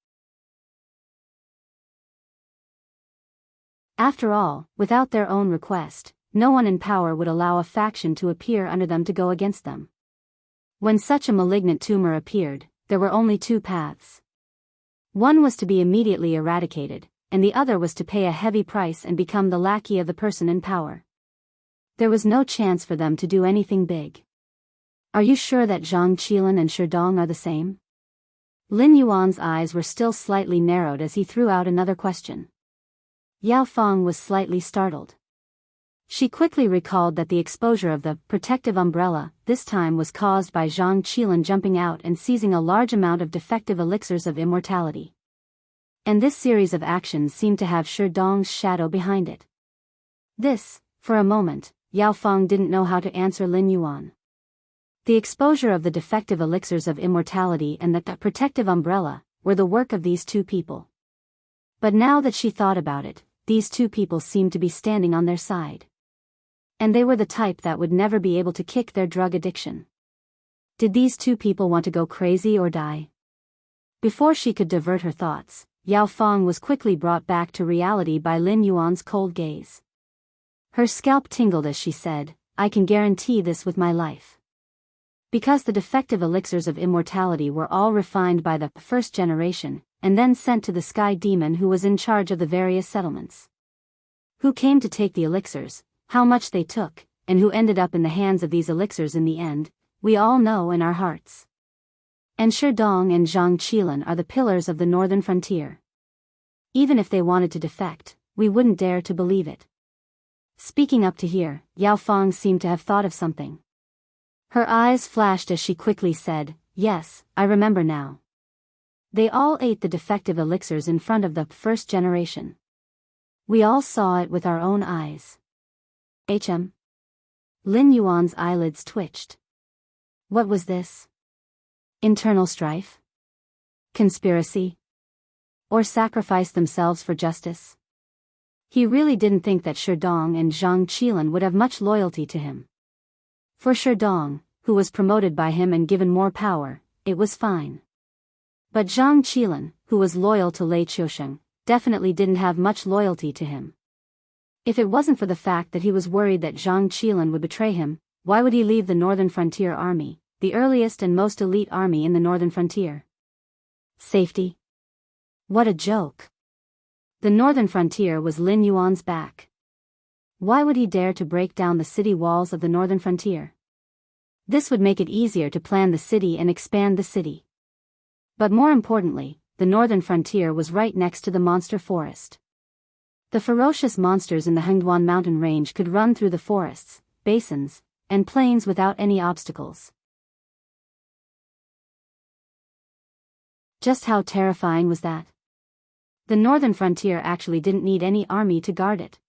After all, without their own request, no one in power would allow a faction to appear under them to go against them. When such a malignant tumor appeared, there were only 2 paths. One was to be immediately eradicated, and the other was to pay a heavy price and become the lackey of the person in power. There was no chance for them to do anything big. "Are you sure that Zhang Qilin and Sherdong are the same?" Lin Yuan's eyes were still slightly narrowed as he threw out another question. Yao Fang was slightly startled. She quickly recalled that the exposure of the protective umbrella this time was caused by Zhang Qilin jumping out and seizing a large amount of defective elixirs of immortality. And this series of actions seemed to have Sherdong's shadow behind it. This, for a moment, Yao Fang didn't know how to answer Lin Yuan. The exposure of the defective elixirs of immortality and the protective umbrella were the work of these 2 people. But now that she thought about it, these 2 people seemed to be standing on their side. And they were the type that would never be able to kick their drug addiction. Did these 2 people want to go crazy or die? Before she could divert her thoughts, Yao Fang was quickly brought back to reality by Lin Yuan's cold gaze. Her scalp tingled as she said, "I can guarantee this with my life." Because the defective elixirs of immortality were all refined by the first generation, and then sent to the Sky Demon who was in charge of the various settlements. Who came to take the elixirs, how much they took, and who ended up in the hands of these elixirs in the end, we all know in our hearts. And Sherdong and Zhang Qilin are the pillars of the Northern Frontier. Even if they wanted to defect, we wouldn't dare to believe it. Speaking up to here, Yao Fang seemed to have thought of something. Her eyes flashed as she quickly said, "Yes, I remember now. They all ate the defective elixirs in front of the first generation. We all saw it with our own eyes." Lin Yuan's eyelids twitched. What was this? Internal strife? Conspiracy? Or sacrifice themselves for justice? He really didn't think that Sherdong and Zhang Qilin would have much loyalty to him. For Sherdong, who was promoted by him and given more power, it was fine. But Zhang Qilin, who was loyal to Lei Qiusheng, definitely didn't have much loyalty to him. If it wasn't for the fact that he was worried that Zhang Qilan would betray him, why would he leave the Northern Frontier Army, the earliest and most elite army in the Northern Frontier? Safety? What a joke. The Northern Frontier was Lin Yuan's back. Why would he dare to break down the city walls of the Northern Frontier? This would make it easier to plan the city and expand the city. But more importantly, the Northern Frontier was right next to the monster forest. The ferocious monsters in the Hengduan mountain range could run through the forests, basins, and plains without any obstacles. Just how terrifying was that? The Northern Frontier actually didn't need any army to guard it.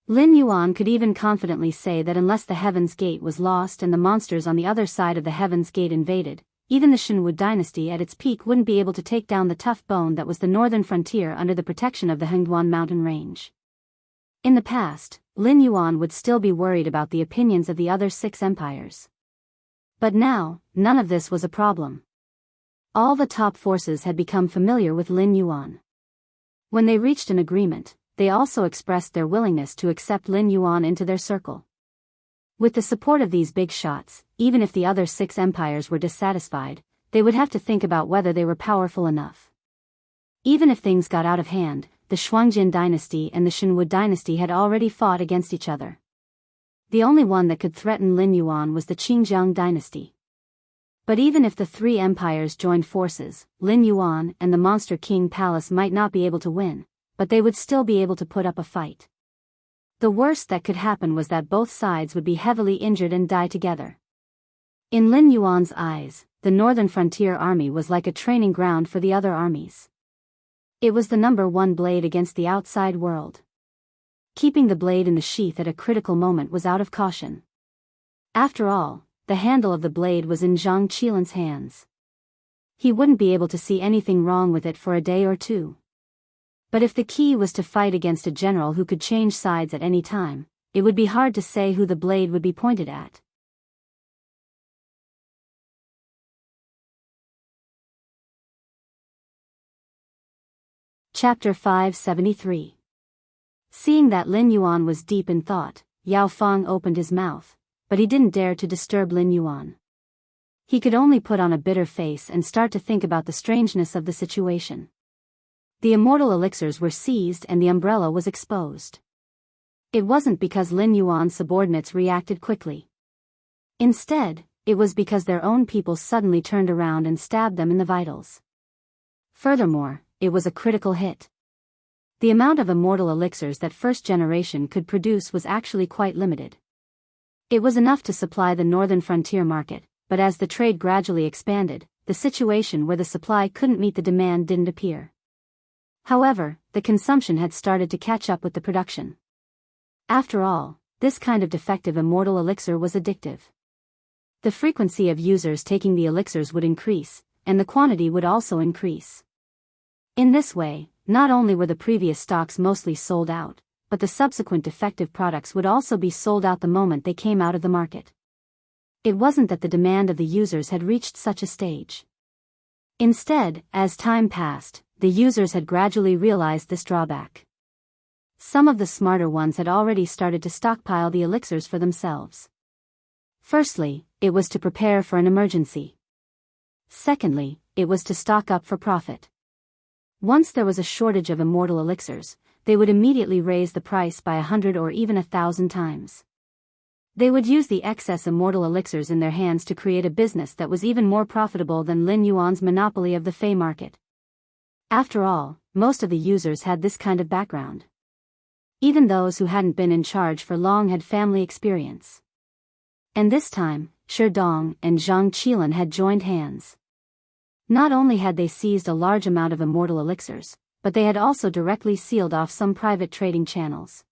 Lin Yuan could even confidently say that unless the Heaven's Gate was lost and the monsters on the other side of the Heaven's Gate invaded, even the Shinwu dynasty at its peak wouldn't be able to take down the tough bone that was the Northern Frontier under the protection of the Hengduan mountain range. In the past, Lin Yuan would still be worried about the opinions of the other 6 empires. But now, none of this was a problem. All the top forces had become familiar with Lin Yuan. When they reached an agreement, they also expressed their willingness to accept Lin Yuan into their circle. With the support of these big shots, even if the other 6 empires were dissatisfied, they would have to think about whether they were powerful enough. Even if things got out of hand, the Shuangjin dynasty and the Shinwu dynasty had already fought against each other. The only one that could threaten Lin Yuan was the Qingjiang dynasty. But even if the 3 empires joined forces, Lin Yuan and the Monster King Palace might not be able to win, but they would still be able to put up a fight. The worst that could happen was that both sides would be heavily injured and die together. In Lin Yuan's eyes, the Northern Frontier Army was like a training ground for the other armies. It was the #1 blade against the outside world. Keeping the blade in the sheath at a critical moment was out of caution. After all, the handle of the blade was in Zhang Qilan's hands. He wouldn't be able to see anything wrong with it for a day or 2. But if the key was to fight against a general who could change sides at any time, it would be hard to say who the blade would be pointed at. Chapter 573. Seeing that Lin Yuan was deep in thought, Yao Feng opened his mouth, but he didn't dare to disturb Lin Yuan. He could only put on a bitter face and start to think about the strangeness of the situation. The immortal elixirs were seized and the umbrella was exposed. It wasn't because Lin Yuan's subordinates reacted quickly. Instead, it was because their own people suddenly turned around and stabbed them in the vitals. Furthermore, it was a critical hit. The amount of immortal elixirs that first generation could produce was actually quite limited. It was enough to supply the Northern Frontier market, but as the trade gradually expanded, the situation where the supply couldn't meet the demand didn't appear. However, the consumption had started to catch up with the production. After all, this kind of defective immortal elixir was addictive. The frequency of users taking the elixirs would increase, and the quantity would also increase. In this way, not only were the previous stocks mostly sold out, but the subsequent defective products would also be sold out the moment they came out of the market. It wasn't that the demand of the users had reached such a stage. Instead, as time passed, the users had gradually realized this drawback. Some of the smarter ones had already started to stockpile the elixirs for themselves. Firstly, it was to prepare for an emergency. Secondly, it was to stock up for profit. Once there was a shortage of immortal elixirs, they would immediately raise the price by 100 or even 1,000 times. They would use the excess immortal elixirs in their hands to create a business that was even more profitable than Lin Yuan's monopoly of the Fey market. After all, most of the users had this kind of background. Even those who hadn't been in charge for long had family experience. And this time, Shi Dong and Zhang Qilan had joined hands. Not only had they seized a large amount of immortal elixirs, but they had also directly sealed off some private trading channels.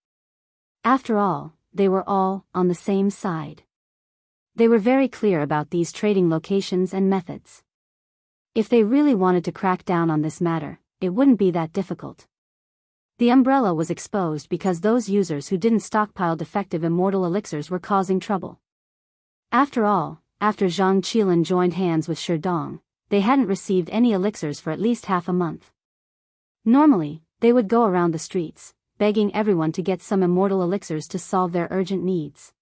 After all, they were all on the same side. They were very clear about these trading locations and methods. If they really wanted to crack down on this matter, it wouldn't be that difficult. The umbrella was exposed because those users who didn't stockpile defective immortal elixirs were causing trouble. After all, after Zhang Qilan joined hands with Shi Dong, they hadn't received any elixirs for at least half a month. Normally, they would go around the streets, begging everyone to get some immortal elixirs to solve their urgent needs.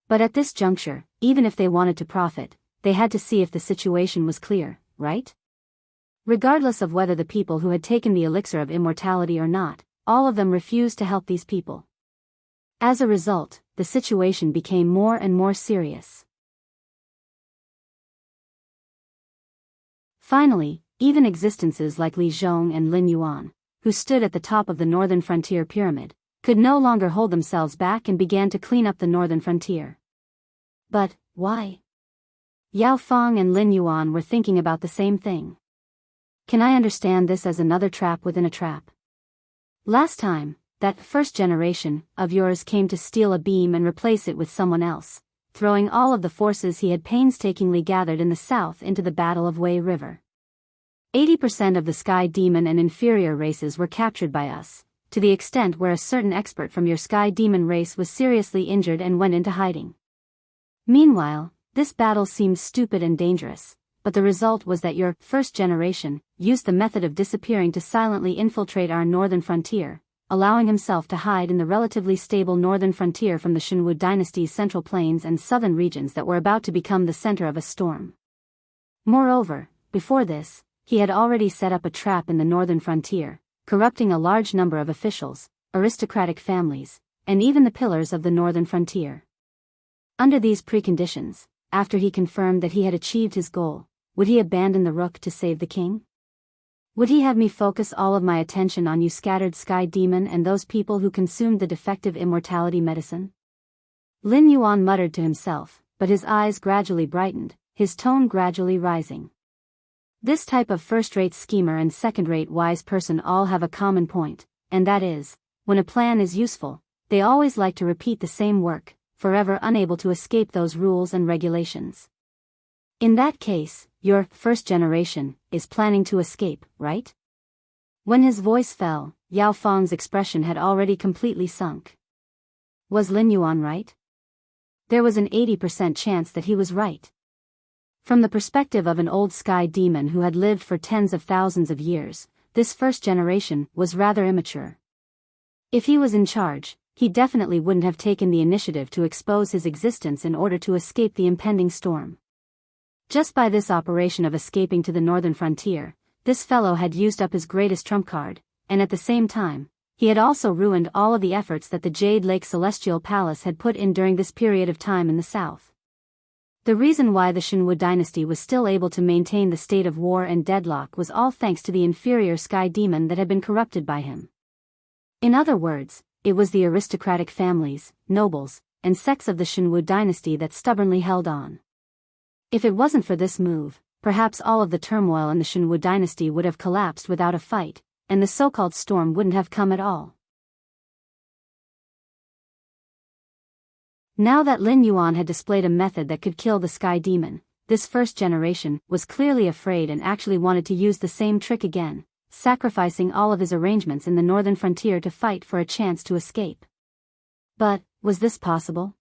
But at this juncture, even if they wanted to profit, they had to see if the situation was clear, right? Regardless of whether the people who had taken the elixir of immortality or not, all of them refused to help these people. As a result, the situation became more and more serious. Finally, even existences like Li Zhong and Lin Yuan, who stood at the top of the northern frontier pyramid, could no longer hold themselves back and began to clean up the northern frontier. But, why? Yao Feng and Lin Yuan were thinking about the same thing. Can I understand this as another trap within a trap? Last time, that first generation of yours came to steal a beam and replace it with someone else, throwing all of the forces he had painstakingly gathered in the south into the Battle of Wei River. 80% of the Sky Demon and inferior races were captured by us, to the extent where a certain expert from your Sky Demon race was seriously injured and went into hiding. Meanwhile, this battle seemed stupid and dangerous, but the result was that your first generation used the method of disappearing to silently infiltrate our northern frontier, allowing himself to hide in the relatively stable northern frontier from the Shenwu dynasty's central plains and southern regions that were about to become the center of a storm. Moreover, before this, he had already set up a trap in the northern frontier, corrupting a large number of officials, aristocratic families, and even the pillars of the northern frontier. Under these preconditions, after he confirmed that he had achieved his goal, would he abandon the rook to save the king? Would he have me focus all of my attention on you scattered Sky Demon and those people who consumed the defective immortality medicine? Lin Yuan muttered to himself, but his eyes gradually brightened, his tone gradually rising. This type of first-rate schemer and second-rate wise person all have a common point, and that is, when a plan is useful, they always like to repeat the same work, forever unable to escape those rules and regulations. In that case, your first generation is planning to escape, right? When his voice fell, Yao Feng's expression had already completely sunk. Was Lin Yuan right? There was an 80% chance that he was right. From the perspective of an old Sky Demon who had lived for tens of thousands of years, this first generation was rather immature. If he was in charge, he definitely wouldn't have taken the initiative to expose his existence in order to escape the impending storm. Just by this operation of escaping to the northern frontier, this fellow had used up his greatest trump card, and at the same time, he had also ruined all of the efforts that the Jade Lake Celestial Palace had put in during this period of time in the south. The reason why the Shenwu dynasty was still able to maintain the state of war and deadlock was all thanks to the inferior Sky Demon that had been corrupted by him. In other words, it was the aristocratic families, nobles, and sects of the Shenwu dynasty that stubbornly held on. If it wasn't for this move, perhaps all of the turmoil in the Shenwu dynasty would have collapsed without a fight, and the so-called storm wouldn't have come at all. Now that Lin Yuan had displayed a method that could kill the Sky Demon, this first generation was clearly afraid and actually wanted to use the same trick again, sacrificing all of his arrangements in the northern frontier to fight for a chance to escape. But, was this possible?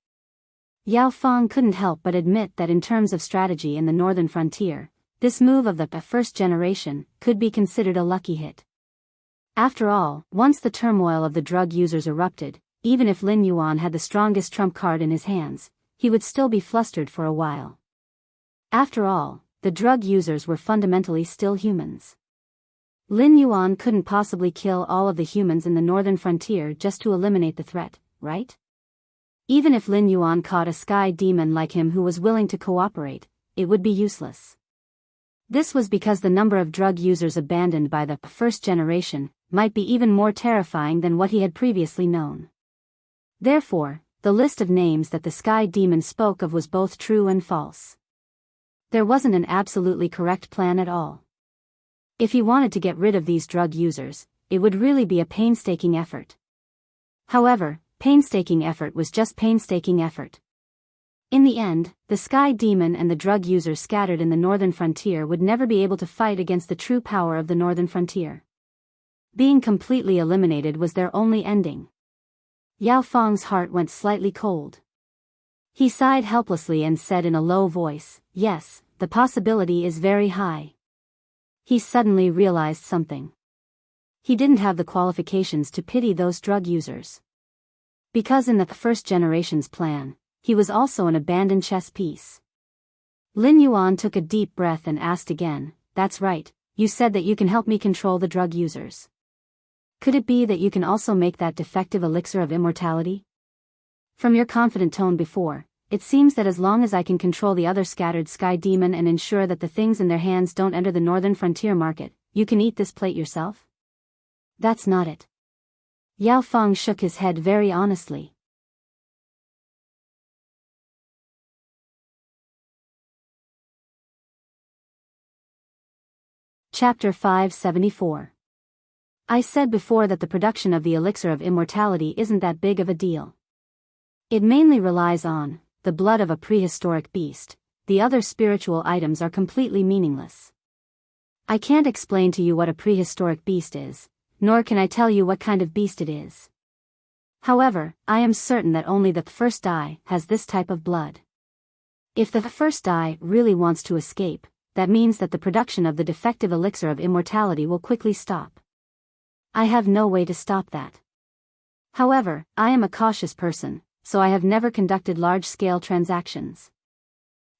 Yao Feng couldn't help but admit that in terms of strategy in the northern frontier, this move of the first generation could be considered a lucky hit. After all, once the turmoil of the drug users erupted, even if Lin Yuan had the strongest trump card in his hands, he would still be flustered for a while. After all, the drug users were fundamentally still humans. Lin Yuan couldn't possibly kill all of the humans in the northern frontier just to eliminate the threat, right? Even if Lin Yuan caught a Sky Demon like him who was willing to cooperate, it would be useless. This was because the number of drug users abandoned by the first generation might be even more terrifying than what he had previously known. Therefore, the list of names that the Sky Demon spoke of was both true and false. There wasn't an absolutely correct plan at all. If he wanted to get rid of these drug users, it would really be a painstaking effort. However, painstaking effort was just painstaking effort. In the end, the Sky Demon and the drug users scattered in the northern frontier would never be able to fight against the true power of the northern frontier. Being completely eliminated was their only ending. Yao Feng's heart went slightly cold. He sighed helplessly and said in a low voice, "Yes, the possibility is very high." He suddenly realized something. he didn't have the qualifications to pity those drug users. Because in the first generation's plan, he was also an abandoned chess piece. Lin Yuan took a deep breath and asked again, "That's right, you said that you can help me control the drug users. Could it be that you can also make that defective elixir of immortality? From your confident tone before, it seems that as long as I can control the other scattered sky demon and ensure that the things in their hands don't enter the northern frontier market, you can eat this plate yourself?" "That's not it." Yao Feng shook his head very honestly. Chapter 574. I said before that the production of the elixir of immortality isn't that big of a deal. It mainly relies on the blood of a prehistoric beast. The other spiritual items are completely meaningless. I can't explain to you what a prehistoric beast is, nor can I tell you what kind of beast it is. However, I am certain that only the first die has this type of blood. If the first die really wants to escape, that means that the production of the defective elixir of immortality will quickly stop. I have no way to stop that. However, I am a cautious person, so I have never conducted large-scale transactions.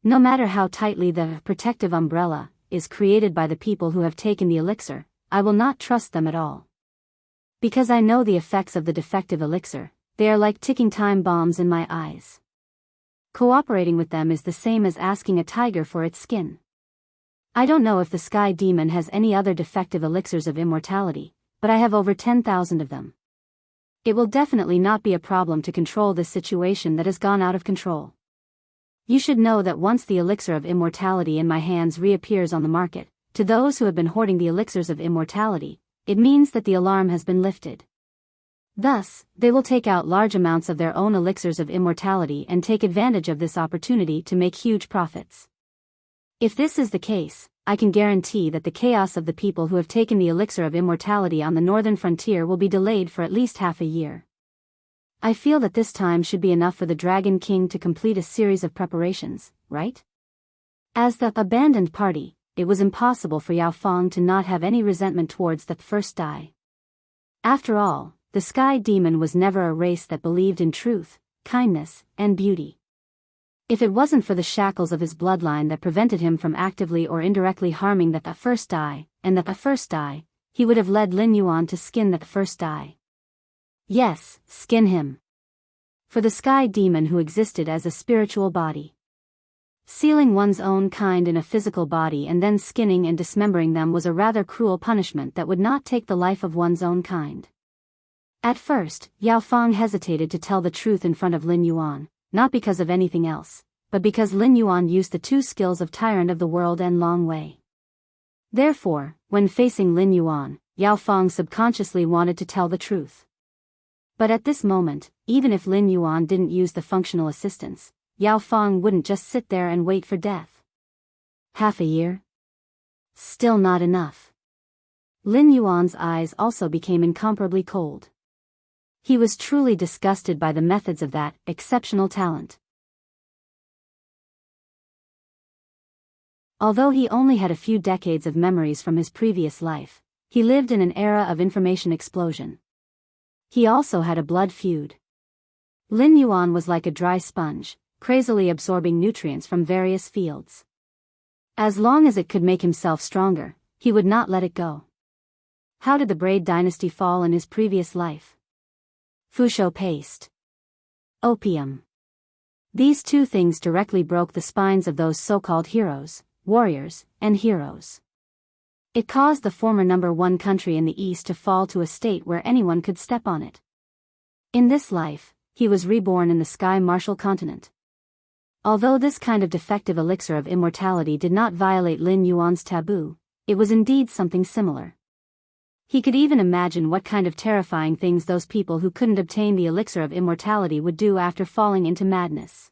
No matter how tightly the protective umbrella is created by the people who have taken the elixir, I will not trust them at all. Because I know the effects of the defective elixir, they are like ticking time bombs in my eyes. Cooperating with them is the same as asking a tiger for its skin. I don't know if the Sky Demon has any other defective elixirs of immortality, but I have over 10,000 of them. It will definitely not be a problem to control this situation that has gone out of control. You should know that once the elixir of immortality in my hands reappears on the market, to those who have been hoarding the elixirs of immortality, it means that the alarm has been lifted. Thus, they will take out large amounts of their own elixirs of immortality and take advantage of this opportunity to make huge profits. If this is the case, I can guarantee that the chaos of the people who have taken the elixir of immortality on the northern frontier will be delayed for at least half a year. I feel that this time should be enough for the Dragon King to complete a series of preparations, right? As the abandoned party, it was impossible for Yao Feng to not have any resentment towards the first die. After all, the Sky Demon was never a race that believed in truth, kindness, and beauty. If it wasn't for the shackles of his bloodline that prevented him from actively or indirectly harming the first die, and the first die, he would have led Lin Yuan to skin the first die. Yes, skin him. For the Sky Demon who existed as a spiritual body. Sealing one's own kind in a physical body and then skinning and dismembering them was a rather cruel punishment that would not take the life of one's own kind. At first, Yao Feng hesitated to tell the truth in front of Lin Yuan, not because of anything else, but because Lin Yuan used the two skills of Tyrant of the World and Long Wei. Therefore, when facing Lin Yuan, Yao Feng subconsciously wanted to tell the truth. But at this moment, even if Lin Yuan didn't use the functional assistance, Yao Feng wouldn't just sit there and wait for death. Half a year? Still not enough. Lin Yuan's eyes also became incomparably cold. He was truly disgusted by the methods of that exceptional talent. Although he only had a few decades of memories from his previous life, he lived in an era of information explosion. He also had a blood feud. Lin Yuan was like a dry sponge, crazily absorbing nutrients from various fields. As long as it could make himself stronger, he would not let it go. How did the Braid dynasty fall in his previous life? Fusho paste. Opium. These two things directly broke the spines of those so-called heroes, warriors, and heroes. It caused the former number one country in the East to fall to a state where anyone could step on it. In this life, he was reborn in the Sky Martial continent. Although this kind of defective elixir of immortality did not violate Lin Yuan's taboo, it was indeed something similar. He could even imagine what kind of terrifying things those people who couldn't obtain the elixir of immortality would do after falling into madness.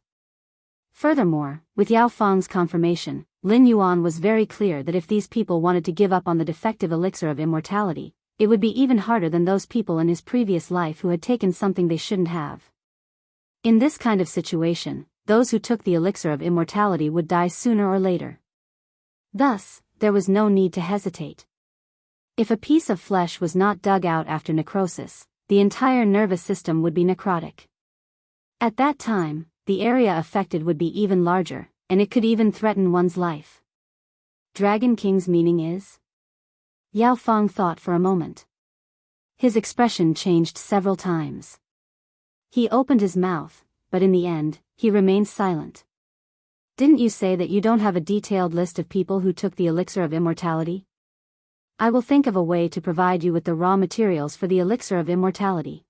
Furthermore, with Yao Feng's confirmation, Lin Yuan was very clear that if these people wanted to give up on the defective elixir of immortality, it would be even harder than those people in his previous life who had taken something they shouldn't have. In this kind of situation, those who took the elixir of immortality would die sooner or later. Thus, there was no need to hesitate. If a piece of flesh was not dug out after necrosis, the entire nervous system would be necrotic. At that time, the area affected would be even larger, and it could even threaten one's life. Dragon King's meaning is? Yao Fang thought for a moment. His expression changed several times. He opened his mouth, but in the end, he remained silent. Didn't you say that you don't have a detailed list of people who took the elixir of immortality? I will think of a way to provide you with the raw materials for the elixir of immortality.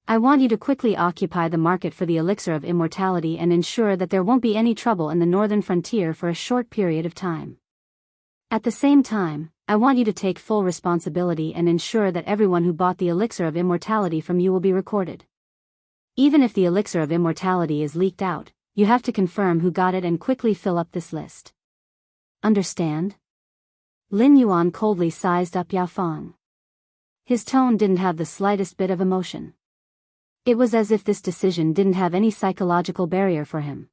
I want you to quickly occupy the market for the elixir of immortality and ensure that there won't be any trouble in the northern frontier for a short period of time. At the same time, I want you to take full responsibility and ensure that everyone who bought the elixir of immortality from you will be recorded. Even if the elixir of immortality is leaked out, you have to confirm who got it and quickly fill up this list. Understand? Lin Yuan coldly sized up Yao Fang. His tone didn't have the slightest bit of emotion. It was as if this decision didn't have any psychological barrier for him.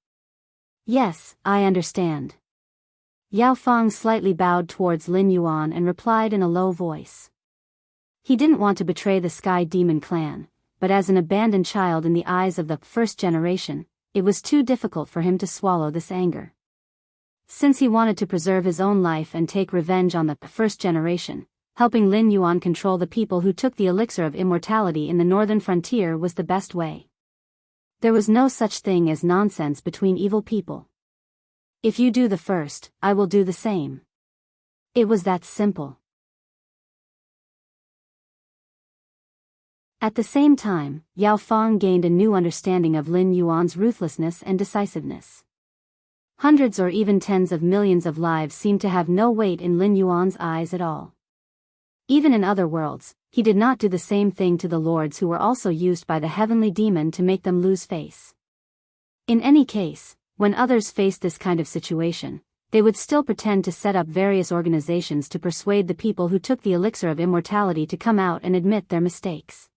Yes, I understand. Yao Fang slightly bowed towards Lin Yuan and replied in a low voice. He didn't want to betray the Sky Demon clan, but as an abandoned child in the eyes of the first generation, it was too difficult for him to swallow this anger. Since he wanted to preserve his own life and take revenge on the first generation, helping Lin Yuan control the people who took the elixir of immortality in the northern frontier was the best way. There was no such thing as nonsense between evil people. If you do the first, I will do the same. It was that simple. At the same time, Yao Fang gained a new understanding of Lin Yuan's ruthlessness and decisiveness. Hundreds or even tens of millions of lives seemed to have no weight in Lin Yuan's eyes at all. Even in other worlds, he did not do the same thing to the lords who were also used by the heavenly demon to make them lose face. In any case, when others faced this kind of situation, they would still pretend to set up various organizations to persuade the people who took the elixir of immortality to come out and admit their mistakes.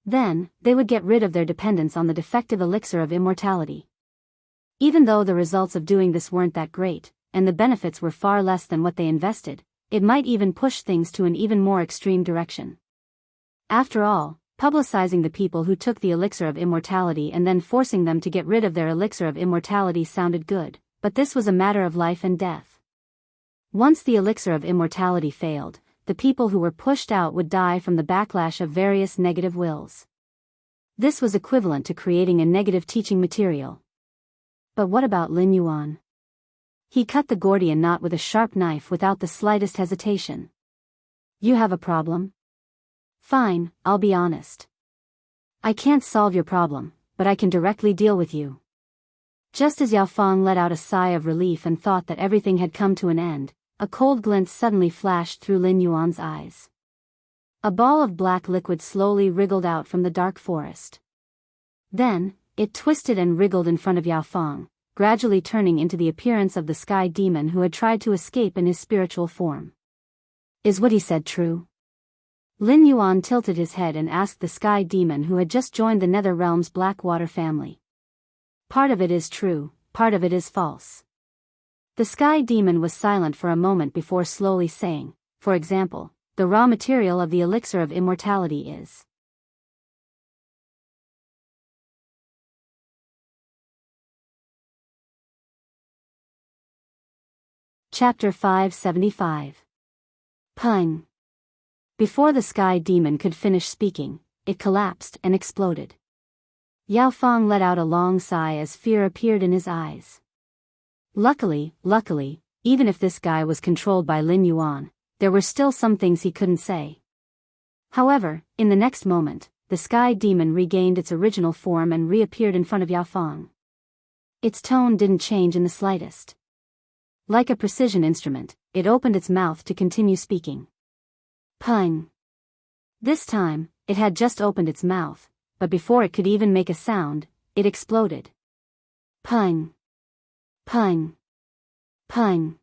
Then, they would get rid of their dependence on the defective elixir of immortality. Even though the results of doing this weren't that great, and the benefits were far less than what they invested, it might even push things to an even more extreme direction. After all, publicizing the people who took the elixir of immortality and then forcing them to get rid of their elixir of immortality sounded good, but this was a matter of life and death. Once the elixir of immortality failed, the people who were pushed out would die from the backlash of various negative wills. This was equivalent to creating a negative teaching material. But what about Lin Yuan? He cut the Gordian knot with a sharp knife without the slightest hesitation. You have a problem? Fine, I'll be honest. I can't solve your problem, but I can directly deal with you. Just as Yao Fang let out a sigh of relief and thought that everything had come to an end, a cold glint suddenly flashed through Lin Yuan's eyes. A ball of black liquid slowly wriggled out from the dark forest. Then, it twisted and wriggled in front of Yao Fang, gradually turning into the appearance of the Sky Demon who had tried to escape in his spiritual form. Is what he said true? Lin Yuan tilted his head and asked the Sky Demon who had just joined the Nether Realm's Blackwater family. Part of it is true, part of it is false. The Sky Demon was silent for a moment before slowly saying, for example, the raw material of the elixir of immortality is. Chapter 575. Pung. Before the Sky Demon could finish speaking, it collapsed and exploded. Yao Fang let out a long sigh as fear appeared in his eyes. Luckily, even if this guy was controlled by Lin Yuan, there were still some things he couldn't say. However, in the next moment, the Sky Demon regained its original form and reappeared in front of Yao Fang. Its tone didn't change in the slightest. Like a precision instrument, it opened its mouth to continue speaking. Pung. This time, it had just opened its mouth, but before it could even make a sound, it exploded. Pung. Pung. Pung.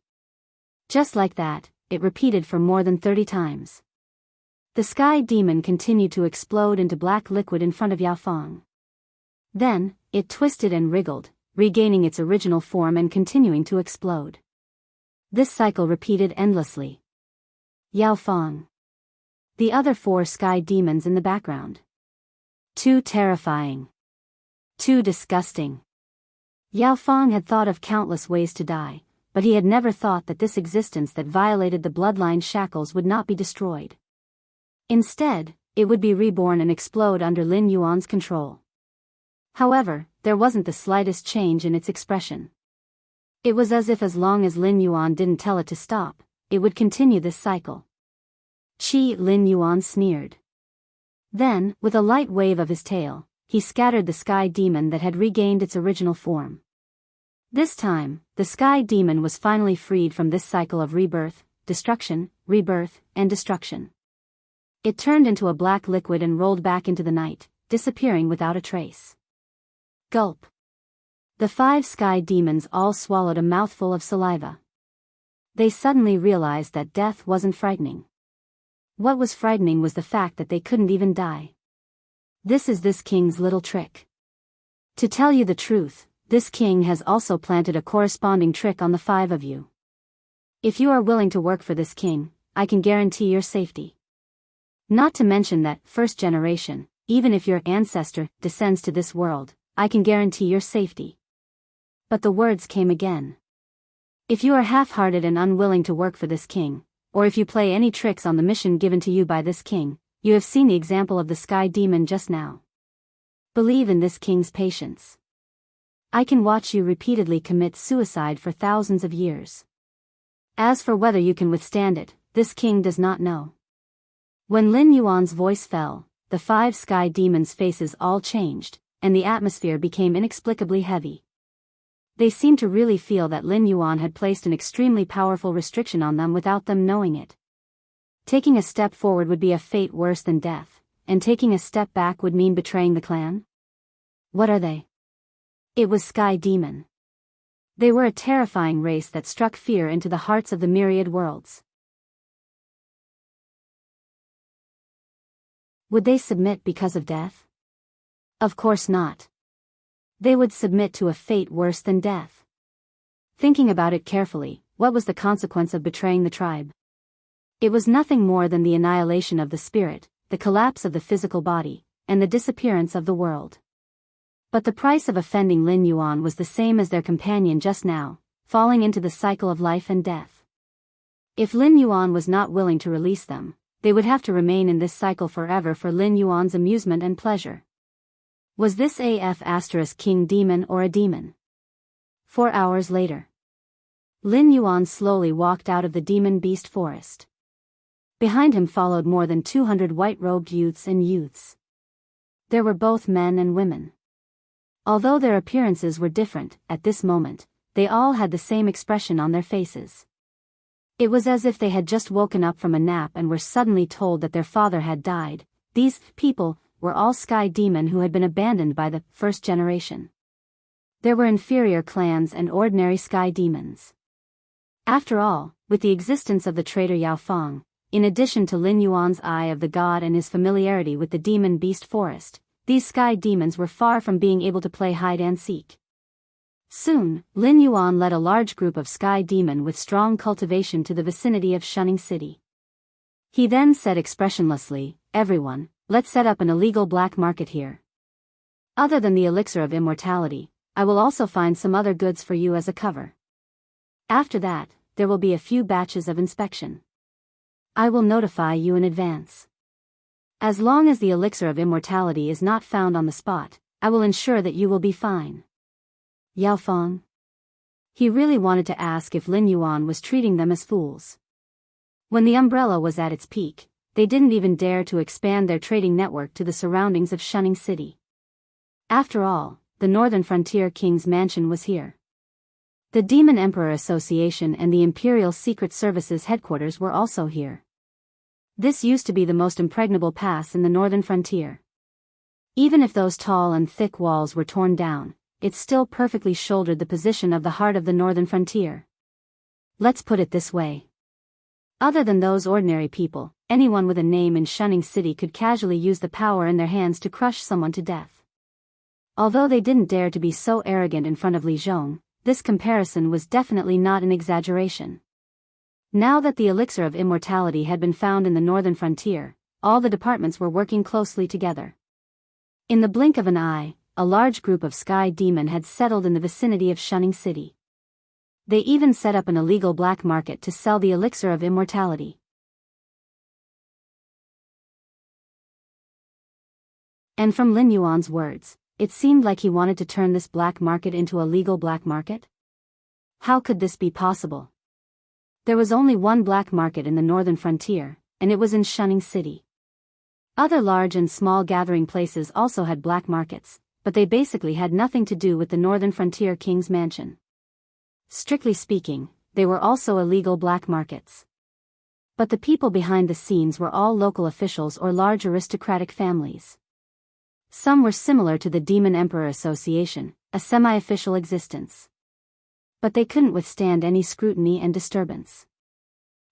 Just like that, it repeated for more than 30 times. The Sky Demon continued to explode into black liquid in front of Yao Fang. Then, it twisted and wriggled, regaining its original form and continuing to explode. This cycle repeated endlessly. Yao Feng. The other 4 sky demons in the background. Too terrifying. Too disgusting. Yao Feng had thought of countless ways to die, but he had never thought that this existence that violated the bloodline shackles would not be destroyed. Instead, it would be reborn and explode under Lin Yuan's control. However, there wasn't the slightest change in its expression. It was as if as long as Lin Yuan didn't tell it to stop, it would continue this cycle. Lin Yuan sneered. Then, with a light wave of his tail, he scattered the sky demon that had regained its original form. This time, the sky demon was finally freed from this cycle of rebirth, destruction, rebirth, and destruction. It turned into a black liquid and rolled back into the night, disappearing without a trace. Gulp. The 5 sky demons all swallowed a mouthful of saliva. They suddenly realized that death wasn't frightening. What was frightening was the fact that they couldn't even die. This is this king's little trick. To tell you the truth, this king has also planted a corresponding trick on the 5 of you. If you are willing to work for this king, I can guarantee your safety. Not to mention that, first generation, even if your ancestor descends to this world, I can guarantee your safety. But the words came again. If you are half-hearted and unwilling to work for this king, or if you play any tricks on the mission given to you by this king, you have seen the example of the sky demon just now. Believe in this king's patience. I can watch you repeatedly commit suicide for thousands of years. As for whether you can withstand it, this king does not know. When Lin Yuan's voice fell, the 5 sky demons' faces all changed, and the atmosphere became inexplicably heavy. They seemed to really feel that Lin Yuan had placed an extremely powerful restriction on them without them knowing it. Taking a step forward would be a fate worse than death, and taking a step back would mean betraying the clan? What are they? It was Sky Demon. They were a terrifying race that struck fear into the hearts of the myriad worlds. Would they submit because of death? Of course not. They would submit to a fate worse than death. Thinking about it carefully, what was the consequence of betraying the tribe? It was nothing more than the annihilation of the spirit, the collapse of the physical body, and the disappearance of the world. But the price of offending Lin Yuan was the same as their companion just now, falling into the cycle of life and death. If Lin Yuan was not willing to release them, they would have to remain in this cycle forever for Lin Yuan's amusement and pleasure. Was this king demon or a demon? 4 hours later. Lin Yuan slowly walked out of the demon beast forest. Behind him followed more than 200 white-robed youths and youths. There were both men and women. Although their appearances were different, at this moment, they all had the same expression on their faces. It was as if they had just woken up from a nap and were suddenly told that their father had died. These people were all sky demon who had been abandoned by the first generation. There were inferior clans and ordinary sky demons. After all, with the existence of the traitor Yao Feng, in addition to Lin Yuan's eye of the god and his familiarity with the demon beast forest, these sky demons were far from being able to play hide and seek. Soon, Lin Yuan led a large group of sky demon with strong cultivation to the vicinity of Shunning City. He then said expressionlessly, "Everyone, let's set up an illegal black market here. Other than the elixir of immortality, I will also find some other goods for you as a cover. After that, there will be a few batches of inspection. I will notify you in advance. As long as the elixir of immortality is not found on the spot, I will ensure that you will be fine." Yao Feng. He really wanted to ask if Lin Yuan was treating them as fools. When the umbrella was at its peak, they didn't even dare to expand their trading network to the surroundings of Shunning City. After all, the Northern Frontier King's mansion was here. The Demon Emperor Association and the Imperial Secret Service's headquarters were also here. This used to be the most impregnable pass in the Northern Frontier. Even if those tall and thick walls were torn down, it still perfectly shouldered the position of the heart of the Northern Frontier. Let's put it this way. Other than those ordinary people, anyone with a name in Shunning City could casually use the power in their hands to crush someone to death. Although they didn't dare to be so arrogant in front of Li Zhong, this comparison was definitely not an exaggeration. Now that the elixir of immortality had been found in the northern frontier, all the departments were working closely together. In the blink of an eye, a large group of sky demon had settled in the vicinity of Shunning City. They even set up an illegal black market to sell the elixir of immortality. And from Lin Yuan's words, it seemed like he wanted to turn this black market into a legal black market? How could this be possible? There was only one black market in the northern frontier, and it was in Shunning City. Other large and small gathering places also had black markets, but they basically had nothing to do with the northern frontier king's mansion. Strictly speaking, they were also illegal black markets. But the people behind the scenes were all local officials or large aristocratic families. Some were similar to the Demon Emperor Association, a semi-official existence. But they couldn't withstand any scrutiny and disturbance.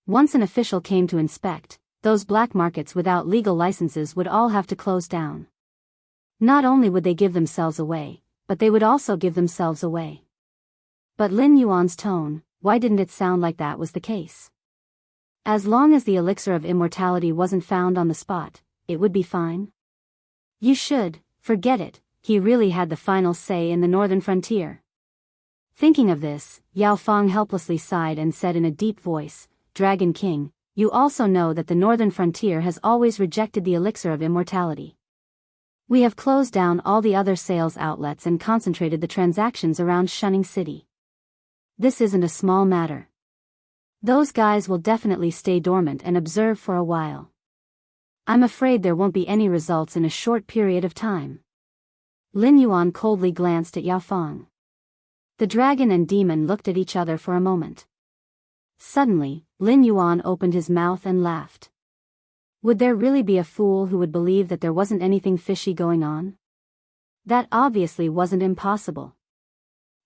Once an official came to inspect, those black markets without legal licenses would all have to close down. Not only would they give themselves away, but they would also give themselves away. But Lin Yuan's tone, why didn't it sound like that was the case? As long as the elixir of immortality wasn't found on the spot, it would be fine. You should forget it, he really had the final say in the northern frontier. Thinking of this, Yao Fang helplessly sighed and said in a deep voice, Dragon King, you also know that the northern frontier has always rejected the elixir of immortality. We have closed down all the other sales outlets and concentrated the transactions around Shunning City. This isn't a small matter. Those guys will definitely stay dormant and observe for a while. I'm afraid there won't be any results in a short period of time. Lin Yuan coldly glanced at Yao Fang. The dragon and demon looked at each other for a moment. Suddenly, Lin Yuan opened his mouth and laughed. Would there really be a fool who would believe that there wasn't anything fishy going on? That obviously wasn't impossible.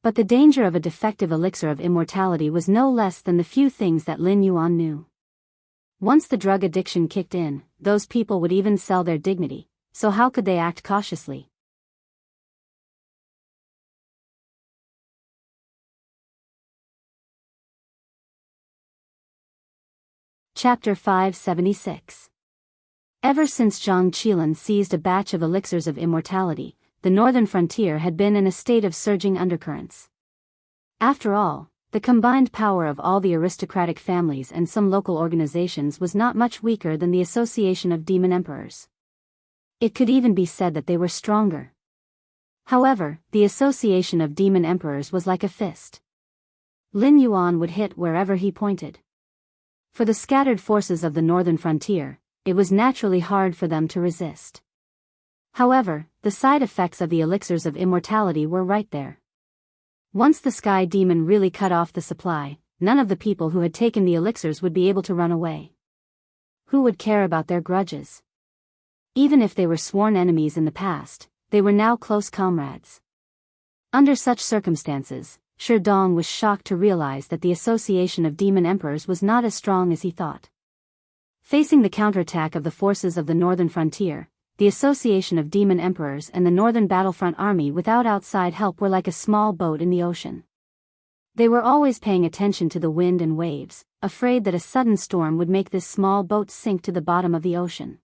But the danger of a defective elixir of immortality was no less than the few things that Lin Yuan knew. Once the drug addiction kicked in, those people would even sell their dignity, so how could they act cautiously? Chapter 576. Ever since Zhang Qilan seized a batch of elixirs of immortality, the northern frontier had been in a state of surging undercurrents. After all, the combined power of all the aristocratic families and some local organizations was not much weaker than the Association of Demon Emperors. It could even be said that they were stronger. However, the Association of Demon Emperors was like a fist. Lin Yuan would hit wherever he pointed. For the scattered forces of the northern frontier, it was naturally hard for them to resist. However, the side effects of the elixirs of immortality were right there. Once the sky demon really cut off the supply, none of the people who had taken the elixirs would be able to run away. Who would care about their grudges? Even if they were sworn enemies in the past, they were now close comrades. Under such circumstances, Shi Dong was shocked to realize that the Association of Demon Emperors was not as strong as he thought. Facing the counterattack of the forces of the northern frontier, the Association of Demon Emperors and the Northern Battlefront Army without outside help were like a small boat in the ocean. They were always paying attention to the wind and waves, afraid that a sudden storm would make this small boat sink to the bottom of the ocean.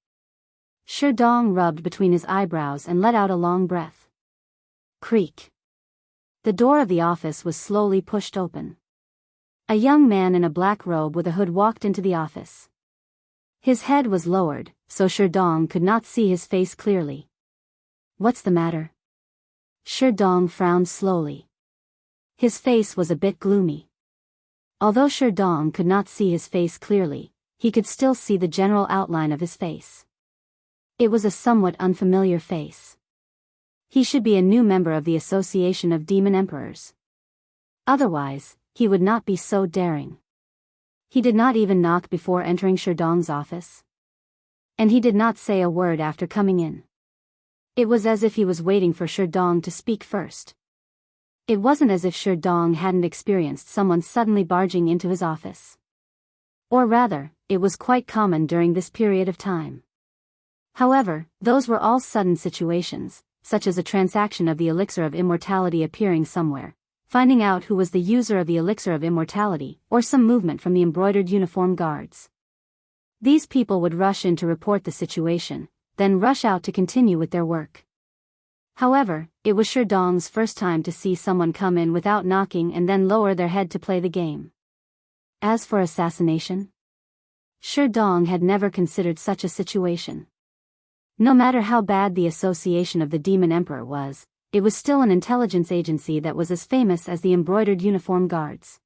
Shi Dong rubbed between his eyebrows and let out a long breath. Creak. The door of the office was slowly pushed open. A young man in a black robe with a hood walked into the office. His head was lowered, so Shi Dong could not see his face clearly. What's the matter? Shi Dong frowned slowly. His face was a bit gloomy. Although Shi Dong could not see his face clearly, he could still see the general outline of his face. It was a somewhat unfamiliar face. He should be a new member of the Association of Demon Emperors. Otherwise, he would not be so daring. He did not even knock before entering Shi Dong's office. And he did not say a word after coming in. It was as if he was waiting for Shi Dong to speak first. It wasn't as if Shi Dong hadn't experienced someone suddenly barging into his office. Or rather, it was quite common during this period of time. However, those were all sudden situations, such as a transaction of the elixir of immortality appearing somewhere, finding out who was the user of the elixir of immortality, or some movement from the embroidered uniform guards. These people would rush in to report the situation, then rush out to continue with their work. However, it was Sherdong's first time to see someone come in without knocking and then lower their head to play the game. As for assassination, Sherdong had never considered such a situation. No matter how bad the association of the Demon Emperor was, it was still an intelligence agency that was as famous as the embroidered uniform guards.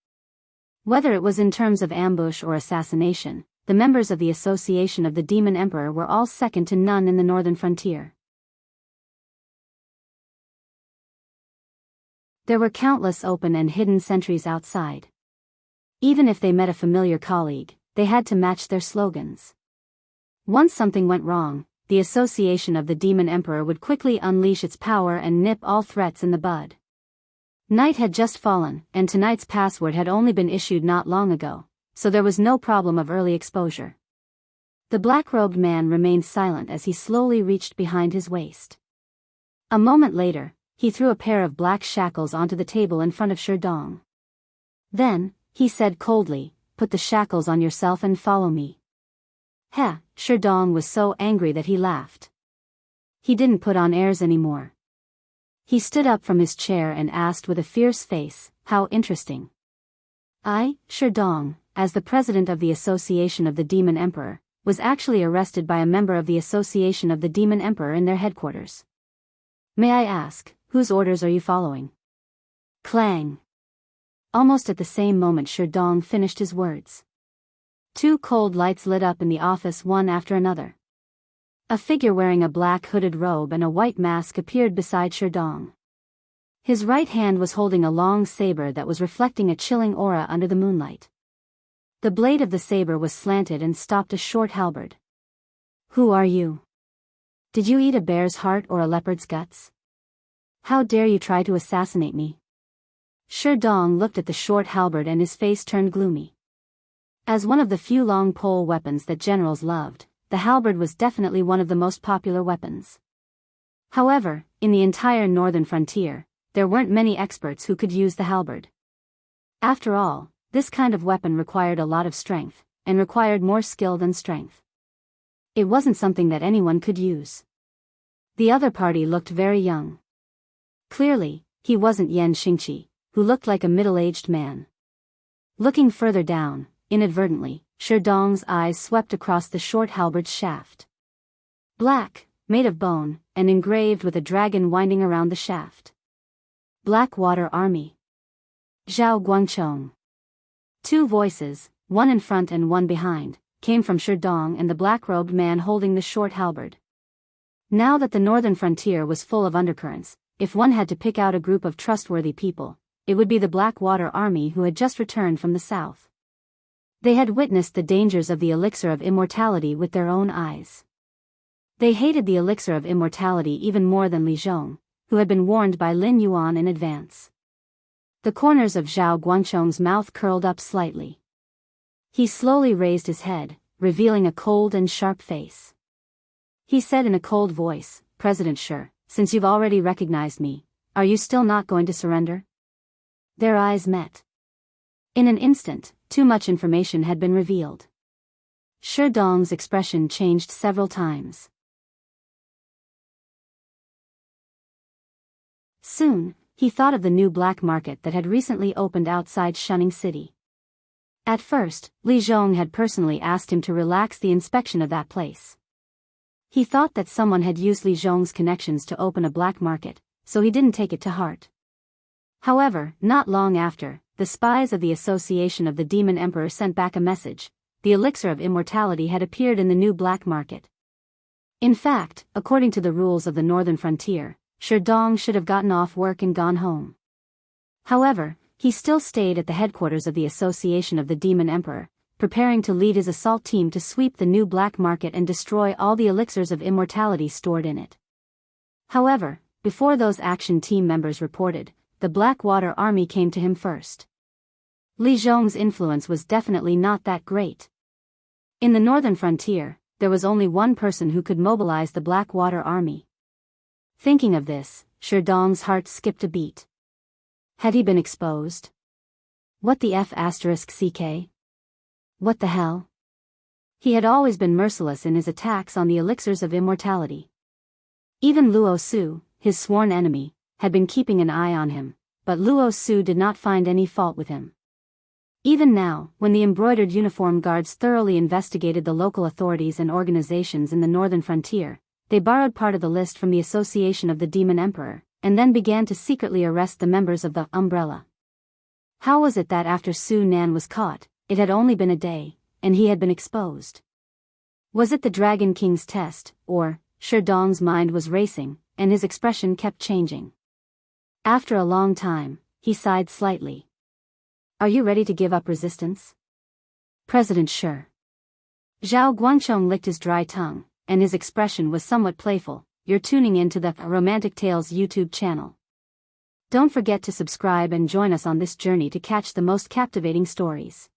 Whether it was in terms of ambush or assassination, the members of the association of the Demon Emperor were all second to none in the northern frontier. There were countless open and hidden sentries outside. Even if they met a familiar colleague, they had to match their slogans. Once something went wrong, the association of the Demon Emperor would quickly unleash its power and nip all threats in the bud. Night had just fallen, and tonight's password had only been issued not long ago, so there was no problem of early exposure. The black-robed man remained silent as he slowly reached behind his waist. A moment later, he threw a pair of black shackles onto the table in front of Sherdong. Then, he said coldly, "Put the shackles on yourself and follow me." Sherdong was so angry that he laughed. He didn't put on airs anymore. He stood up from his chair and asked with a fierce face, "How interesting." I, Sherdong, as the president of the Association of the Demon Emperor, was actually arrested by a member of the Association of the Demon Emperor in their headquarters. May I ask, whose orders are you following? Clang. Almost at the same moment Sherdong finished his words. Two cold lights lit up in the office one after another. A figure wearing a black hooded robe and a white mask appeared beside Sherdong. His right hand was holding a long saber that was reflecting a chilling aura under the moonlight. The blade of the saber was slanted and stopped a short halberd. Who are you? Did you eat a bear's heart or a leopard's guts? How dare you try to assassinate me? Sherdong looked at the short halberd and his face turned gloomy. As one of the few long pole weapons that generals loved, the halberd was definitely one of the most popular weapons. However, in the entire northern frontier, there weren't many experts who could use the halberd. After all, this kind of weapon required a lot of strength, and required more skill than strength. It wasn't something that anyone could use. The other party looked very young. Clearly, he wasn't Yan Xingqi, who looked like a middle-aged man. Looking further down, inadvertently, Sherdong's eyes swept across the short halberd's shaft. Black, made of bone, and engraved with a dragon winding around the shaft. Blackwater Army. Zhao Guangchong. Two voices, one in front and one behind, came from Sherdong and the black-robed man holding the short halberd. Now that the northern frontier was full of undercurrents, if one had to pick out a group of trustworthy people, it would be the Blackwater Army who had just returned from the south. They had witnessed the dangers of the elixir of immortality with their own eyes. They hated the elixir of immortality even more than Li Zhong, who had been warned by Lin Yuan in advance. The corners of Zhao Guangchong's mouth curled up slightly. He slowly raised his head, revealing a cold and sharp face. He said in a cold voice, "President Shi, since you've already recognized me, are you still not going to surrender?" Their eyes met. In an instant, too much information had been revealed. Sherdong's expression changed several times. Soon, he thought of the new black market that had recently opened outside Shunning City. At first, Li Zhong had personally asked him to relax the inspection of that place. He thought that someone had used Li Zhong's connections to open a black market, so he didn't take it to heart. However, not long after, the spies of the Association of the Demon Emperor sent back a message. The elixir of immortality had appeared in the new black market. In fact, according to the rules of the northern frontier, Sherdong should have gotten off work and gone home. However, he still stayed at the headquarters of the Association of the Demon Emperor, preparing to lead his assault team to sweep the new black market and destroy all the elixirs of immortality stored in it. However, before those action team members reported, the Blackwater Army came to him first. Li Zhong's influence was definitely not that great. In the northern frontier, there was only one person who could mobilize the Blackwater Army. Thinking of this, Sherdong's heart skipped a beat. Had he been exposed? What the F***ck? What the hell? He had always been merciless in his attacks on the elixirs of immortality. Even Luo Su, his sworn enemy, had been keeping an eye on him, but Luo Su did not find any fault with him. Even now, when the embroidered uniform guards thoroughly investigated the local authorities and organizations in the northern frontier, they borrowed part of the list from the Association of the Demon Emperor, and then began to secretly arrest the members of the Umbrella. How was it that after Su Nan was caught, it had only been a day, and he had been exposed? Was it the Dragon King's test, or, Sherdong's mind was racing, and his expression kept changing. After a long time, he sighed slightly. Are you ready to give up resistance? President Shi. Zhao Guanchong licked his dry tongue, and his expression was somewhat playful. You're tuning into the Romantic Tales YouTube channel. Don't forget to subscribe and join us on this journey to catch the most captivating stories.